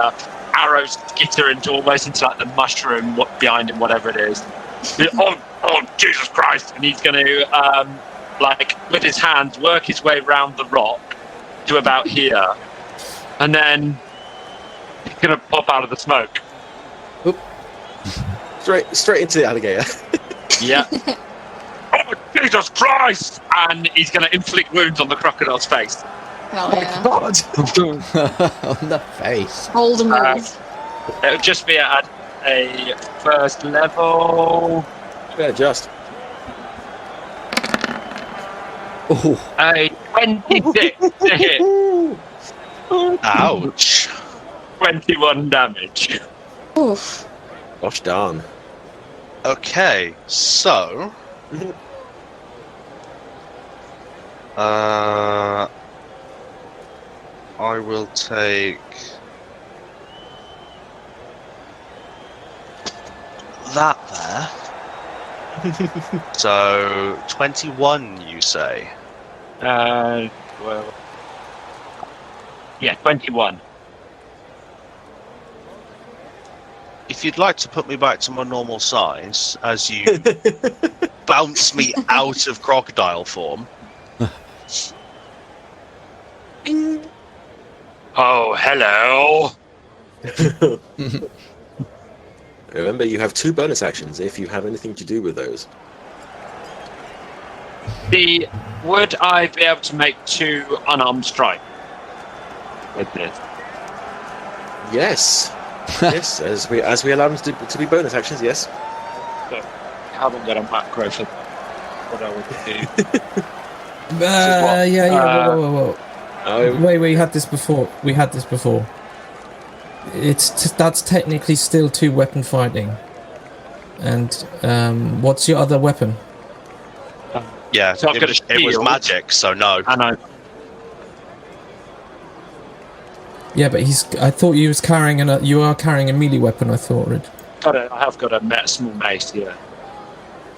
arrows skitter into like the mushroom behind him, whatever it is. Oh, Jesus Christ! And he's going to, with his hands, work his way round the rock to about here, and then he's going to pop out of the smoke. Straight into the alligator. Yeah. Oh, Jesus Christ! And he's going to inflict wounds on the crocodile's face. Hell yeah. God. On the face. Hold him move. It would just be at a first level. Yeah, just. Oh, A 26 to hit. Ouch. 21 damage. Oof. Gosh darn. Okay, so I will take that there. So 21, you say? Well, yeah, 21. If you'd like to put me back to my normal size as you bounce me out of crocodile form. Oh, hello. Remember, you have 2 bonus actions if you have anything to do with those. Would I be able to make 2 unarmed strike with this? Yes. Yes, as we allow them to be bonus actions, yes. So, I haven't got a macro for what I would do. Yeah. Whoa. Oh, Wait, we had this before. That's technically still 2 weapon fighting. And what's your other weapon? Yeah, So I've got a it was shield. magic, so no. And I Yeah, but I thought you was carrying you are carrying a melee weapon. I thought, Rid. I have got a small mace here.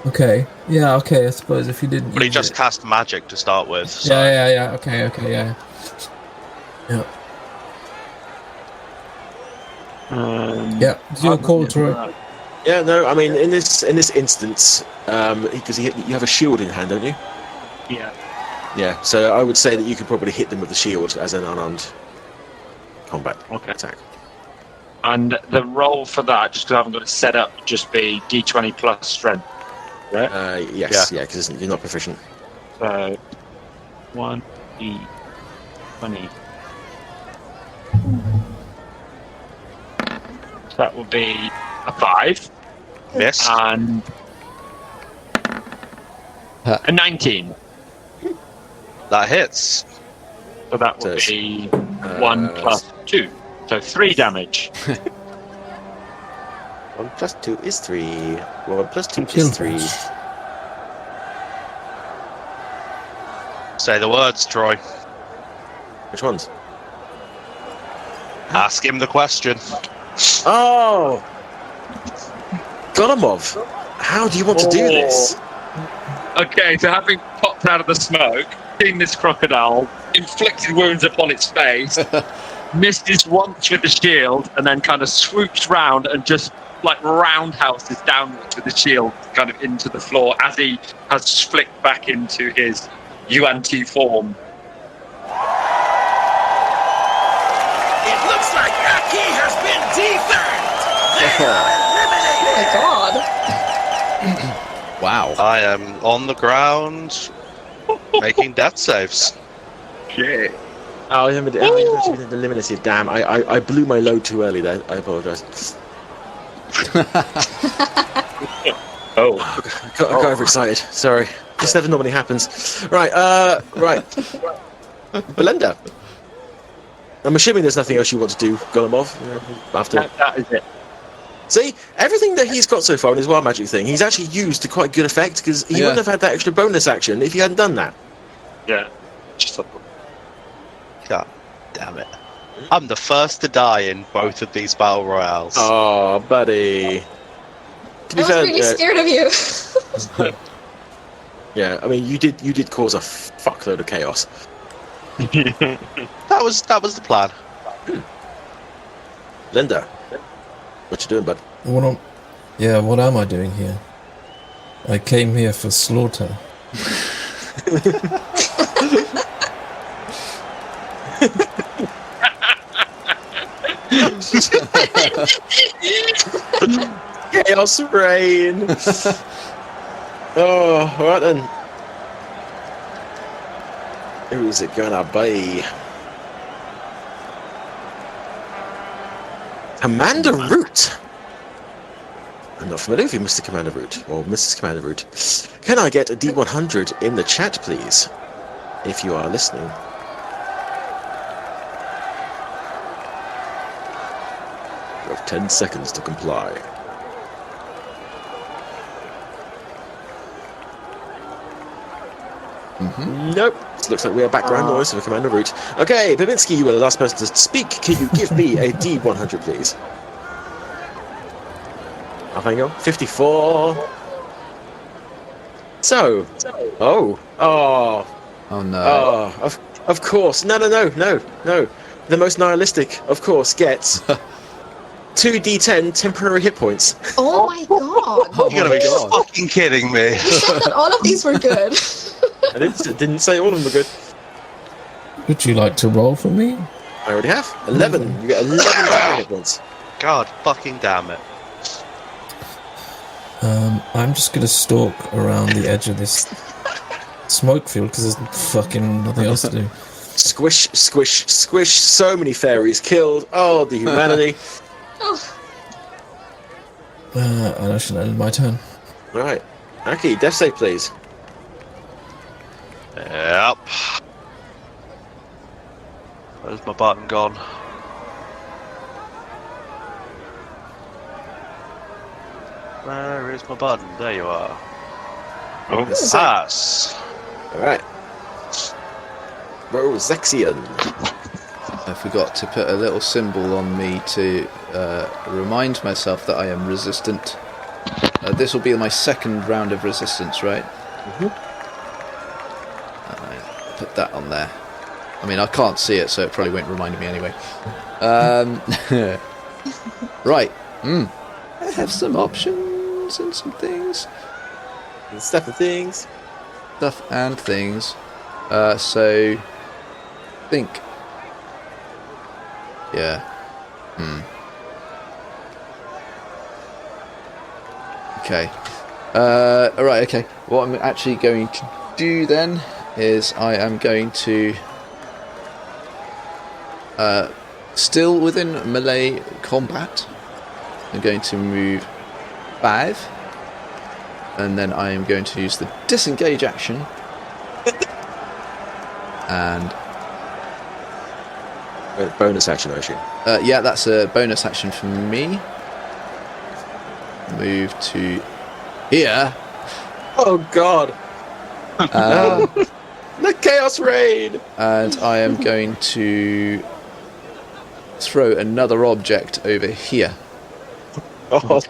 Okay. Yeah. Okay. I suppose if you didn't. But he use just it. cast magic to start with. So. Yeah. Okay. Yeah. Yeah. Yeah. It's your call, Troy. yeah, no, I mean, in this instance, because you have a shield in hand, don't you? Yeah. Yeah, so I would say that you could probably hit them with the shield as an unarmed combat attack. And the roll for that, just because I haven't got it set up, would just be D20 plus strength. Right? Yes, yeah, because you're not proficient. So 1 D20. So that would be a 5. Miss. And a 19. That hits. So that would be 1 plus 2. So 3 damage. 1 plus 2 is 3. 1 plus 2 Kill is 3. Say the words, Troy. Which ones? Ask him the question. Oh! Golemov, how do you want to do this? Okay, so having popped out of the smoke, seen this crocodile, inflicted wounds upon its face, misses once with the shield, and then kind of swoops round and just like roundhouses downwards with the shield kind of into the floor as he has flicked back into his UNT form. It looks like Aki has been defanged. They are eliminated. Oh my god. wow. I am on the ground making death saves. Shit. Oh, eliminated. Damn, I blew my load too early there. I apologise. Oh. Got overexcited. Sorry. This never normally happens. Right, Belinda. I'm assuming there's nothing else you want to do, Golemov, after... That is it. See, everything that he's got so far in his wild magic thing, he's actually used to quite good effect, because he wouldn't have had that extra bonus action if he hadn't done that. Yeah. Just God damn it. I'm the first to die in both of these battle royales. Oh, buddy. To be I was fair, really scared of you. yeah, I mean, you did cause a fuckload of chaos. That was the plan. Linda, what you doing, bud? What am I doing here? I came here for slaughter. Chaos rain. Oh, alright then. Who's it gonna be? Commander Root! I'm not familiar with you, Mr. Commander Root, or Mrs. Commander Root. Can I get a D100 in the chat, please? If you are listening. You have 10 seconds to comply. Nope. It looks like we are background noise for Commander Root. Okay, Babinski, you were the last person to speak. Can you give me a D100, please? Hang on. 54. So. Oh no. Oh, of course. No. The most nihilistic, of course, gets 2d10 temporary hit points. Oh my god! You're gonna be fucking kidding me. You said that all of these were good. I didn't say all of them were good. Would you like to roll for me? I already have. 11. You get 11 temporary hit points. God fucking damn it. I'm just gonna stalk around the edge of this smoke field because there's fucking nothing else to do. Squish, squish, squish. So many fairies killed. Oh, the humanity. And I should end my turn. Right. Aki, death save, please. Yep. Where's my button gone? Where is my button? There you are. Oh, Pass. Alright. Rosexian. I forgot to put a little symbol on me to remind myself that I am resistant. This will be my second round of resistance, right? Put that on there. I mean, I can't see it, so it probably won't remind me anyway. Right. I have some options and some things. Stuff and things. Stuff and things. So... think. Yeah. Okay. Alright, okay. What I'm actually going to do then is I am going to... still within melee combat, I'm going to move 5. And then I am going to use the disengage action. And... bonus action, I assume. yeah, that's a bonus action for me. Move to here. Oh god. The Chaos Raid! And I am going to throw another object over here. Oh,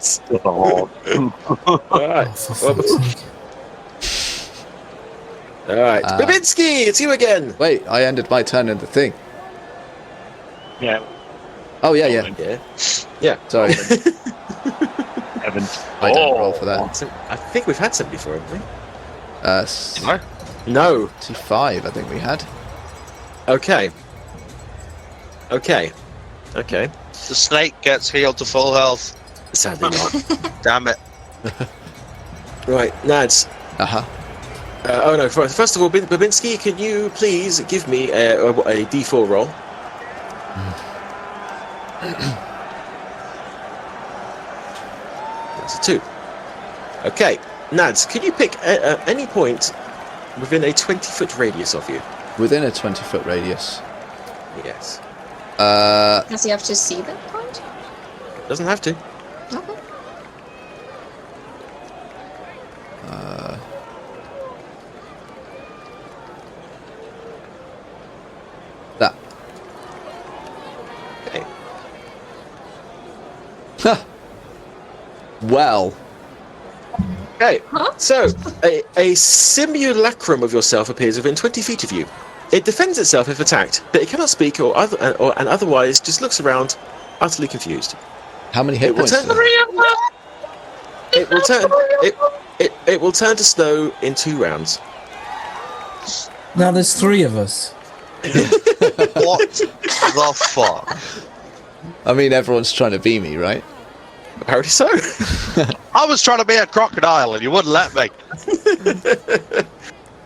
alright. Alright. Babinski, it's you again! Wait, I ended my turn in the thing. yeah. Oh, yeah. Yeah. Sorry. Evan. I don't roll for that. So, I think we've had some before, haven't we? No. 25, I think we had. Okay. The snake gets healed to full health. Sadly not. Damn it. Right, Nads. Uh-huh. Oh no, first of all, Babinski, can you please give me a D4 roll? That's a 2. Okay, Nads, can you pick any point within a 20-foot radius of you? Within a 20-foot radius. Yes. Does he have to see that point? Doesn't have to. Okay. That. Okay. Well. Okay, so a simulacrum of yourself appears within 20 feet of you. It defends itself if attacked, but it cannot speak and otherwise just looks around, utterly confused. How many hit points? It will turn to snow in 2 rounds. Now there's 3 of us. What the fuck? I mean, everyone's trying to be me, right? Apparently so. I was trying to be a crocodile and you wouldn't let me.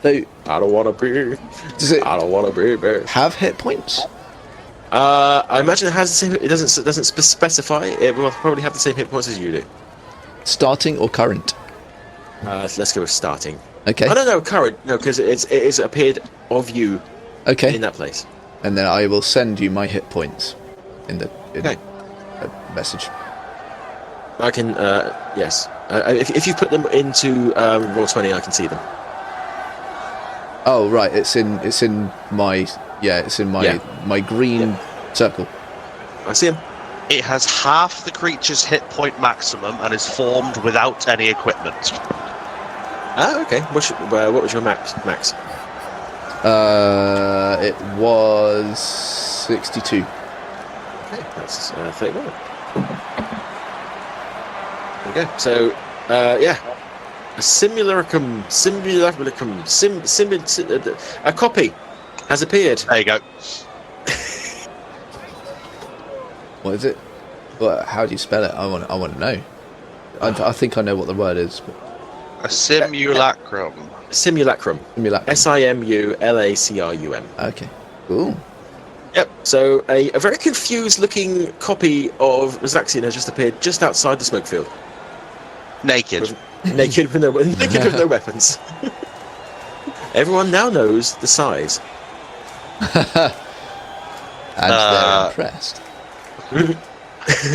So, I don't want to be. does it I don't want to be bear. have hit points? I imagine it has the same. It doesn't specify. It will probably have the same hit points as you do. Starting or current? Let's go with starting. Okay. I don't know current. No, because it is appeared of you Okay. in that place. And then I will send you my hit points in Okay. a message. I can. Yes. If you put them into Roll20, I can see them. Oh right, it's in my my green circle. I see them. It has half the creature's hit point maximum and is formed without any equipment. Ah, okay. What was your max? It was 62. Okay, that's 31. There we go. So, yeah, a copy has appeared. There you go. What is it? Well, how do you spell it? I want to know. I think I know what the word is. But... A simulacrum. Simulacrum. Simulacrum. Okay. Cool. Yep. So a very confused looking copy of Zaxian has just appeared just outside the smoke field. Naked. Naked with no weapons. Everyone now knows the size. And they're impressed.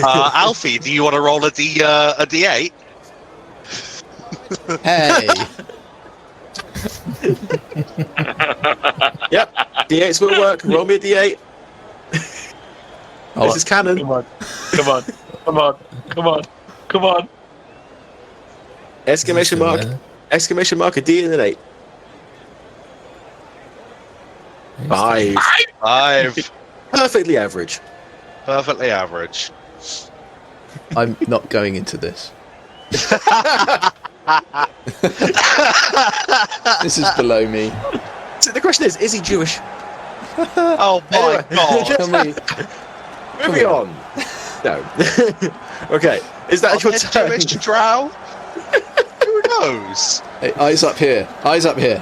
Alfie, do you want to roll a D8? Hey. Yep. D8s will work. Roll me a D8. This is canon. Come on. Exclamation mark. Exclamation mark. A D and an 8. 5. 5. Perfectly average. Perfectly average. I'm not going into this. This is below me. So the question is he Jewish? Oh my god. Can we... Moving on. No. Okay. Is that your turn? Jewish drow? Who knows? Hey, eyes up here. Eyes up here.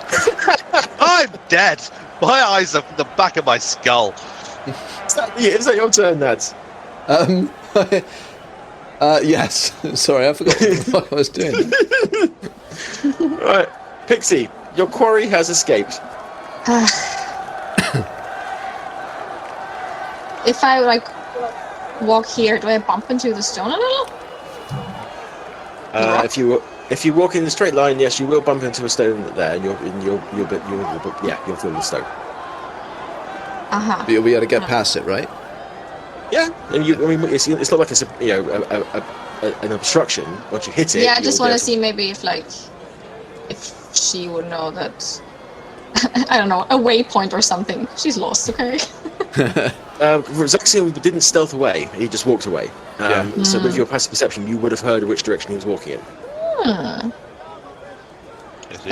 I'm dead. My eyes are in the back of my skull. Is that your turn, Nads? Yes. Sorry, I forgot what the fuck I was doing. Right. Pixie, your quarry has escaped. If I walk here, do I bump into the stone a little? If you walk in a straight line, yes, you will bump into a stone there, and you'll feel the stone. Uh-huh. You'll be able to get past it, right? Yeah, and it's not like it's an obstruction. Once you hit it, Yeah, I just want to see maybe if she would know that. I don't know, a waypoint or something. She's lost, okay? Zaxian didn't stealth away; he just walked away. So with your passive perception, you would have heard which direction he was walking in. And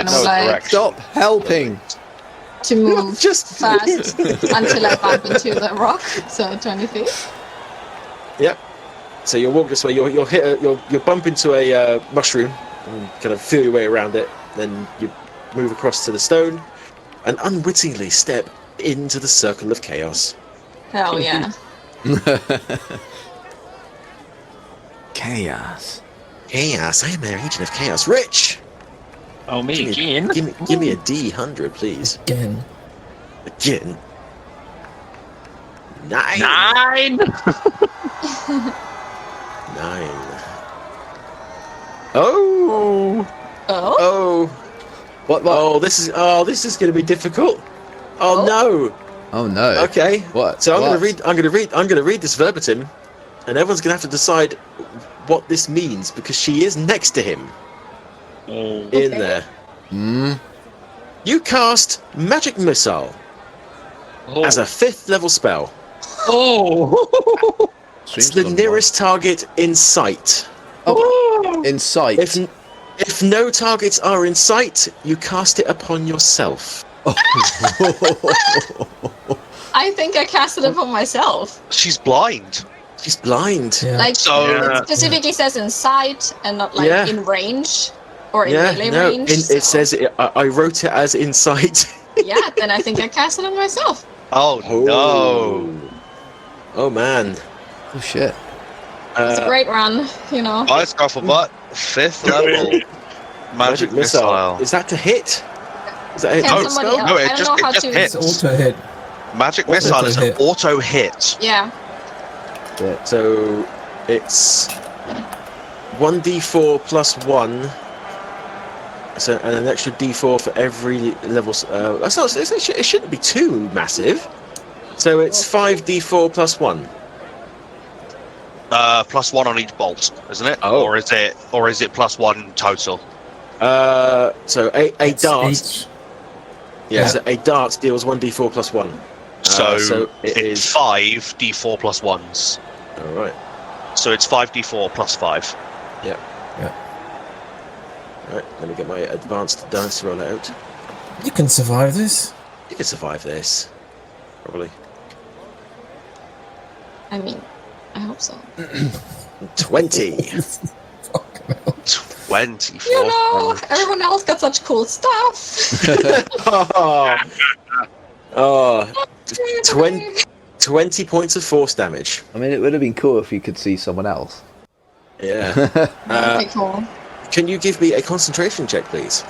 I'm like, stop helping. To move just fast until I bump into the rock. So 20 feet. Yep. So you'll walk this way. You'll bump into a mushroom and kind of feel your way around it. Then you move across to the stone and unwittingly step into the circle of chaos. Hell yeah. Chaos. Chaos. I am an agent of chaos. Rich. Oh, me again? Give me a D100, please. Again. 9. 9. 9. Oh. What? Oh, this is going to be difficult. Oh no. Oh no. Okay. What? So I'm going to read this verbatim, and everyone's going to have to decide what this means because she is next to him. In there. You cast Magic Missile as a 5th level spell. It's the nearest target in sight. In sight. If no targets are in sight, you cast it upon yourself. I think I cast it upon myself. She's blind. He's blind. Yeah. Like, So- it specifically says in sight and not like Yeah. in range or in Yeah, melee no, range. it says I wrote it as in sight. Yeah, then I think I cast it on myself. Oh no! Oh man. Oh shit. It's a great run, you know. Ice Scufflebutt, 5th level. Magic missile. Is that to hit? Is that a hit? Can No, somebody else? no, it I don't just- know how it just to. hits. It's auto hit. Magic What's missile it is to an hit? auto hit. Yeah. So it's 1d4 plus 1. So, and an extra d4 for every level. It shouldn't be too massive. So it's 5d4 plus 1. Plus 1 on each bolt, isn't it? Oh. Or is it plus 1 total? So a dart. Each. Yeah, so a dart deals 1d4 plus 1. So it it's is. 5 d4 plus 1s. All right. So it's 5d4 plus 5. Yeah. Yeah. Right. Let me get my advanced dice roll out. You can survive this. You can survive this, probably. I mean, I hope so. 20. Fucking hell. 24. You know, everyone else got such cool stuff. Oh, 20 points of force damage. I mean, it would have been cool if you could see someone else. Yeah. That'd be cool. Can you give me a concentration check, please?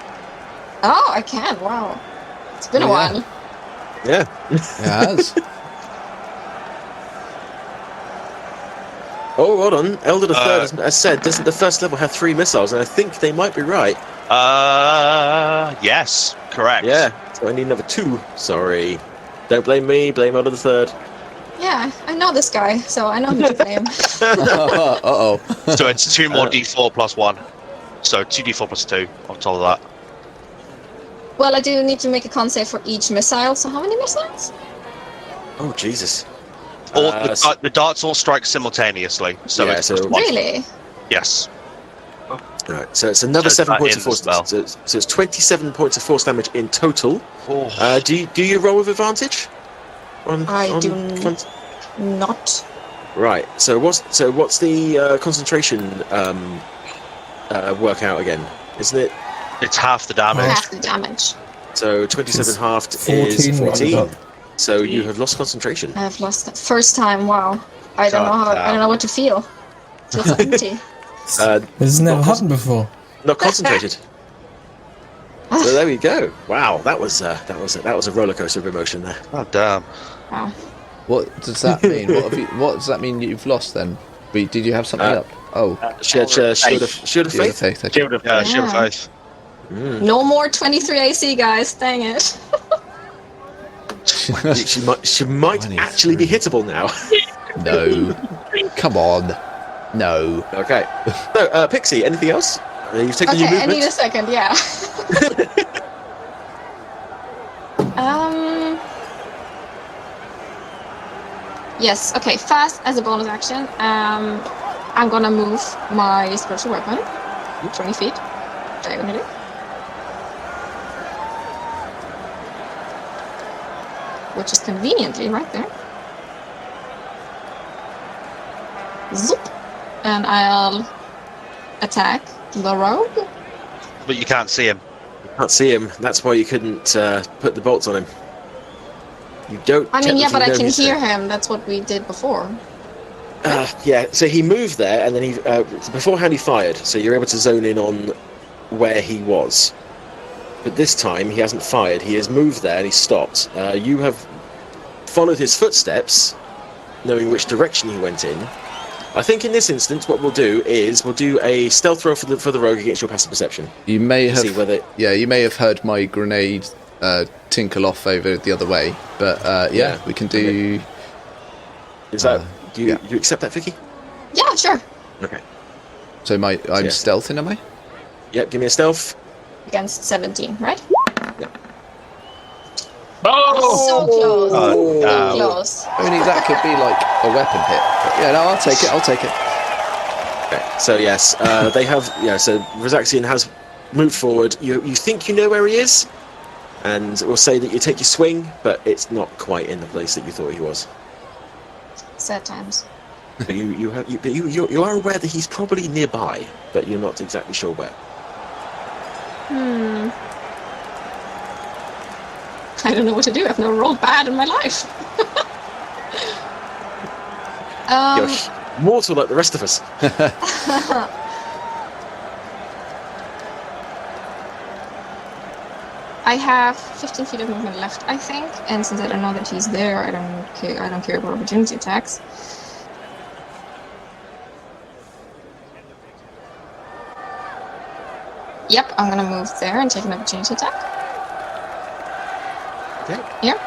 Oh, I can. Wow. It's been a while. Yeah. It has. Oh, hold on. Elder the Third has said, doesn't the first level have 3 missiles? And I think they might be right. Yes, correct. Yeah. So I need another 2. Sorry. Don't blame me. Blame Elder the Third. Yeah, I know this guy, so I know who to blame. Uh-oh. So it's 2 more d4 plus 1. So 2d4 plus 2 on top of that. Well, I do need to make a con save for each missile, so how many missiles? Oh, Jesus. All the darts all strike simultaneously. So Yeah, it's so- plus 1. Really? Yes. Right, so it's another So 7 that points of ends force as well. damage. So it's 27 points of force damage in total. Oh. Do you roll with advantage? I do front? not. Right. So what's the concentration workout again? Isn't it? It's half the damage. Half the damage. So 27 It's halved 14 is 14. rounded So you have lost concentration. I've lost it. First time, wow. I don't know what to feel. Feels empty. This has never happened before. Not concentrated. So there we go. Wow, that was a roller coaster of emotion there. Oh damn. Wow. What does that mean? What does that mean you've lost then? Did you have something up? Oh, Shield of Shield of faith. Faith. Okay. Shield of Yeah, Faith. shield of faith. No more 23 AC, guys. Dang it. She might actually be hittable now. No. Come on. No. Okay. So, Pixie, anything else? You've taken your Okay, I movement. need a second, yeah. Yes, okay, fast as a bonus action. I'm gonna move my special weapon 20 feet diagonally. Which is conveniently right there. Zoop. And I'll attack the rogue. But you can't see him. Can't see him. That's why you couldn't put the bolts on him. You don't. I mean, yeah, but I technically know can he's hear there. him. That's what we did before. Yeah. So he moved there, and then he beforehand he fired. So you're able to zone in on where he was. But this time he hasn't fired. He has moved there and he stopped. You have followed his footsteps, knowing which direction he went in. I think in this instance, what we'll do is we'll do a stealth roll for the rogue against your passive perception. You may have. See whether. Yeah, you may have heard my grenade tinkle off over the other way, but yeah, we can do. Is that? Do you yeah. you accept that, Vicki? Yeah, sure. Okay. So I'm Yes. stealthing, am I? Yep. Give me a stealth. Against 17, right? Oh! So close. Oh, So no. close. Only that could be like a weapon hit. But yeah, no, I'll take it. I'll take it. Okay. So yes, they have. Yeah. So Rosaxian has moved forward. You think you know where he is, and we'll say that you take your swing, but it's not quite in the place that you thought he was. Sad times. But you are aware that he's probably nearby, but you're not exactly sure where. I don't know what to do. I've never rolled bad in my life. You're mortal like the rest of us. I have 15 feet of movement left, I think, and since I don't know that he's there, I don't care about opportunity attacks. Yep, I'm gonna move there and take an opportunity attack. Okay. Yeah.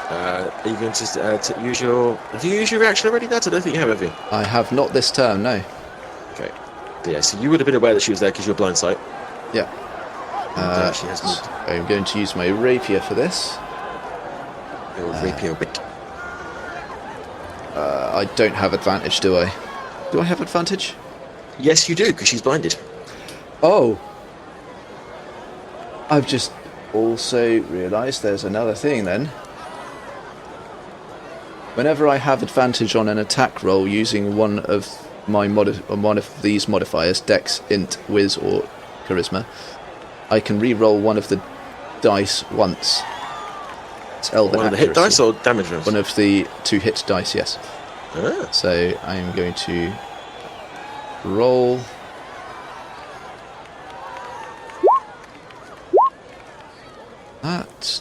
Are you going to use your... Have you used your reaction already, Dad? I don't think you have you? I have not this turn, no. Okay. Yeah, so you would have been aware that she was there because you're blind sight. Yeah. She has moved. I'm going to use my rapier for this. Your rapier bit. I don't have advantage, do I? Do I have advantage? Yes, you do, because she's blinded. Oh! I've just also realised there's another thing then. Whenever I have advantage on an attack roll using one of my one of these modifiers, Dex, Int, Wiz, or Charisma, I can re-roll one of the dice once. It's Elven One of the hit accuracy. dice or damage rolls? One of the 2 hit dice, yes. Ah. So I'm going to roll.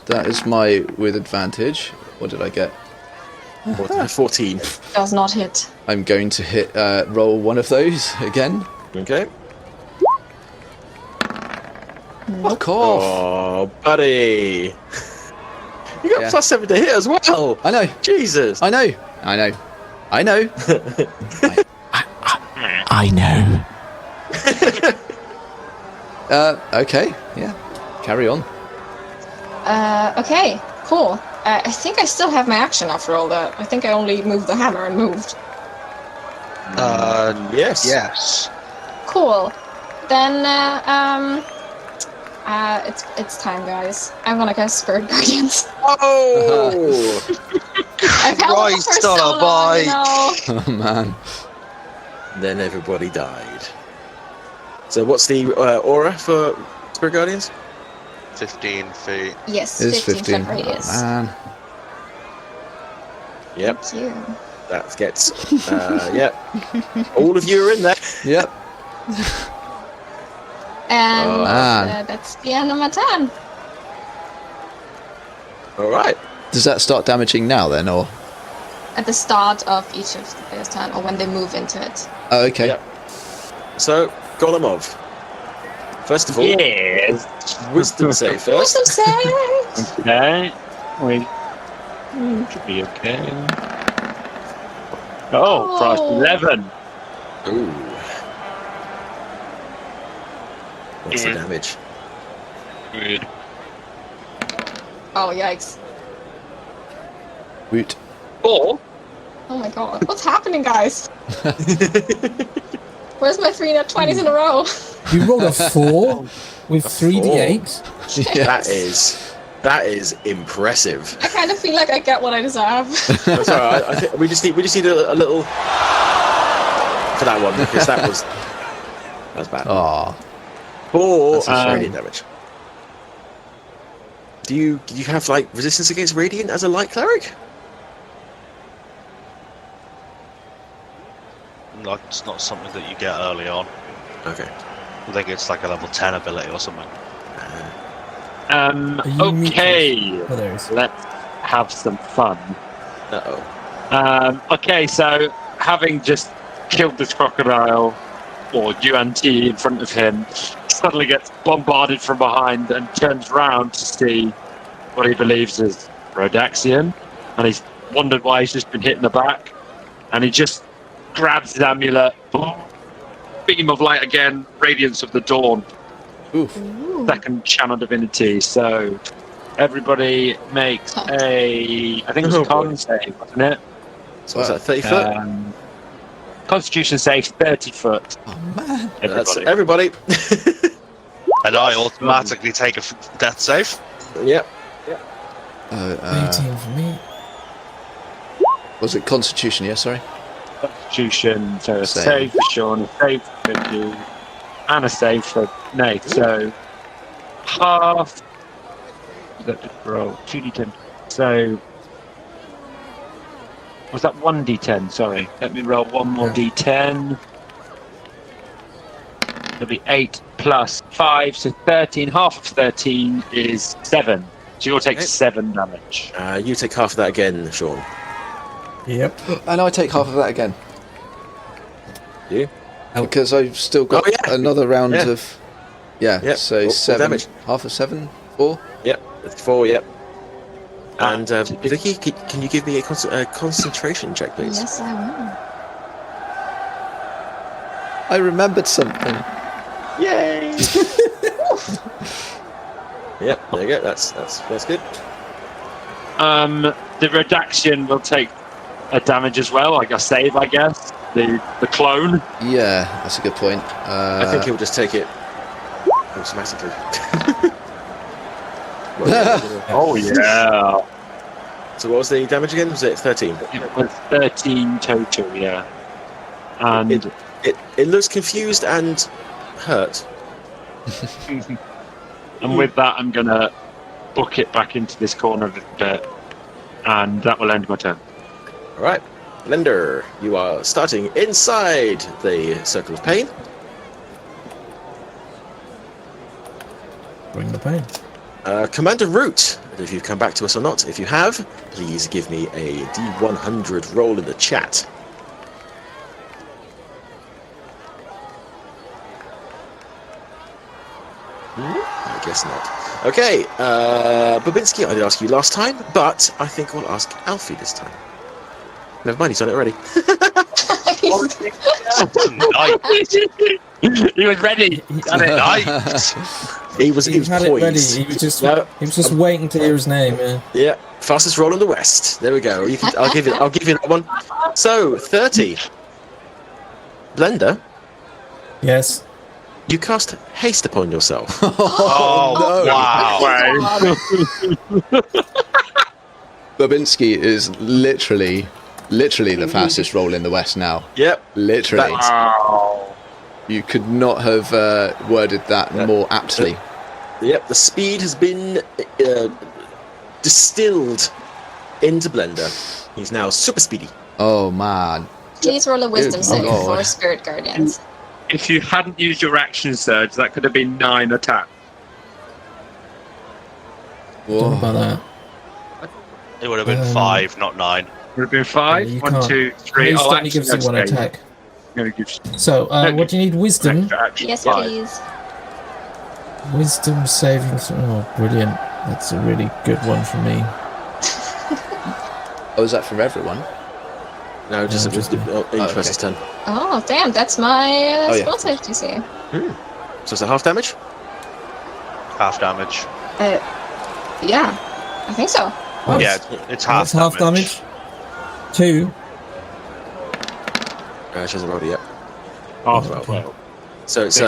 That is my with advantage. What did I get? 14. Does not hit. I'm going to hit roll one of those again. Okay. Fuck off! Oh, buddy. You got +7 to hit as well. I know. Jesus. I know. I know. Okay. Yeah. Carry on. Okay, cool. I think I still have my action after all that. I think I only moved the hammer and moved. Yes. Yes. Cool. Then, it's time, guys. I'm gonna cast Spirit Guardians. Oh! I've held it for so long, you know. Oh man. Then everybody died. So what's the aura for Spirit Guardians? 15 feet. Yes, It's 15 15. foot radius. Oh, man. Yep. Thank you. That gets... yep. All of you are in there. Yep. And man. that's the end of my turn. All right. Does that start damaging now then, or? At the start of each of the player's turn, or when they move into it. Oh, okay. Yep. So, Golemov. First of all, Yes. wisdom save first. Wisdom save! Okay. Wait. Should be okay. Oh, Christ, 11. Ooh. What's the damage? Good. Oh, yikes. Woot. 4. Oh my god. What's happening, guys? Where's my 3 nat 20s in a row? You rolled a 4 with 3d8. Yes. That is impressive. I kind of feel like I get what I deserve. That's all right. I think we just need a little for that one because that's bad. Aw. 4 radiant damage. Do you have like resistance against radiant as a light cleric? Like, it's not something that you get early on. Okay. I think it's like a level 10 ability or something. Okay. Oh, there it is. Let's have some fun. Uh-oh. Okay, so having just killed this crocodile, or Yuan-Ti in front of him, suddenly gets bombarded from behind and turns round to see what he believes is Rhodaxian, and he's wondered why he's just been hit in the back, and he just grabs his amulet, beam of light again, radiance of the dawn. Oof. Second channel divinity. So everybody makes I think it was a con save, wasn't it? So was that 30 foot? Constitution save 30 foot. Oh man. That's everybody. And I automatically take a death save. Yep. 18 for me. Was it Constitution? Yeah, sorry. Constitution, so a Save. save for Sean, a save for Vicki, and a save for Nate. So half. That did roll 2d10. So was that 1d10? Sorry, let me roll one more d10. It'll be 8 plus 5, so 13. Half of 13 is 7. So you'll take 7 damage. You take half of that again, Sean. Yep. And I take half of that again. You? Because I've still got another round of... Yeah, Yep. so Full 7. damage. Half of 7? 4? Yep. 4, yep. And Vicki, can you give me a concentration check, please? Yes, I will. I remembered something. Yay! Yep, there you go. That's good. The redaction will take a damage as well, like a save, I guess. The clone. Yeah, that's a good point. I think he'll just take it automatically. Oh yeah. So what was the damage again? Was it 13? It was 13 total, yeah. And it looks confused and hurt. and with that, I'm gonna book it back into this corner of the bit, and that will end my turn. All right, Blender, you are starting inside the circle of pain. Bring the pain. Commander Root, if you've come back to us or not. If you have, please give me a D100 roll in the chat. I guess not. Okay, Babinski, I did ask you last time, but I think I'll ask Alfie this time. Never mind, he's done it already. He was ready. Done it. Nice. He was had poised. it ready. He was just waiting to hear his name. Yeah. Yeah, fastest roll in the West. There we go. I'll give you that one. So 30. Blender, Yes. you cast haste upon yourself. Oh, wow. Babinski is literally the fastest roll in the West now. Yep. Literally. Wow. You could not have worded that more aptly. Yep, the speed has been distilled into Blender. He's now super speedy. Oh, man. Please roll a wisdom save God. for Spirit Guardians. If you hadn't used your action surge, that could have been 9 attack. Don't know about that. It would have been 5, not 9. Would have been 5. You 1, can't. 2, 3. Haste Oh, only gives you one attack. I'm gonna give So, what do you need? Wisdom? extra action. Yes, 5. please. Wisdom saving. Oh, brilliant. That's a really good one for me. Oh, is that for everyone? No, just No, just each person's turn. Oh, damn, that's my Oh, yeah. spell safety save. So it's a half damage? Half damage. Yeah, I think so. Yeah, it's half That's half damage. 2. She hasn't rolled it yet. Oh, well. So it's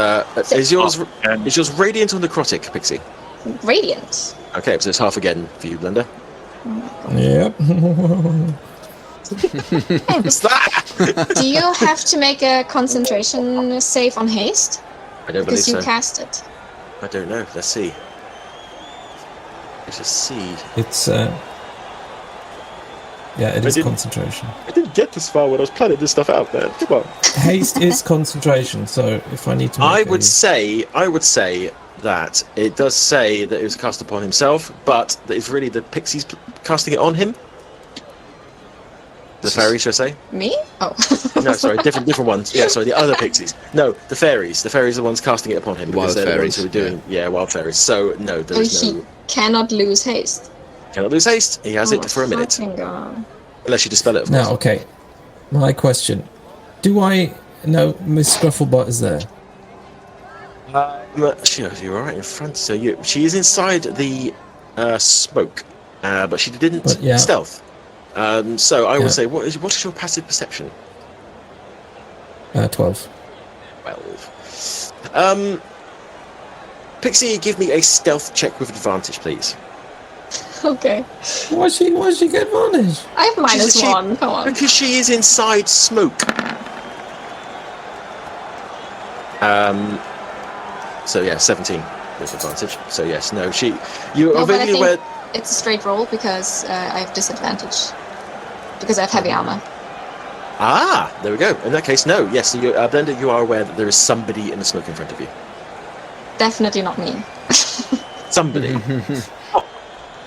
is yours radiant or necrotic, Pixie? Radiant. Okay, so it's half again for you, Blender. Yep. What's that? Do you have to make a concentration save on haste? I don't believe Because you so. cast it. I don't know. Let's see. Let's just see. It's yeah, it is didn't- concentration. I didn't get this far when I was planning this stuff out, man. Come on. Haste is concentration, so if I need to make I would say that it does say that it was cast upon himself, but that it's really the pixies casting it on him. The fairies, should I say? Me? Oh. No, sorry, different ones. Yeah, sorry, the other pixies. No, the fairies. The fairies are the ones casting it upon him. Wild because they're the ones fairies, who are doing, wild fairies. So, no, there Oh, is he no... cannot lose haste. Cannot lose haste. He has it for a minute. Fucking God. Unless you dispel it, of course. Now, okay. My question: do I know Miss Scrufflebot is there? You're right in front. So she is inside the smoke, but she didn't But, yeah. stealth. So I Yeah. would say, what is your passive perception? 12. 12. Pixie, give me a stealth check with advantage, please. Okay. Why she get advantage? I have -1. Come on. Because she is inside smoke. So yeah, 17 with advantage. So yes, no, you are No, but I vaguely think aware. it's a straight roll because I have disadvantage. Because I have heavy armor. Ah, there we go. In that case, no. Yes, you, Blender, you are aware that there is somebody in the smoke in front of you. Definitely not me. Somebody.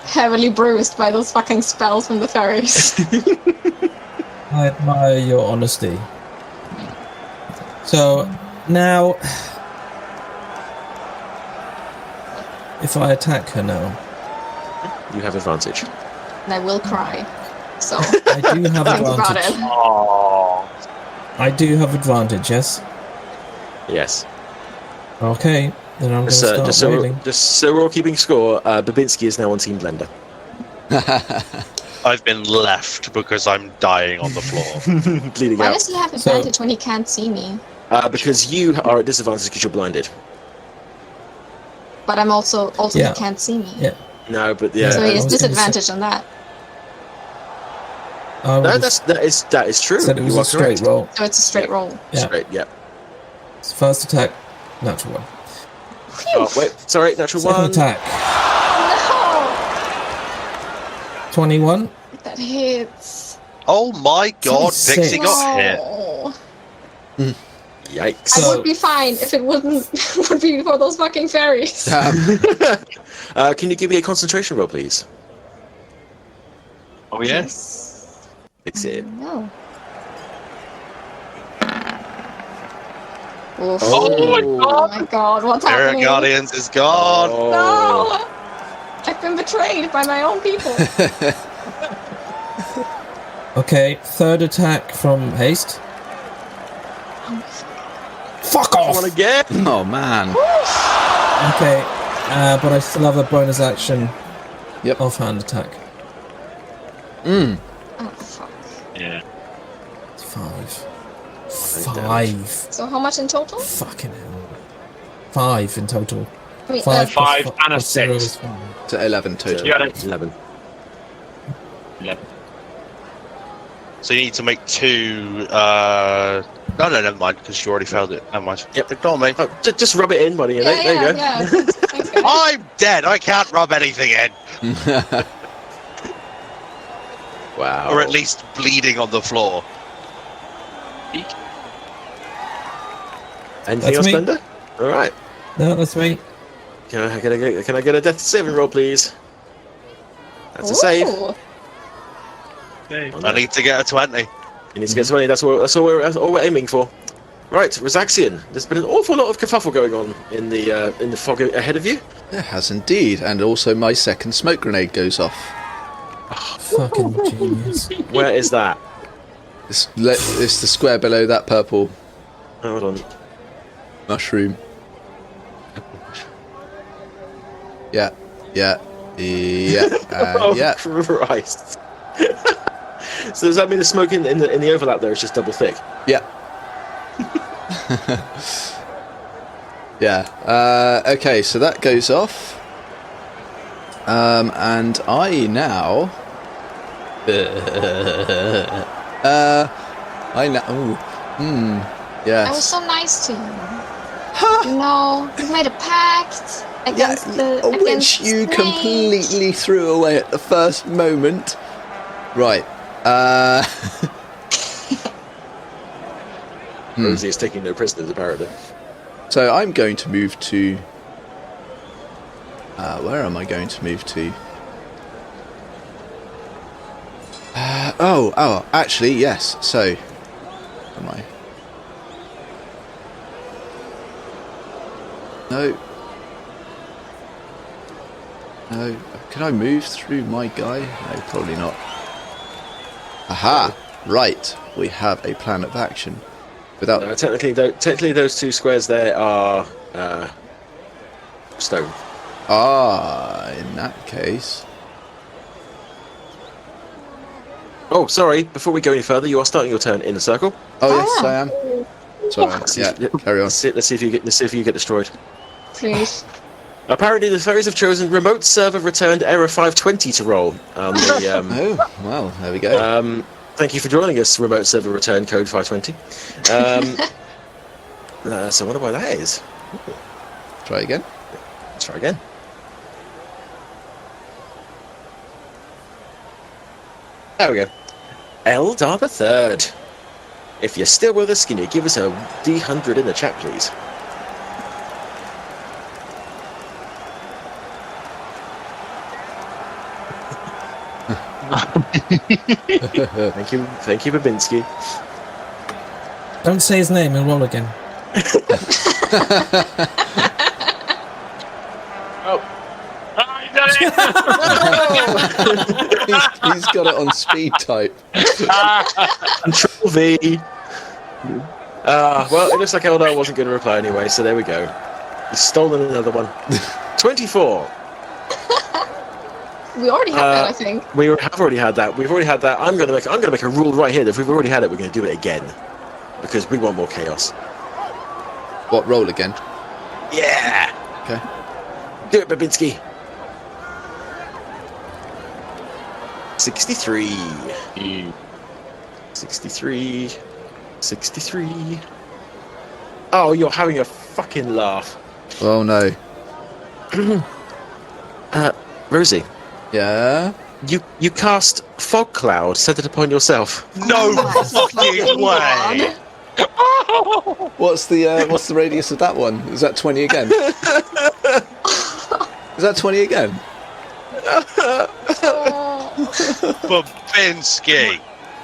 Heavily bruised by those fucking spells from the fairies. I admire your honesty. So now, if I attack her now, You have advantage. And I will cry. So I do have think about advantage. it. Oh. I do have advantage. Yes. Yes. Okay. Then I'm going to start wailing. Just so we're all keeping score, Babinski is now on Team Blender. I've been left because I'm dying on the floor. Bleeding Why out. does he have advantage when he can't see me? Because you are at disadvantage because you're blinded. But I'm also Yeah. he can't see me. Yeah. No, but yeah. So he I has was gonna disadvantage on that. I would No, have that is true. said it was You a are straight correct. roll. So it's a straight roll. Yeah. Straight, yeah. First attack, natural one. Oh, wait, sorry, natural Second one. attack, No! 21. That hits. Oh my god, 26. Vixie got hit. No. Yikes. I So- would be fine if it wouldn't would be for those fucking fairies. Can you give me a concentration roll, please? Oh, yes. It's it. No. Oof. Oh my god! What's Spirit happening? Guardians is gone. Oh. No! I've been betrayed by my own people. Okay, third attack from haste. Fuck off! One again. Oh man. Okay, but I still have a bonus action. Yep. Offhand attack. Oh, fuck. Yeah. 5. damage. 5. So how much in total? Fucking hell. 5 in total. I mean, 5 5 plus and a plus 0 6. is 5. To 11 total. You got it. 11. 11. So you need to make 2. No, never mind, because you already failed it. Never mind. Yep. Ignore me. Oh, just rub it in, buddy. Yeah, there you go. yeah. Thanks, guys. I'm dead. I can't rub anything in. Wow. Or at least bleeding on the floor. Anything That's else, me. Blender? All right. No, that's me. Can I get a death saving roll, please? That's a save. Ooh. I need to get a 20. You need to get 20. That's all we're aiming for. Right, Rosaxian. There's been an awful lot of kerfuffle going on in the fog ahead of you. It has indeed, and also my second smoke grenade goes off. Fucking genius. Where is that? It's the square below that purple Hold on. mushroom. Yeah, yeah, yeah, Oh yeah. Christ! So does that mean the smoke in the overlap there is just double thick? Yeah. Yeah. Okay, so that goes off. And I now. I was Yes. so nice to you. You know, we made a pact against Which against you snakes. completely threw away at the first moment. Right. Rosie is taking no prisoners, apparently. So I'm going to move to. Where am I going to move to? Actually, yes. So, am I? No. No. Can I move through my guy? No, probably not. Aha! Right. We have a plan of action. Without. Technically, those two squares there are stone. In that case. Oh, sorry. Before we go any further, you are starting your turn in a circle. Oh yes, I am. Sorry. Yeah. Carry on. Let's see if you get destroyed. Please. Apparently, the fairies have chosen remote server returned error 520 to roll. On the, Oh, well, there we go. thank you for joining us, remote server return code 520. So I wonder why that is. Try again. Let's try again. There we go. Eldar the Third. If you're still with us, can you give us a D100 in the chat, please? Thank you, Babinski. Don't say his name, he'll roll again. He's got it on speed type. Control V. Well, it looks like Eldar wasn't going to reply anyway, so there we go. He's stolen another one. 24. We already have that, I think. We have already had that. We've already had that. I'm going to make a rule right here that if we've already had it, we're going to do it again because we want more chaos. What, roll again? Yeah. Okay. Do it, Babinski. 63. 63. 63. Oh, you're having a fucking laugh. Oh no. Rosie. Yeah? You cast Fog Cloud, set it upon yourself. No fucking way! What's the radius of that one? Is that 20 again? Is that 20 again? Babinski.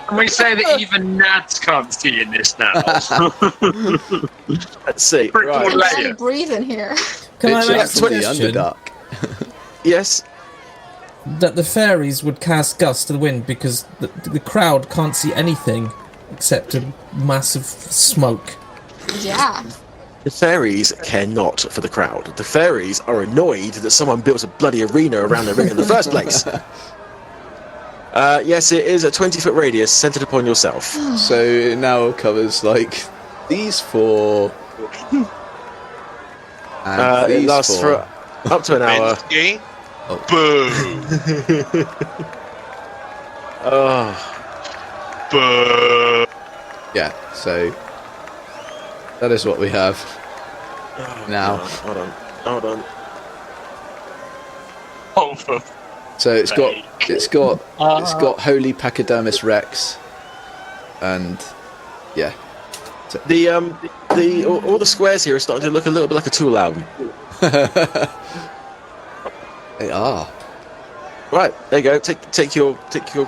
Can we say that even Nads can't see in this now? Let's see. Brick Right. wall I layer. can't breathe in here. Can I Picture make a that from the suggestion Underdark. Yes. that the fairies would cast Gust to the wind because the crowd can't see anything except a massive smoke? Yeah. The fairies care not for the crowd. The fairies are annoyed that someone built a bloody arena around the ring in the first place. Yes, it is a 20-foot radius centered upon yourself. So it now covers like these four. And It these lasts four. for up to an hour. Babinski. Oh. Boo. Oh, Boo. Yeah, so that is what we have now. hold on. Oh, for So it's got Holy Pachydermis Rex, and yeah. All the squares here are starting to look a little bit like a Tool album. They are. Right, there you go. Take your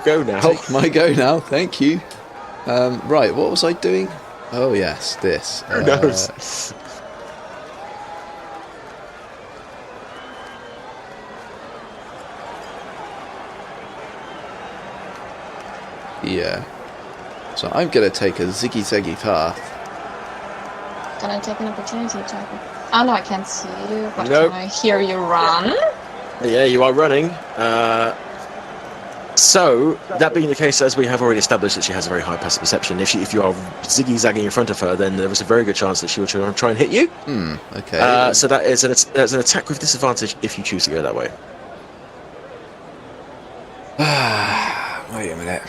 go now. Oh, my go now. Thank you. Right, what was I doing? Oh yes, this. Who knows? Yeah. So I'm gonna take a ziggy-zaggy path. Can I take an opportunity to... Oh no, I can't see you, but Nope. can I hear you run? Yeah, you are running. So, that being the case, as we have already established that she has a very high passive perception, if you are ziggy-zagging in front of her, then there is a very good chance that she will try and hit you. Okay. So that's an attack with disadvantage if you choose to go that way. Wait a minute.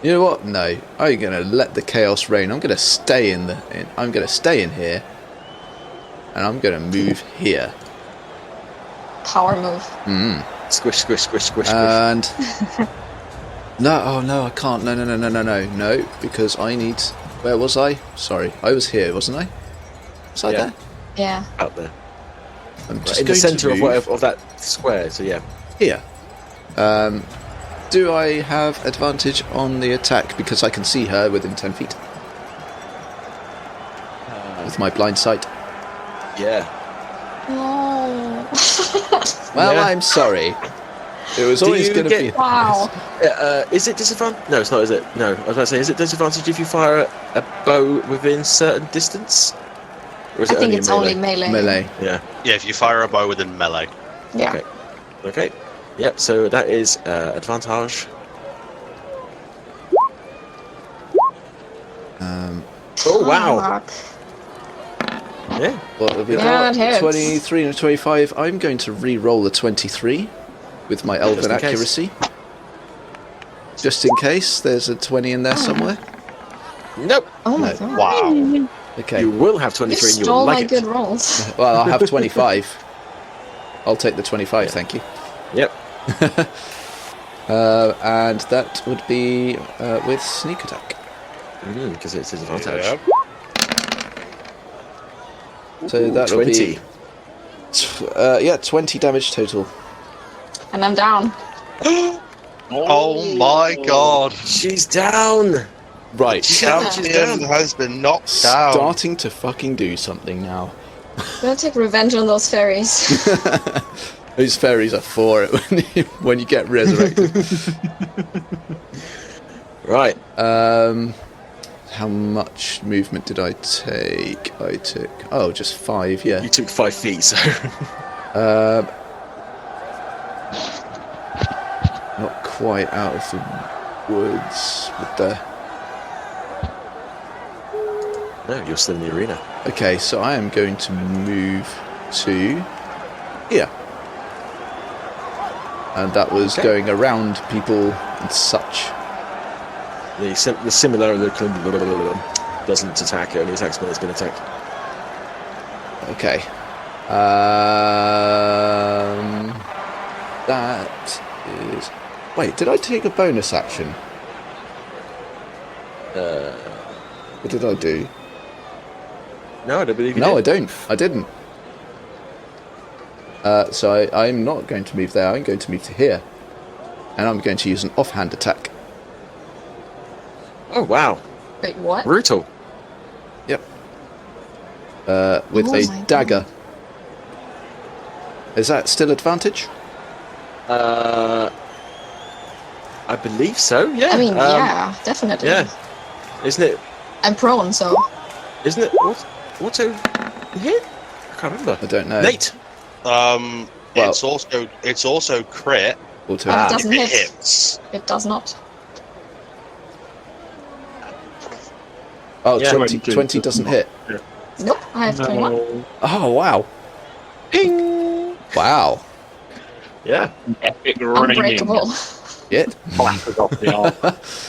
You know what? No, I'm gonna let the chaos reign. I'm gonna stay I'm gonna stay in here, and I'm gonna move here. Power move. Squish, squish, squish, squish, squish. And no, oh no, I can't. No, because I need. Where was I? Sorry, I was here, wasn't I? Was I there? Yeah. Out there. I'm Right, just in the going centre to move of that square, so yeah. here. Do I have advantage on the attack because I can see her within 10 feet? With my blind sight. Yeah. No. Well, Yeah. I'm sorry. It was Do always you going to be... get- Wow. Is it disadvantage? No, it's not, is it? No, I was about to say, is it disadvantage if you fire a bow within certain distance? Or is I it think only it's melee? only melee. melee. Yeah. Yeah, if you fire a bow within melee. Yeah. Okay. Okay. Yep, so that is advantage. Oh, wow. Fuck. Yeah. What have we Yeah, got? it hits. 23 and 25. I'm going to re-roll the 23 with my elven Just in case. accuracy. Just in case there's a 20 in there somewhere. Nope. Oh my No. god. Wow. Okay. You will have You 23 and you'll stole my like good it. rolls. Well, I'll have 25. I'll take the 25, thank you. Yep. And that would be with sneak attack. Because it's his advantage. Yep. So that will 20. be 20 damage total. And I'm down. Oh my god. She's down. Right. Champion has been knocked down. Starting to fucking do something now. I'm gonna take revenge on those fairies. Those fairies are for it when you get resurrected. Right. How much movement did I take? I took just 5. Yeah. You took 5 feet, so. Not quite out of the woods with the. No, you're still in the arena. Okay, so I am going to move to here. And that was going around people and such. The similar doesn't attack, it only attacks when it's been attacked. Okay. That is. Wait, did I take a bonus action? What did I do? No, I don't believe you No, I did. don't. I didn't. So I'm not going to move there. I'm going to move to here. And I'm going to use an offhand attack. Oh, wow. Wait, what? Brutal. Yep. With Oh my a dagger. Is that still advantage? I believe so, yeah. I mean, yeah, definitely. Yeah. Isn't it? I'm prone, so. Isn't it? Auto hit? I can't remember. I don't know. Nate. Well- It's also crit. Auto. It doesn't It hit. hits. It does not. Oh, Yeah. 20 doesn't hit. Nope, I have 21. Oh, wow. Ping! Wow. Yeah. Epic raining. Unbreakable. It. Flappers off the arm.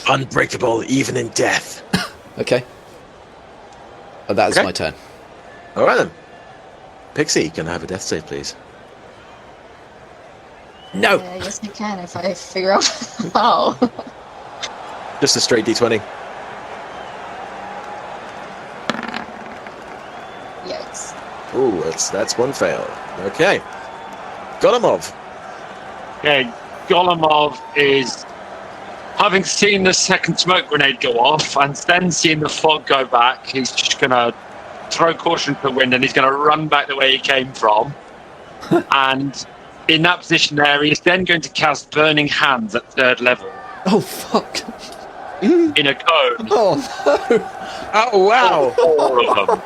Unbreakable even in death. Okay. Oh, that is Okay. my turn. All right then. Pixie, can I have a death save, please? No. Yes, you can if I figure out how. Just a straight d20. Yikes. Ooh, that's one fail. Okay. Golemov. Okay, Golemov is having seen the second smoke grenade go off and then seeing the fog go back. He's just gonna throw caution to the wind and he's gonna run back the way he came from. And in that position there, he's then going to cast Burning Hands at 3rd level Oh, fuck. in a cone. Oh, no. Oh, wow. All of them.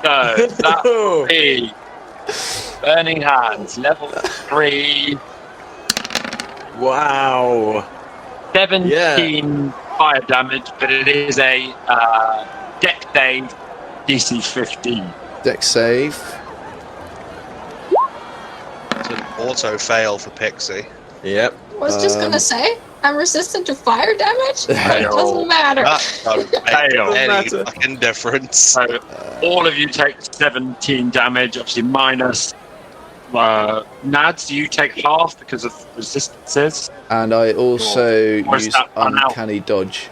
So that would be Burning Hands, level 3, Wow. 17 fire damage, but it is a deck save DC 15. Deck save. It's an auto fail for Pixie. Yep. I was just gonna say, I'm resistant to fire damage. It doesn't matter. That don't make Fail. any Matter. fucking difference. So all of you take 17 damage, obviously minus Nads, you take half because of resistances. And I also Or is use that run out? Uncanny Dodge.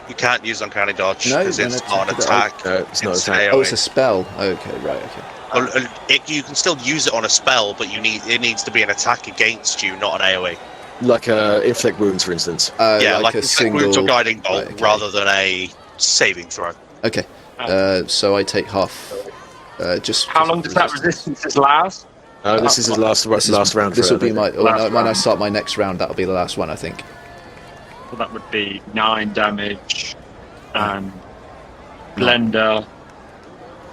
You can't use Uncanny Dodge No, because an it's attack not an of the- attack. No, it's not an attack. AoE. Oh, it's a spell. Okay, right, okay. You can still use it on a spell, but it needs to be an attack against you, not an AoE. Like inflict wounds, for instance. Yeah, like a a single. wounds or guiding bolt Right, okay. rather than a saving throw. Okay. So I take half. Just. How long does that resistance last? This is his last round. This for will be it, I my think. when I start my next round. That'll be the last one, I think. Well, that would be 9 damage. And Blender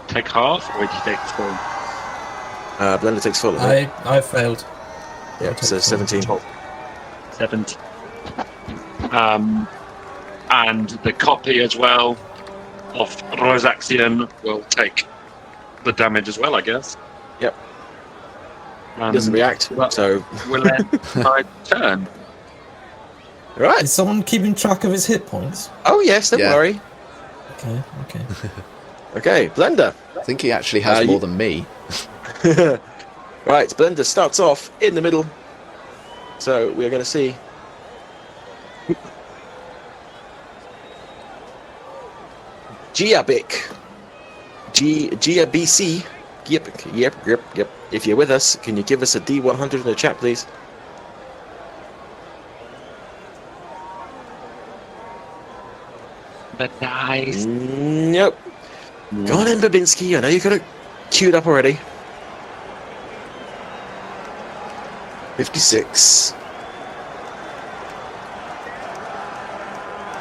take half, or would you take full? Blender takes full. I think. I failed. Yeah, so 17. 17. And the copy as well of Rosaxian will take the damage as well, I guess. Yep. He doesn't react, so... We'll end my turn. Right. Is someone keeping track of his hit points? Oh, yes, don't worry. Okay. Okay, Blender. I think he actually has more than me. Right, Blender starts off in the middle. So we're going to see. Giabic. Giabc. Yep. If you're with us, can you give us a D100 in the chat, please? The dice. Nope. Go on in, Babinski. I know you got it queued up already. 56.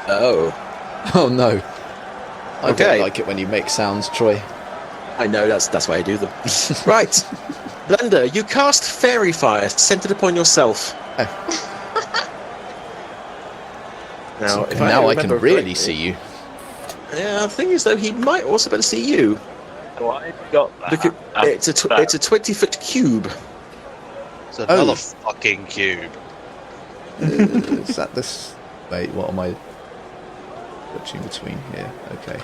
Oh no. I don't like it when you make sounds, Troy. I know, that's why I do them. Right. Blender, you cast Fairy Fire centered upon yourself. Now, if I can really correctly, see you. Yeah, the thing is, though, he might also be able to see you. So I got that. Look at, it's a 20-foot cube. It's another fucking cube. Is that this? Wait, what am I watching between here? Okay.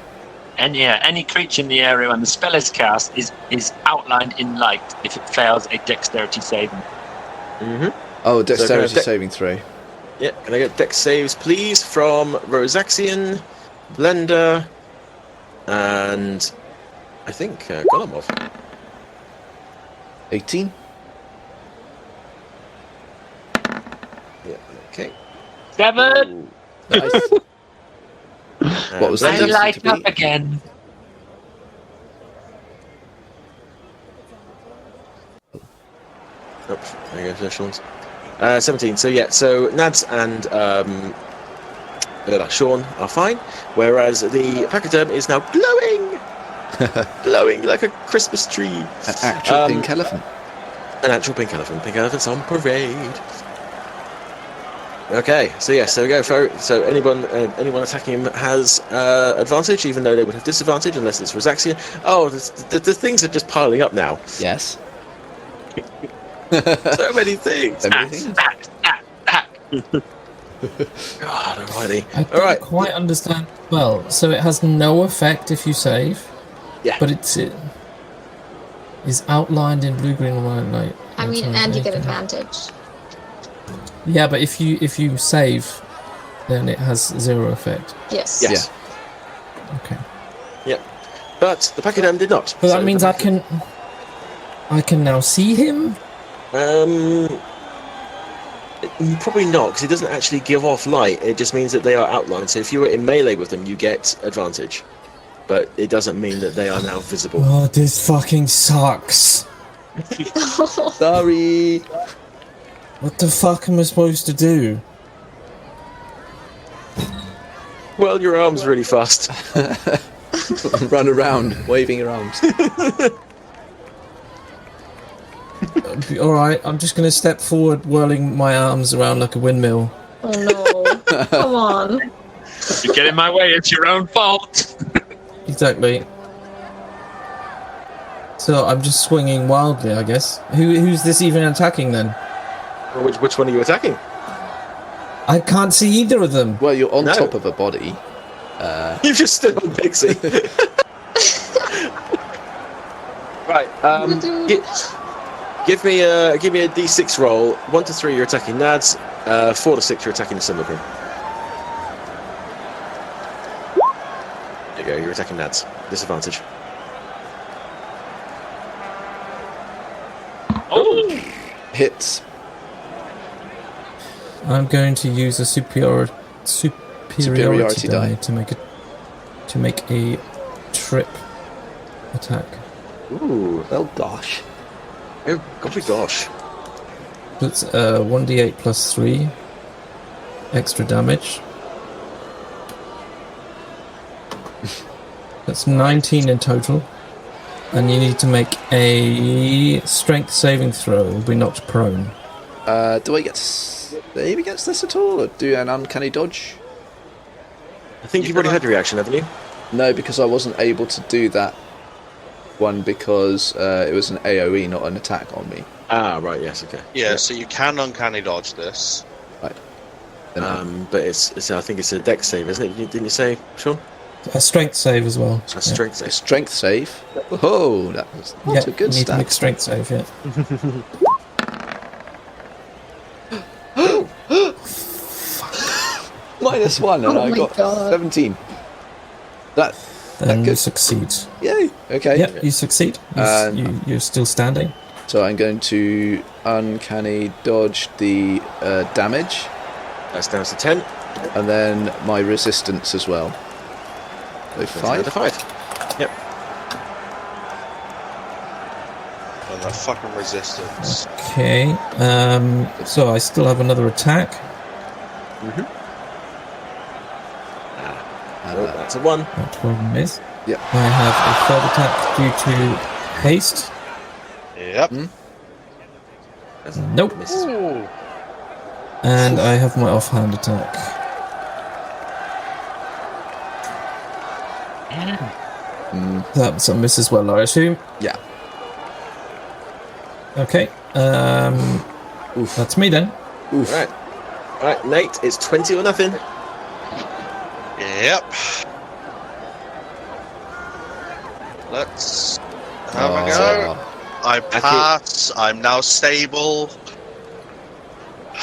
And yeah, any creature in the area when the spell is cast is outlined in light if it fails a dexterity saving. Oh, dexterity saving throw. Yeah, can I get dex saves, please, from Rosaxian, Blender, and I think Golemov. 18. Yeah, okay. 7. Nice. What was that? I light up again. Oops, there you go, Sean's. 17. So yeah, so Nads and Sean are fine, whereas the pachyderm is now glowing, glowing like a Christmas tree. An actual pink elephant. An actual pink elephant. Pink elephants on parade. Okay, so yeah, so we go for so anyone attacking him has advantage, even though they would have disadvantage unless it's Rosaxia. Oh, the things are just piling up now. Yes. So many things. So many things. God almighty. I don't quite understand. Well, so it has no effect if you save. Yeah. But it is outlined in blue, green, and white light. I mean, and you get advantage. Yeah, but if you save, then it has 0 effect. Yes. Yes. Yeah. Okay. Yep. But the pachyderm did not. But that means I can now see him. Probably not, because it doesn't actually give off light. It just means that they are outlined. So if you were in melee with them, you get advantage. But it doesn't mean that they are now visible. Oh, this fucking sucks. Sorry. What the fuck am I supposed to do? Well, your arm's really fast. Run around, waving your arms. Alright, I'm just going to step forward, whirling my arms around like a windmill. Oh no. Come on. You get in my way, it's your own fault. Exactly. So I'm just swinging wildly, I guess. Who's this even attacking then? Which one are you attacking? I can't see either of them. Well, you're on top of a body. You've just stood on Pixie. Right. Give me a D6 roll. 1 to 3, you're attacking Nads. 4 to 6, you're attacking the Simulacrum. There you go. You're attacking Nads. Disadvantage. Oh! Hits. I'm going to use a superiority die to make a trip attack. Ooh. Oh gosh. Oh gosh. That's 1d8 plus 3 extra damage. That's 19 in total. And you need to make a strength saving throw or be knocked prone. Do I get save against this at all, or do an uncanny dodge? I think you've already had your reaction, haven't you? No, because I wasn't able to do that one because it was an AoE, not an attack on me. Ah, right. Yes. Okay. Yeah, so you can uncanny dodge this. Right. But it's I think it's a dex save, isn't it? Didn't you say, Sean? A strength save as well. A strength save. Strength save. Oh, that was not a good you need to make stat. a strength save, yeah. -1, and Oh I my got God. 17. That Then you could- succeed. Yay. Okay. Yep, you succeed. You're still standing. So I'm going to uncanny dodge the damage, That's down to 10. and then my resistance as well. So That's another 5. 5. Yep. And the fucking resistance. Okay. So I still have another attack. Oh, that's a 1. That will miss. Yep. I have a third attack due to haste. Yep. Nope. Misses. Ooh. And I have my offhand attack. That's a miss as well, I assume. Yeah. Okay. That's me then. Oof. Right. Right, Nate, it's 20 or nothing. Yep. Let's have a go. I pass. I'm now stable.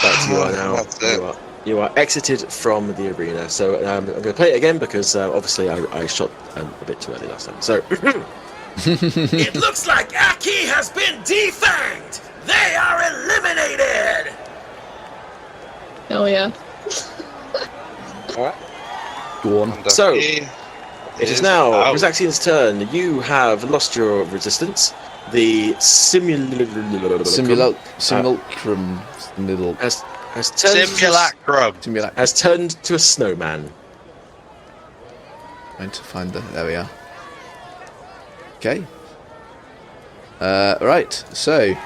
But you are now. That's it. You are exited from the arena. So I'm going to play it again because obviously I shot a bit too early last time. So It looks like Aki has been defanged. They are eliminated. Hell yeah. all right. Go on. So, It It is now out. Rosaxian's turn. You have lost your resistance. The simulacrum has turned Simulacrum. to a snowman. Trying to find the. There we are. Okay. Right. So.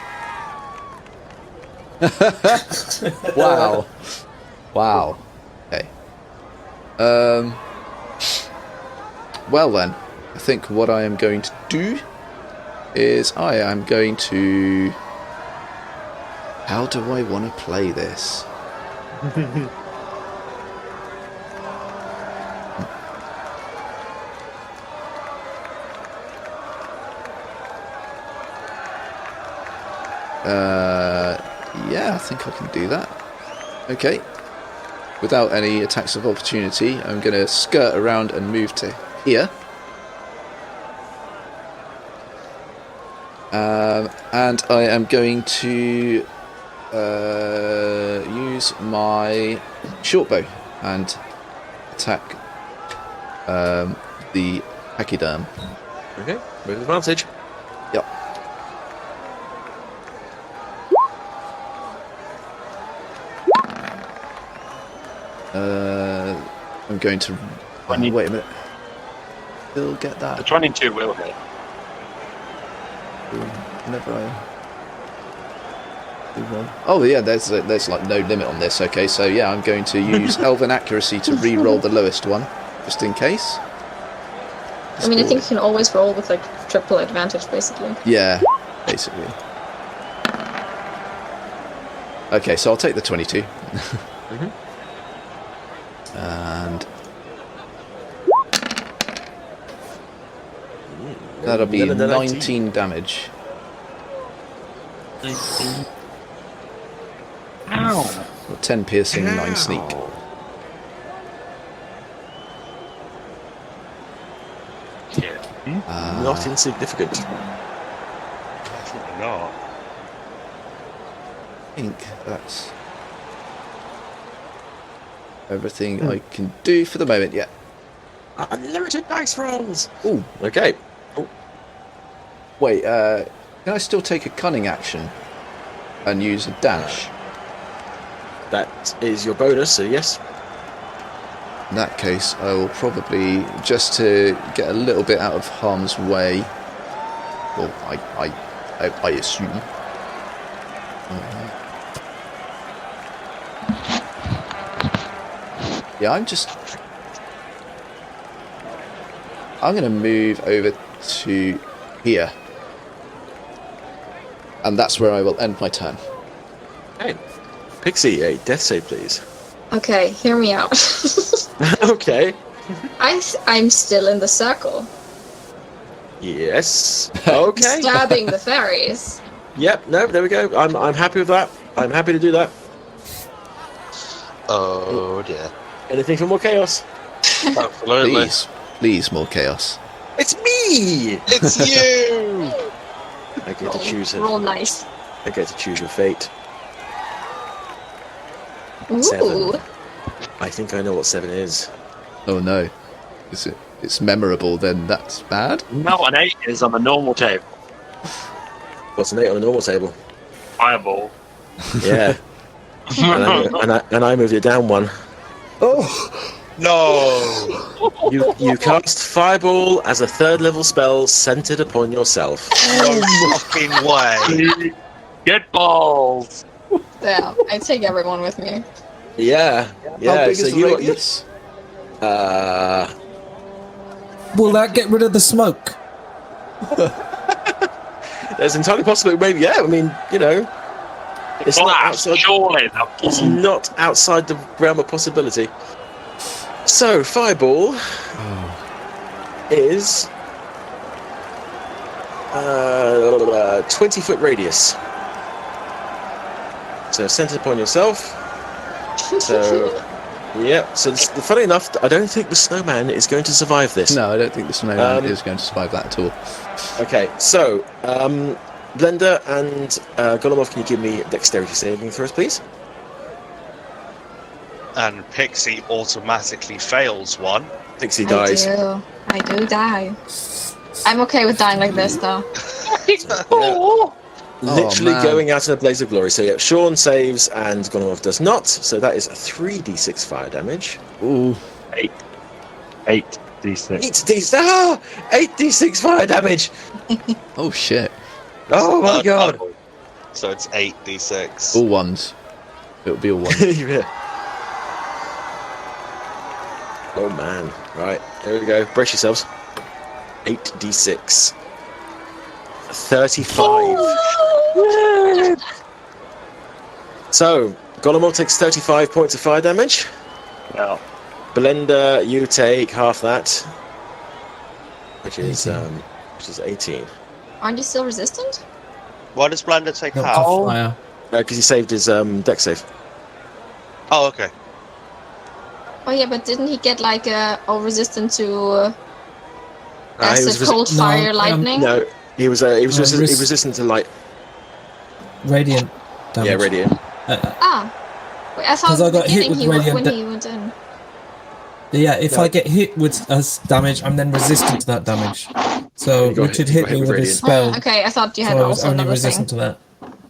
Wow. Wow. Okay. Well then, I think what I am going to do is I am going to. How do I want to play this? Yeah, I think I can do that. Okay. Without any attacks of opportunity, I'm going to skirt around and move to here. And I am going to use my short bow and attack the pachyderm. Okay, with advantage. Yep. I'm going to. Wait a minute. Still get that. The 22 will hit. Whenever I do one. Oh yeah, there's like no limit on this. Okay, so yeah, I'm going to use Elven Accuracy to re-roll the lowest one, just in case. I mean, I think you can always roll with like triple advantage, basically. Yeah, basically. Okay, so I'll take the 22. And that'll be 19 damage. 19. Ow! Or 10 piercing, 9 sneak. Not insignificant. Definitely not. I think that's everything I can do for the moment. Yeah. Unlimited dice rolls. Ooh. Okay. Oh, Wait. Can I still take a cunning action and use a dash? that is your bonus. So yes. In that case, I will probably, just to get a little bit out of harm's way. Well, I assume. Yeah, I'm going to move over to here. And that's where I will end my turn. Okay. Pixie, a death save, please. Okay, hear me out. Okay. I'm still in the circle. Yes. Okay. Stabbing the fairies. Yep. No. There we go. I'm happy with that. I'm happy to do that. Oh dear. Anything for more chaos? Absolutely. Please, more chaos. It's me. It's you! I get to choose it. Roll nice. I get to choose your fate. Ooh. 7. I think I know what 7 is. Oh no. It's memorable, then that's bad? No, an 8 is on the normal table. What's an 8 on the normal table? Fireball. Yeah. and I moved it down 1. Oh! No! You cast Fireball as a 3rd level spell centered upon yourself. No fucking way. Get balls. Yeah, I take everyone with me. Yeah. Yeah. How big so is the radius? Will that get rid of the smoke? There's entirely possible. Maybe. Yeah. I mean, you know, it's not outside. Surely. It's not outside the realm of possibility. So Fireball is 20-foot radius. So centered upon yourself. So, yeah. So funny enough, I don't think the snowman is going to survive this. No, I don't think the snowman is going to survive that at all. Okay. So, Blender and Golomov, can you give me dexterity saving throws, please? And Pixie automatically fails one. Pixie dies. I do die. I'm okay with dying like this, though. Literally man. going out in a blaze of glory. So yeah, Sean saves and Golomov does not. So that is 3d6 fire damage. Ooh. 8 d6. 8d6 fire damage. Oh shit. Oh my god. So it's 8d6. All ones. It'll be all ones. Yeah. Oh man. Right, here we go. Brace yourselves. 8d6. 35. So, Golomov takes 35 points of fire damage. Well, Blender, you take half that, which is 18. Aren't you still resistant? Why does Blender take Not to half? fire. Because he saved his dex save. Oh, okay. Oh yeah, but didn't he get like resistant to he was acid, cold, fire, lightning? No, he was resistant to light. Radiant damage. Yeah, radiant. Wait, I thought 'Cause I at the got hit beginning with he when radiant he went in. Yeah, if No. I get hit with as damage, I'm then resistant to that damage. So You got Richard hit hit me with with his spell, Okay, I thought you so had I was also only another resistant thing. to that.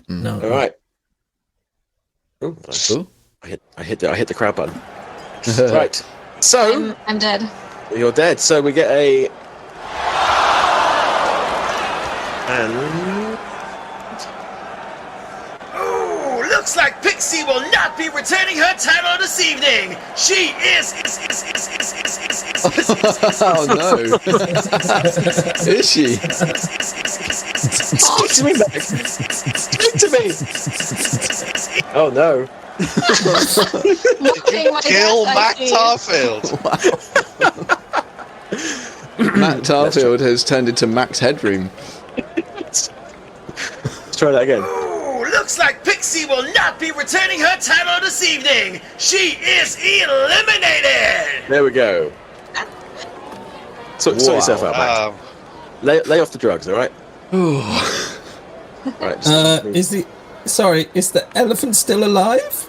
No. All right. Oh, nice. Ooh. I hit the crowd button. Right. So I'm dead. you're dead. So we get a and Oh, looks like Pixie will not be returning her title this evening. She is. Oh no. Is she? speak to me, Max. Speak to me. Oh no. Mocking my Kill death, I Mac see. Tarfield. Matt Tarfield has turned into Max Headroom. Let's try that again. Oh, looks like Pixie will not be returning her title this evening. She is eliminated. There we go. Sort yourself out, Max. Lay off the drugs, all right? Right. just- Is the elephant still alive?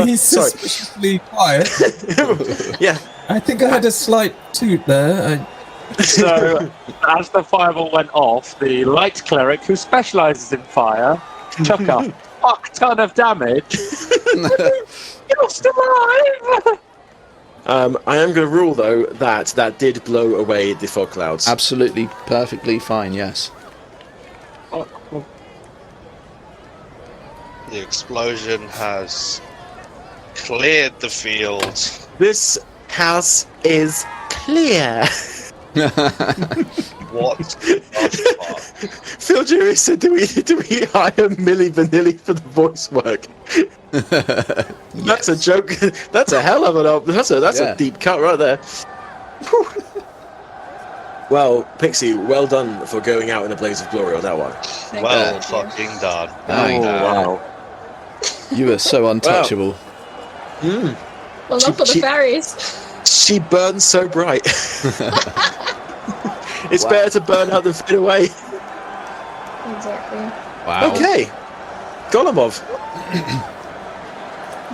He's sorry. suspiciously quiet. Yeah. I think I had a slight toot there. so, as the fireball went off, the light cleric, who specialises in fire, took a fuck ton of damage. You're still alive! I am going to rule though that did blow away the fog clouds. Absolutely, perfectly fine, yes. The explosion has cleared the field. This house is clear. What the fuck? Phil Jury said, do we hire Milli Vanilli for the voice work? That's a joke. That's a hell of an that's a deep cut right there. Well, Pixie, well done for going out in a blaze of glory on that one. Well fucking done. Wow. You are so untouchable. Well, not for the fairies. She burns so bright. It's better to burn out than fade away. Exactly. Wow. Okay. Golemov.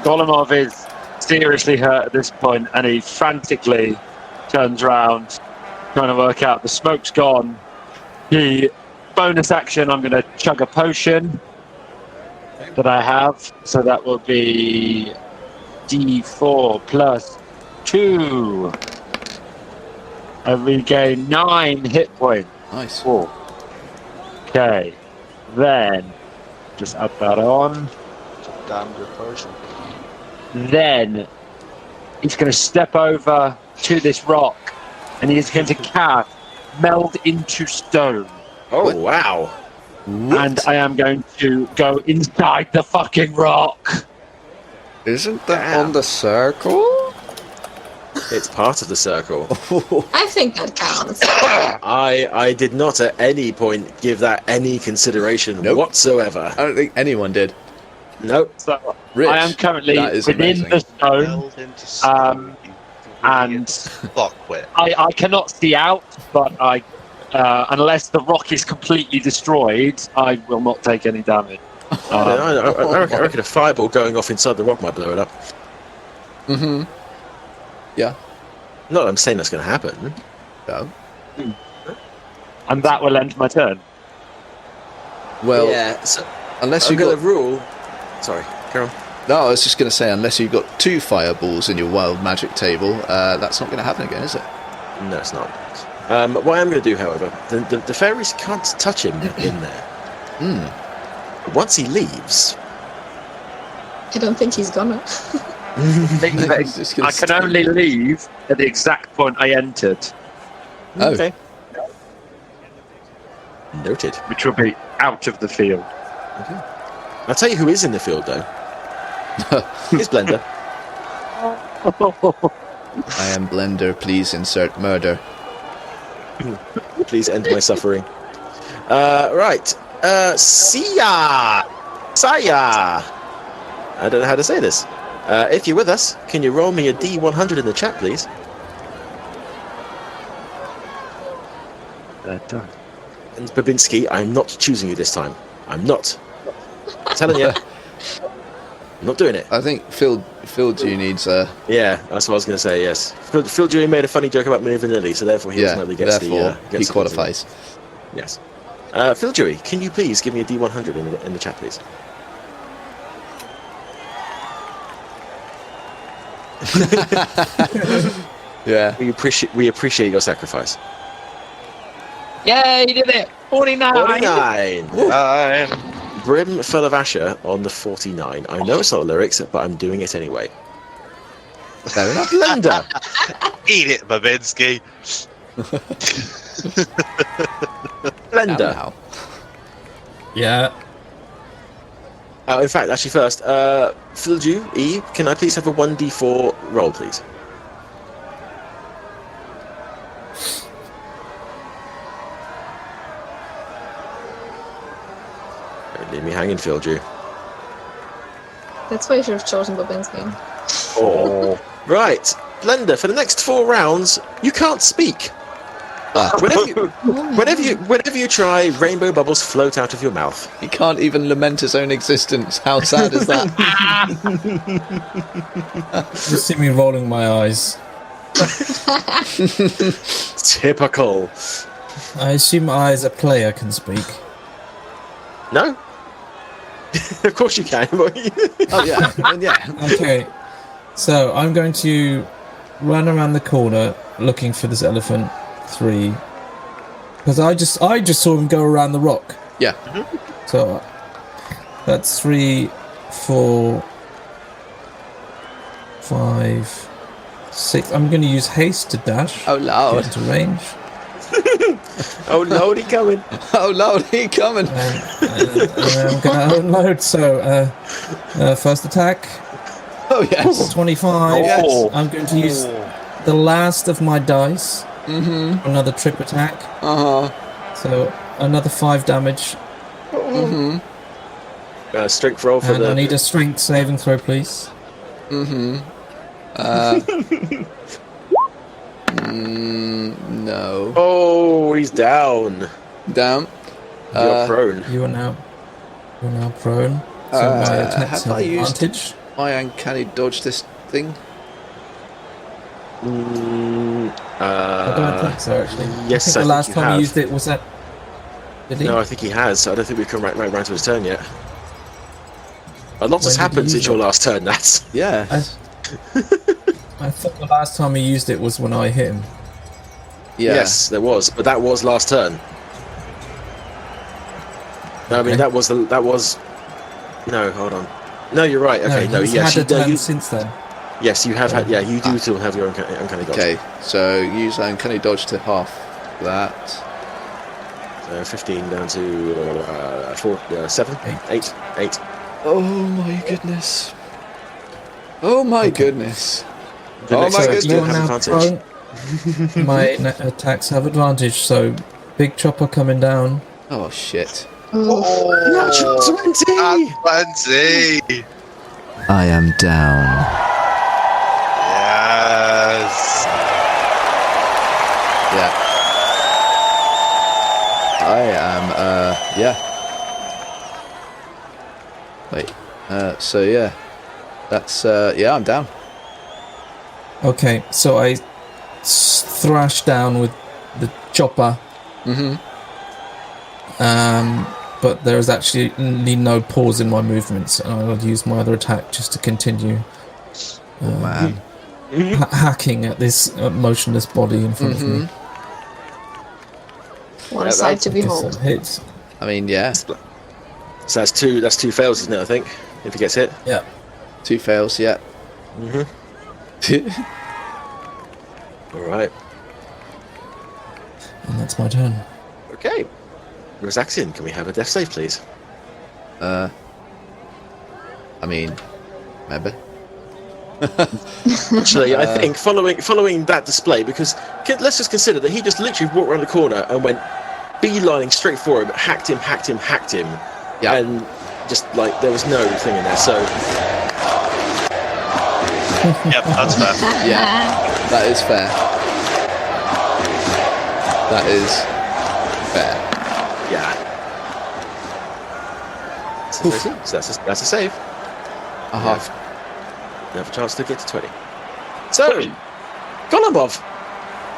Golemov is seriously hurt at this point, and he frantically turns around, trying to work out the smoke's gone. The bonus action, I'm going to chug a potion that I have, so that will be D4 plus 2. I regain 9 hit points. Nice. Okay, then just add that on. Damn good potion. Then he's going to step over to this rock, and he's going to cast Meld into Stone. Oh, wow. And I am going to go inside the fucking rock. Isn't that on the circle? It's part of the circle. I think that counts. I did not at any point give that any consideration whatsoever. I don't think anyone did. Nope. So Rich, I am currently that is within amazing. the stone, Meld into stone, and fuckwit. I cannot see out, but unless the rock is completely destroyed, I will not take any damage. I reckon a fireball going off inside the rock might blow it up. Mm-hmm. Yeah. Not that I'm saying that's going to happen. No. And that will end my turn. Well, yeah. So unless I'm you going got to rule. Sorry, Carol. No, I was just going to say, unless you've got 2 fireballs in your wild magic table, that's not going to happen again, is it? No, it's not. What I'm going to do, however, the fairies can't touch him in there. Once he leaves, I don't think he's gonna. I can only leave at the exact point I entered. Oh. Okay. Noted. Which will be out of the field. Okay. I'll tell you who is in the field, though. It's Blender. I am Blender, please insert murder. Please end my suffering. Right. Saya! I don't know how to say this. If you're with us, can you roll me a D100 in the chat, please? Done. And Babinski, I'm not choosing you this time. I'm not. I'm telling you. I'm not doing it. I think Phil Dew needs a... Yeah, that's what I was going to say, yes. Phil Dewey made a funny joke about Milli Vanilli, so therefore he ultimately gets therefore the... he qualifies. Yes. Phil Dewey, can you please give me a D100 in the chat, please? Yeah. We appreciate your sacrifice. Yay, you did it! 49! 49! Brim full of Asher on the 49. I know it's not lyrics, but I'm doing it anyway. Fair enough. Blender! Eat it, Babinski. Blender! Now. Yeah. In fact, actually first, Philju, E, can I please have a 1d4 roll, please? Don't leave me hanging, Philju. That's why you should have chosen Babinski. Oh. Right, Blender, for the next 4 rounds, you can't speak. Whenever you try, rainbow bubbles float out of your mouth. He can't even lament his own existence. How sad is that? You see me rolling my eyes. Typical. I assume I, as a player, can speak. No? Of course you can. Oh yeah, I mean, yeah. Okay, so I'm going to run around the corner looking for this elephant 3, because I just saw him go around the rock. Yeah. So that's 3, 4, 5, 6. I'm going to use haste to dash. Oh, Lord. Get into range. Oh Lord, he coming! Oh, Lord, he coming! I'm going to unload. So, first attack. Oh, yes. 25. Yes. I'm going to use the last of my dice. Mm-hmm. Another trip attack. Uh-huh. So, another 5 damage. Mm-hmm. Strength roll for And I need a strength saving throw, please. Mm-hmm. No. Oh, he's down. Down. You're prone. You are now prone. So my attacks have advantage. My uncanny dodge this thing. I don't think so, actually. Yes, I think the last time have. he used it was that. Did he? No, I think he has. I don't think we can right round to his turn yet. A lot has When did happened he since use your it? last turn, Nats. Yeah. I thought the last time he used it was when I hit him. Yeah. Yes, there was, but that was last turn. No, I mean that was. No, hold on. No, you're right. Okay, no, he's yes, had a turn you, since then. yes, you have had. Yeah, you do still have your uncanny dodge. Okay, so use uncanny dodge to half that. So 15 down to 7, 8. Oh my goodness. Oh my goodness. The Oh next my turn, goodness. you You're have now advantage. prone. My attacks have advantage, so big chopper coming down. Oh shit. Natural 20! 20! I am down. Yes! Yeah. I am, yeah. Wait, so yeah. That's, yeah, I'm down. Okay, so I thrash down with the chopper. Mm-hmm. But there is actually no pause in my movements, and I will use my other attack just to continue Man. hacking at this motionless body in front of me. What a sight to Guess behold. that hits. I mean, yeah. So that's two fails, isn't it, I think? If he gets hit. Yeah. 2 fails, yeah. Alright. And that's my turn. Okay. Rosaxian, can we have a death save, please? I mean, maybe. Actually, I think following that display, because let's just consider that he just literally walked around the corner and went beelining straight for him, hacked him, Yeah. and just like there was no thing in there. So Yep, that's fair. Yeah, that is fair. That is fair. yeah, so that's a save. Uh-huh. You have a chance to get to 20. So, Golubov,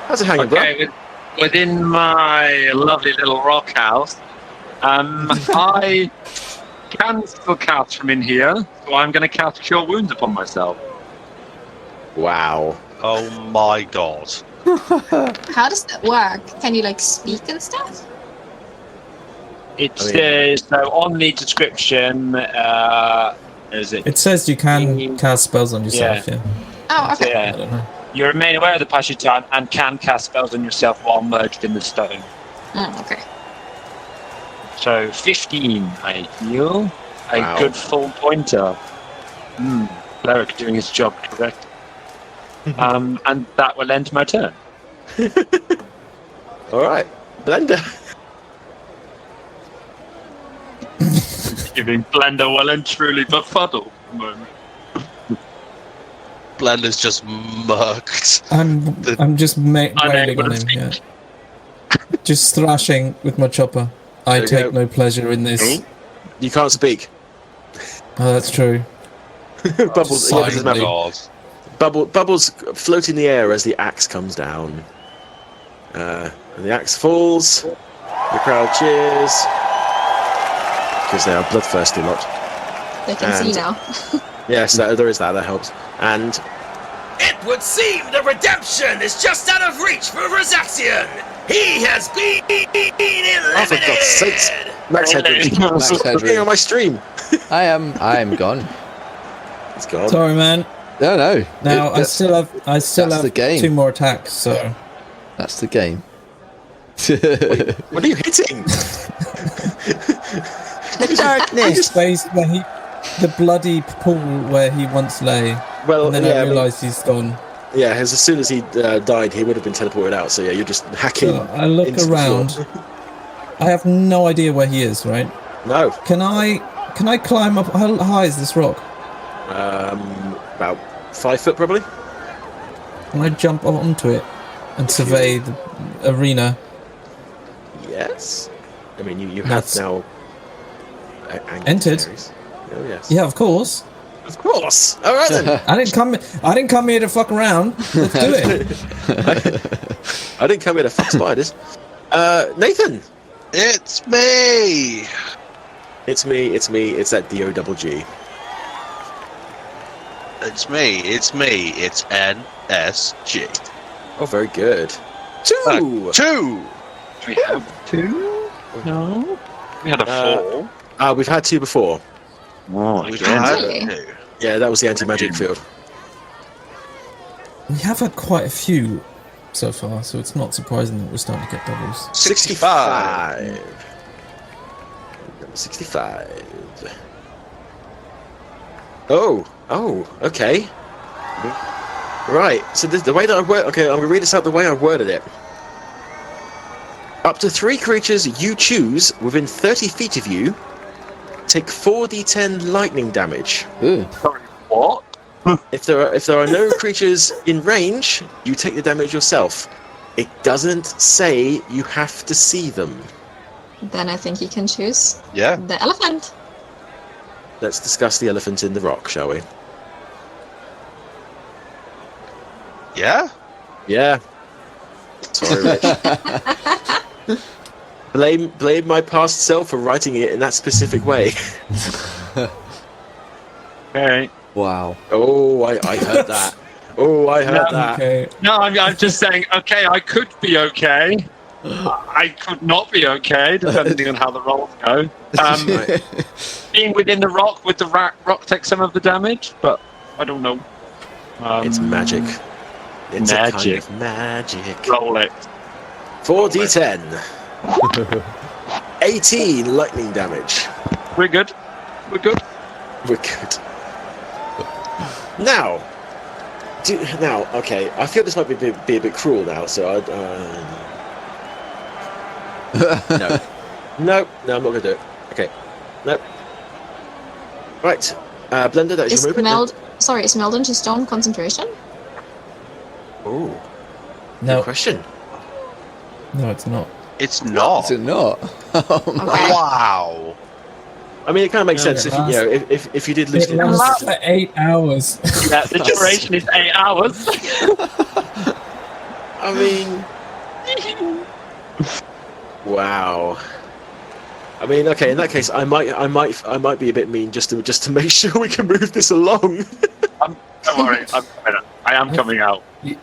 how's it hanging, bro? Okay, within my lovely little rock house, I can still cast from in here, so I'm going to cast Cure Wounds upon myself. Wow. Oh my god. How does that work? Can you like speak and stuff? It says, so on the description, is it? It says you can cast spells on yourself, yeah. Oh, So, okay. I yeah. don't know. You remain aware of the passage time and can cast spells on yourself while merged in the stone. Okay. So 15, I heal. A Wow. good full pointer. Cleric doing his job correct. And that will end my turn. All right, Blender. Giving Blender well and truly befuddled at the moment. Blender's just murked. I'm just wailing Unable on to him, speak. yeah. Just thrashing with my chopper. I There you take go. no pleasure in this. You can't speak. Oh, that's true. Bubbles. Yeah, this is Silently. my- Bubbles float in the air as the axe comes down. And the axe falls. The crowd cheers because they are bloodthirsty lot. They can see And- now. Yes, there is that. That helps. And It would seem the redemption is just out of reach for Rosaxian. He has been oh, for God's sakes, eliminated. Max Headroom. Max Stop being on Headroom. my stream. I am gone. It's gone. Sorry, man. No. Now I still have the game. 2 more attacks. So that's the game. Wait, what are you hitting? The darkness. space where the bloody pool where he once lay. Well, and then I realised he's gone. Yeah, as soon as he died, he would have been teleported out. So yeah, you're just hacking. So I look into the around. floor. I have no idea where he is. Right? No. Can I climb up? How high is this rock? About 5 foot probably. Can I jump onto it and survey the arena? Yes. I mean, you have now entered. Oh yes. Yeah, of course. Of course. All right then. I didn't come here to fuck around. Let's do it. I didn't come here to fuck spiders. Nathan. It's me. It's me. It's that D-O-double-G. It's me. It's NSG. Oh, very good. 2. 2. We have 2? No. We had a 4. We've had 2 before. Oh, We've again. had Really? 2. Yeah, that was the anti-magic field. We have had quite a few so far, so it's not surprising that we're starting to get doubles. 65. 65. Oh, okay. Right, so the way that I word... Okay, I'm going to read this out the way I worded it. Up to 3 creatures you choose within 30 feet of you take 4d10 lightning damage. Ooh. Sorry, what? If there are no creatures in range, you take the damage yourself. It doesn't say you have to see them. Then I think you can choose Yeah. the elephant. Let's discuss the elephant in the rock, shall we? Yeah? Yeah. Sorry, Rich. Blame my past self for writing it in that specific way. Okay. Wow. Oh, I heard that. Oh, I heard that. Okay. No, I'm just saying, okay, I could be okay. I could not be okay, depending on how the rolls go. Being within the rock, with the rock take some of the damage, but I don't know. It's magic. It's Magic. a kind of magic. Roll it. 4d10. 18 lightning damage. We're good. We're good. We're good. Now, okay, I feel this might be a bit cruel now, so I'd... No, I'm not going to do it. Okay. Nope. Right. Blender, that is your movement. Is meld into stone concentration? Oh. No. Good question. No, it's not. It's not. Is it not? Oh, Okay. Wow. I mean, it kind of makes No, sense it if you did lose It lasts for 8 hours. Yeah, the duration is 8 hours. I mean... Wow. I mean, okay. In that case, I might be a bit mean just to make sure we can move this along. Don't worry, I am coming out. You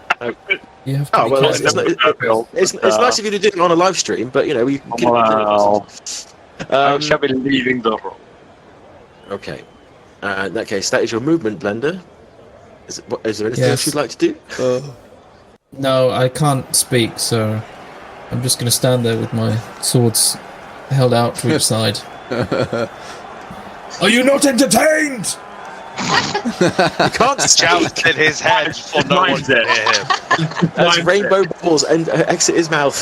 have to Oh be well, careful. it's nice of you to do it on a live stream, but you know we. Wow. I shall be leaving the room. Okay. In that case, that is your movement, Blender. Is there anything Yes. else you'd like to do? No, I can't speak, so I'm just going to stand there with my swords held out to each side. Are you not entertained? You can't Shout in his head for no one to hear him. as rainbow bubbles and exit his mouth.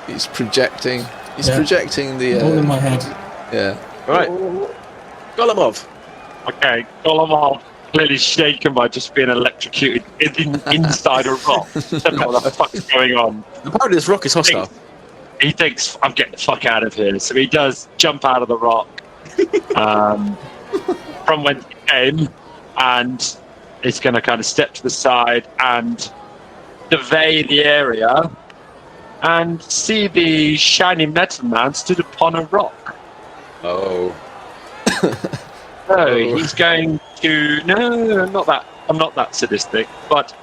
He's projecting. He's Yeah. projecting the. All in my head. Yeah. Right. Golemov. Okay, Golemov clearly shaken by just being electrocuted inside a rock. Don't know what the fuck's going on. Apparently, this rock is hostile. He thinks, I'm getting the fuck out of here. So he does jump out of the rock from whence he came, and he's going to kind of step to the side and survey the area and see the shiny metal man stood upon a rock. Oh. So he's going to... No, not that. I'm not that sadistic, but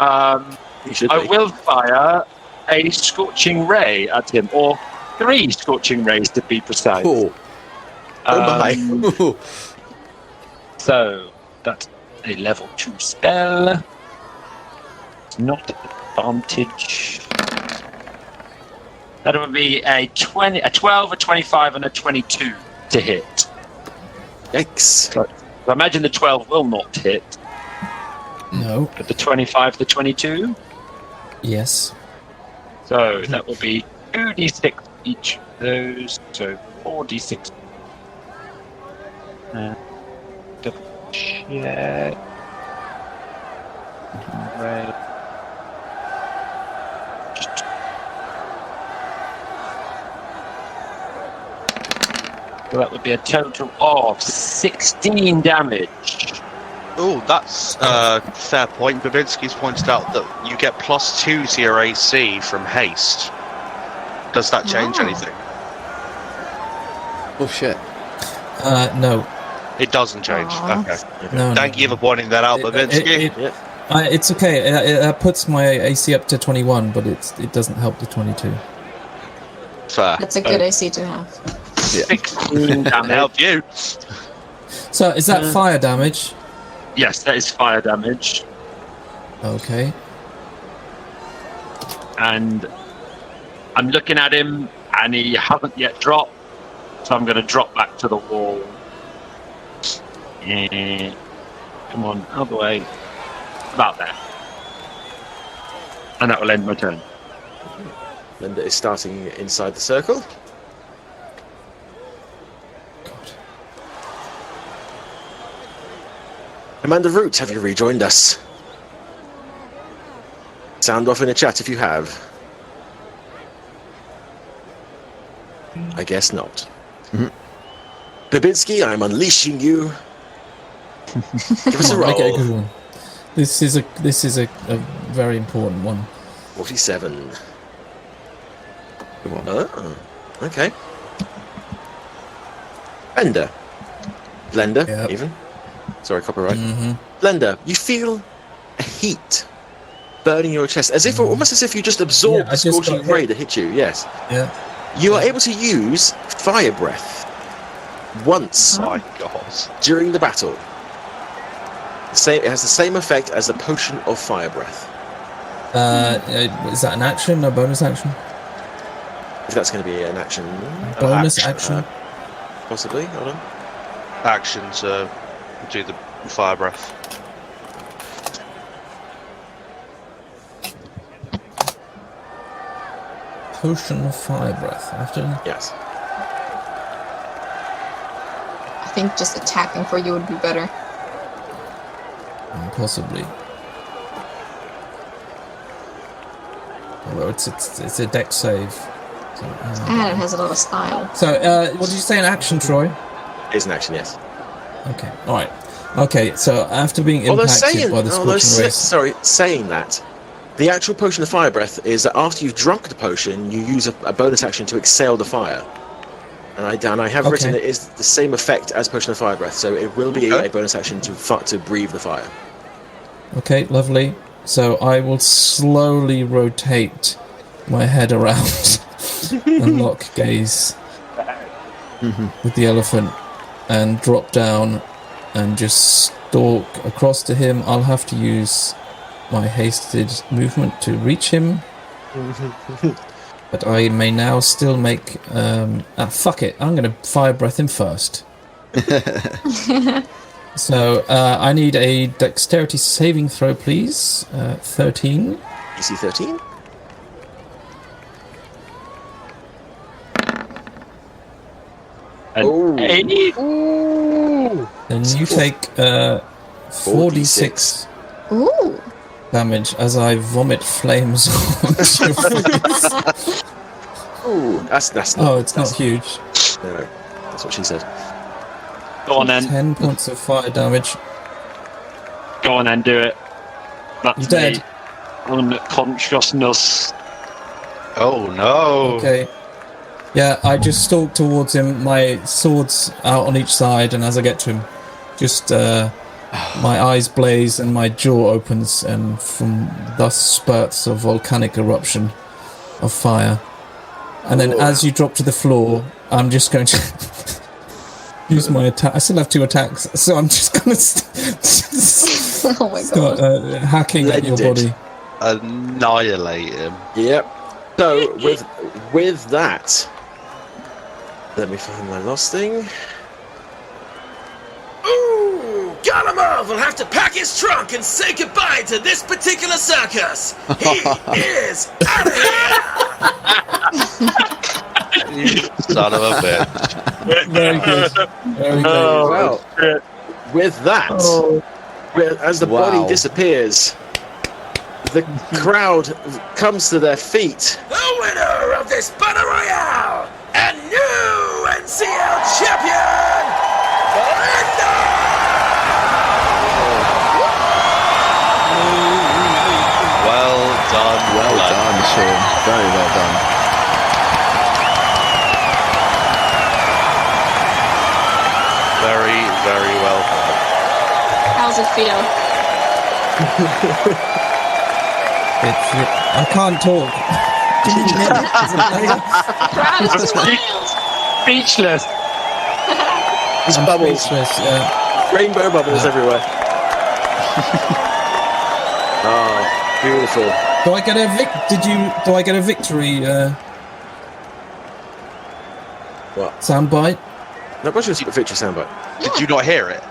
You should I be. will fire a scorching ray at him, or 3 scorching rays to be precise. Oh. Oh my. So that's a level 2 spell. It's not advantage. That would be a 12, a 25, and a 22 to hit. Yikes. So I imagine the 12 will not hit. No. But the 25, the 22? Yes. So that will be 2d6 each of those. So 4d6. Double check. Right. So that would be a total of 16 damage. Oh, that's a fair point. Babinski's pointed out that you get +2 to your AC from haste. Does that change anything? Oh shit. No. It doesn't change. Okay. No. Thank you for pointing that out, Babinski. It's okay. It puts my AC up to 21, but it doesn't help the 22. Fair. That's a good AC to have. 16 damage. Help you. So is that fire damage? Yes, that is fire damage. Okay. And I'm looking at him, and he hasn't yet dropped. So I'm going to drop back to the wall. Come on, out of the way. About there. And that will end my turn. Linda is starting inside the circle. Amanda Root, have you rejoined us? Sound off in the chat if you have. I guess not. Babinski, I'm unleashing you. Give us a roll. Okay, good one. This is a very important one. 47. Oh, okay. Blender, Yep. even. Sorry, copyright. Blender, you feel a heat burning your chest, as if almost as if you just absorbed the scorching ray that hit you. Yes. Yeah. You are able to use fire breath once My God. during the battle. It has the same effect as the potion of fire breath. Is that an action, a bonus action? If that's going to be an action. Bonus action? Possibly. Hold on. Action to do the fire breath. Potion of fire breath. After. Yes. I think just attacking for you would be better. Possibly. Although it's a dex save. So, And it has a lot of style. So, what did you say, an action, Troy? It's an action, yes. Okay, alright. Okay, so after being impacted by the scorching rays... saying that, the actual potion of fire breath is that after you've drunk the potion, you use a bonus action to exhale the fire. And I have written it is the same effect as potion of fire breath, so it will be a bonus action to breathe the fire. Okay, lovely. So I will slowly rotate my head around and lock gaze with the elephant and drop down and just stalk across to him. I'll have to use my hasted movement to reach him. But I may now still make... fuck it, I'm going to fire breath him first. So, I need a dexterity saving throw, please. 13. DC 13? And 8. Then you take 4d6 Ooh. damage as I vomit flames on your face. Ooh, that's not... Oh, it's not huge. No, that's what she said. Go on then. 10 points of fire damage. Go on then, do it. That's You dead? me. Unconsciousness. Oh no. Okay. Yeah, I just stalk towards him, my sword's out on each side, and as I get to him, just my eyes blaze and my jaw opens, and from thus spurts of volcanic eruption of fire. And then as you drop to the floor, I'm just going to use my attack. I still have 2 attacks, so I'm just going to Oh my Start god. hacking at your Legended. body. Annihilate him. Yep. So with that, let me find my lost thing. Ooh, Golemov will have to pack his trunk and say goodbye to this particular circus. He is out of here. You son of a bitch. Very good. Very good. Well, with that, as the body disappears, the crowd comes to their feet. The winner of this Battle Royale and new NCL champion, Belinda! Well done. Well done, Sean. Very well done. Very, very well done. How's it feel? I can't talk. Crowd is too wild. Speechless. There's I'm bubbles, speechless, rainbow bubbles everywhere. Oh, beautiful. Do I get a Do I get a victory? What? Soundbite? No, what's your victory soundbite? Did you not hear it?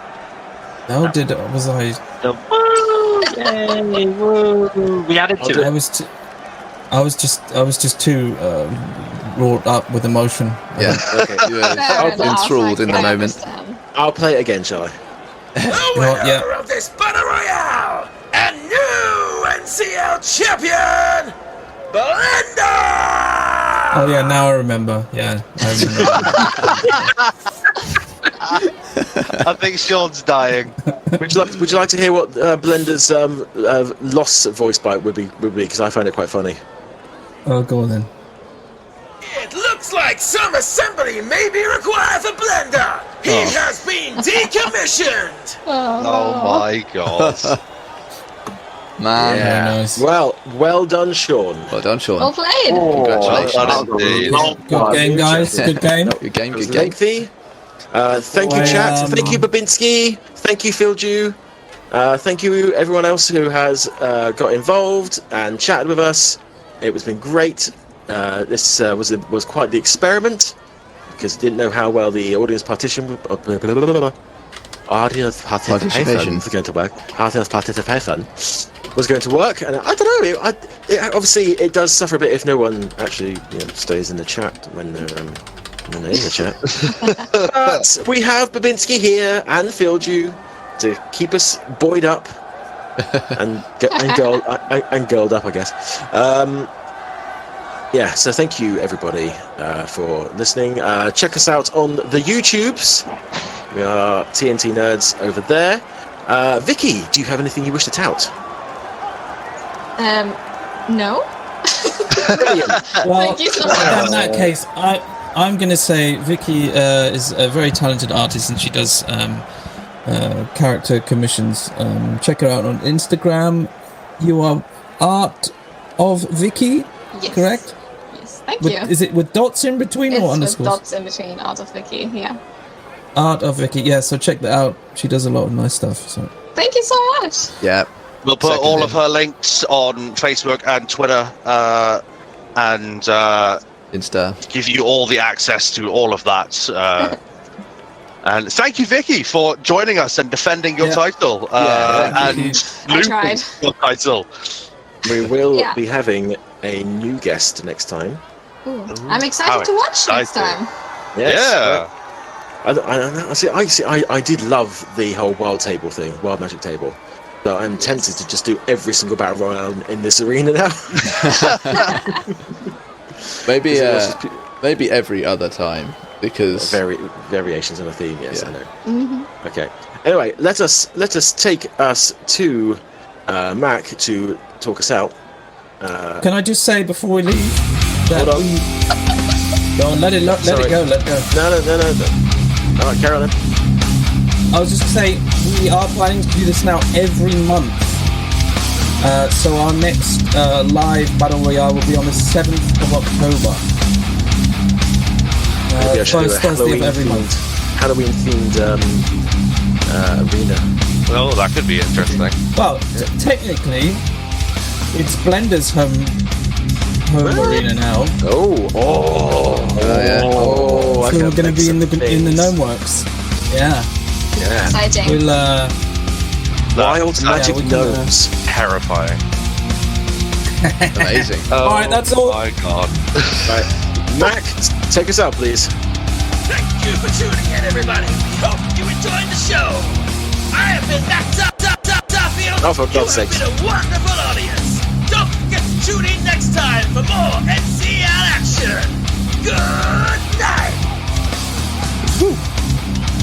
No, was I? Yay, woo. We added to I it. was just too wrought up with emotion. Yeah. Okay. You were Fair enough, enthralled in I the moment. understand. I'll play it again, shall I? The winner of this Battle Royale and new NCL champion, Belinda! Oh yeah, now I remember. Yeah, I remember. I think Sean's dying. Would you like to hear what Blender's lost voice bite would be? Because I find it quite funny. Oh, go on then. It looks like some assembly may be required for Blender. He has been decommissioned. Oh my god. Man. Very nice. Well done, Sean. Well done, Sean. Well played. Congratulations. Well done indeed. Good game, guys. Good game. Good game, It was good game. lengthy. Thank you, chat. Thank you, Babinski. Thank you, Philju. Thank you, everyone else who has got involved and chatted with us. It's been great. This was quite the experiment because I didn't know how well the audience participation was going to work, and I don't know. Obviously, it does suffer a bit if no one actually stays in the chat when they're in the chat. But we have Babinski here and Philju to keep us buoyed up and girled up, I guess. Yeah, so thank you everybody for listening. Check us out on the YouTubes. We are TNT Nerds over there. Vicki, do you have anything you wish to tout? No. Well, Thank you so much. in that case, I'm going to say Vicki is a very talented artist, and she does character commissions. Check her out on Instagram. You are Art of Vicki, Yes. correct? Yes. Thank With, you. is it with dots in between It's or with underscores? dots in between. Art of Vicki. Yeah. Art of Vicki, yeah. So check that out. She does a lot of nice stuff. So Thank you so much. Yeah. We'll put all of her links on Facebook and Twitter, and Insta. give you all the access to all of that. And thank you, Vicki, for joining us and defending your title and I tried. your title. We will be having a new guest next time. Ooh. I'm excited to watch next time. Yes. Yeah. I did love the whole wild magic table. So I'm tempted to just do every single battle royale in this arena now. Maybe every other time, because variations on a theme. Yes, I know. Mm-hmm. Okay. Anyway, let us take us to Mac to talk us out. can I just say before we leave that Hold on. Go on, let it go. Let go. No. All right, carry on then. I was just going to say, we are planning to do this now every month. So our next live Battle Royale will be on the 7th of October. Maybe I should do First a Thursday of every Halloween-themed- month. Halloween themed arena. Oh, that could be interesting. Well, technically, it's Blender's home arena now. I So can we're going to make be in some the things. Gnome Works. Yeah. Exciting. We'll Wild magic we can, gnomes. Terrifying. Amazing. Oh, All right, that's all. my god. Right, Mac, take us out, please. Thank you for tuning in, everybody. We hope you enjoyed the show. I have been Mac Duffield. Oh, for God's sake. You have been a wonderful audience. Don't forget to tune in next time for more NCL action. Good night.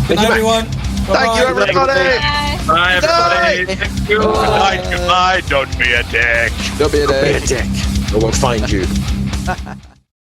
Good night, everyone. Thank you, everybody. Bye, everybody. Thank you. Goodbye. Don't be a dick. Don't be a Be a dick. dick, or we'll find you.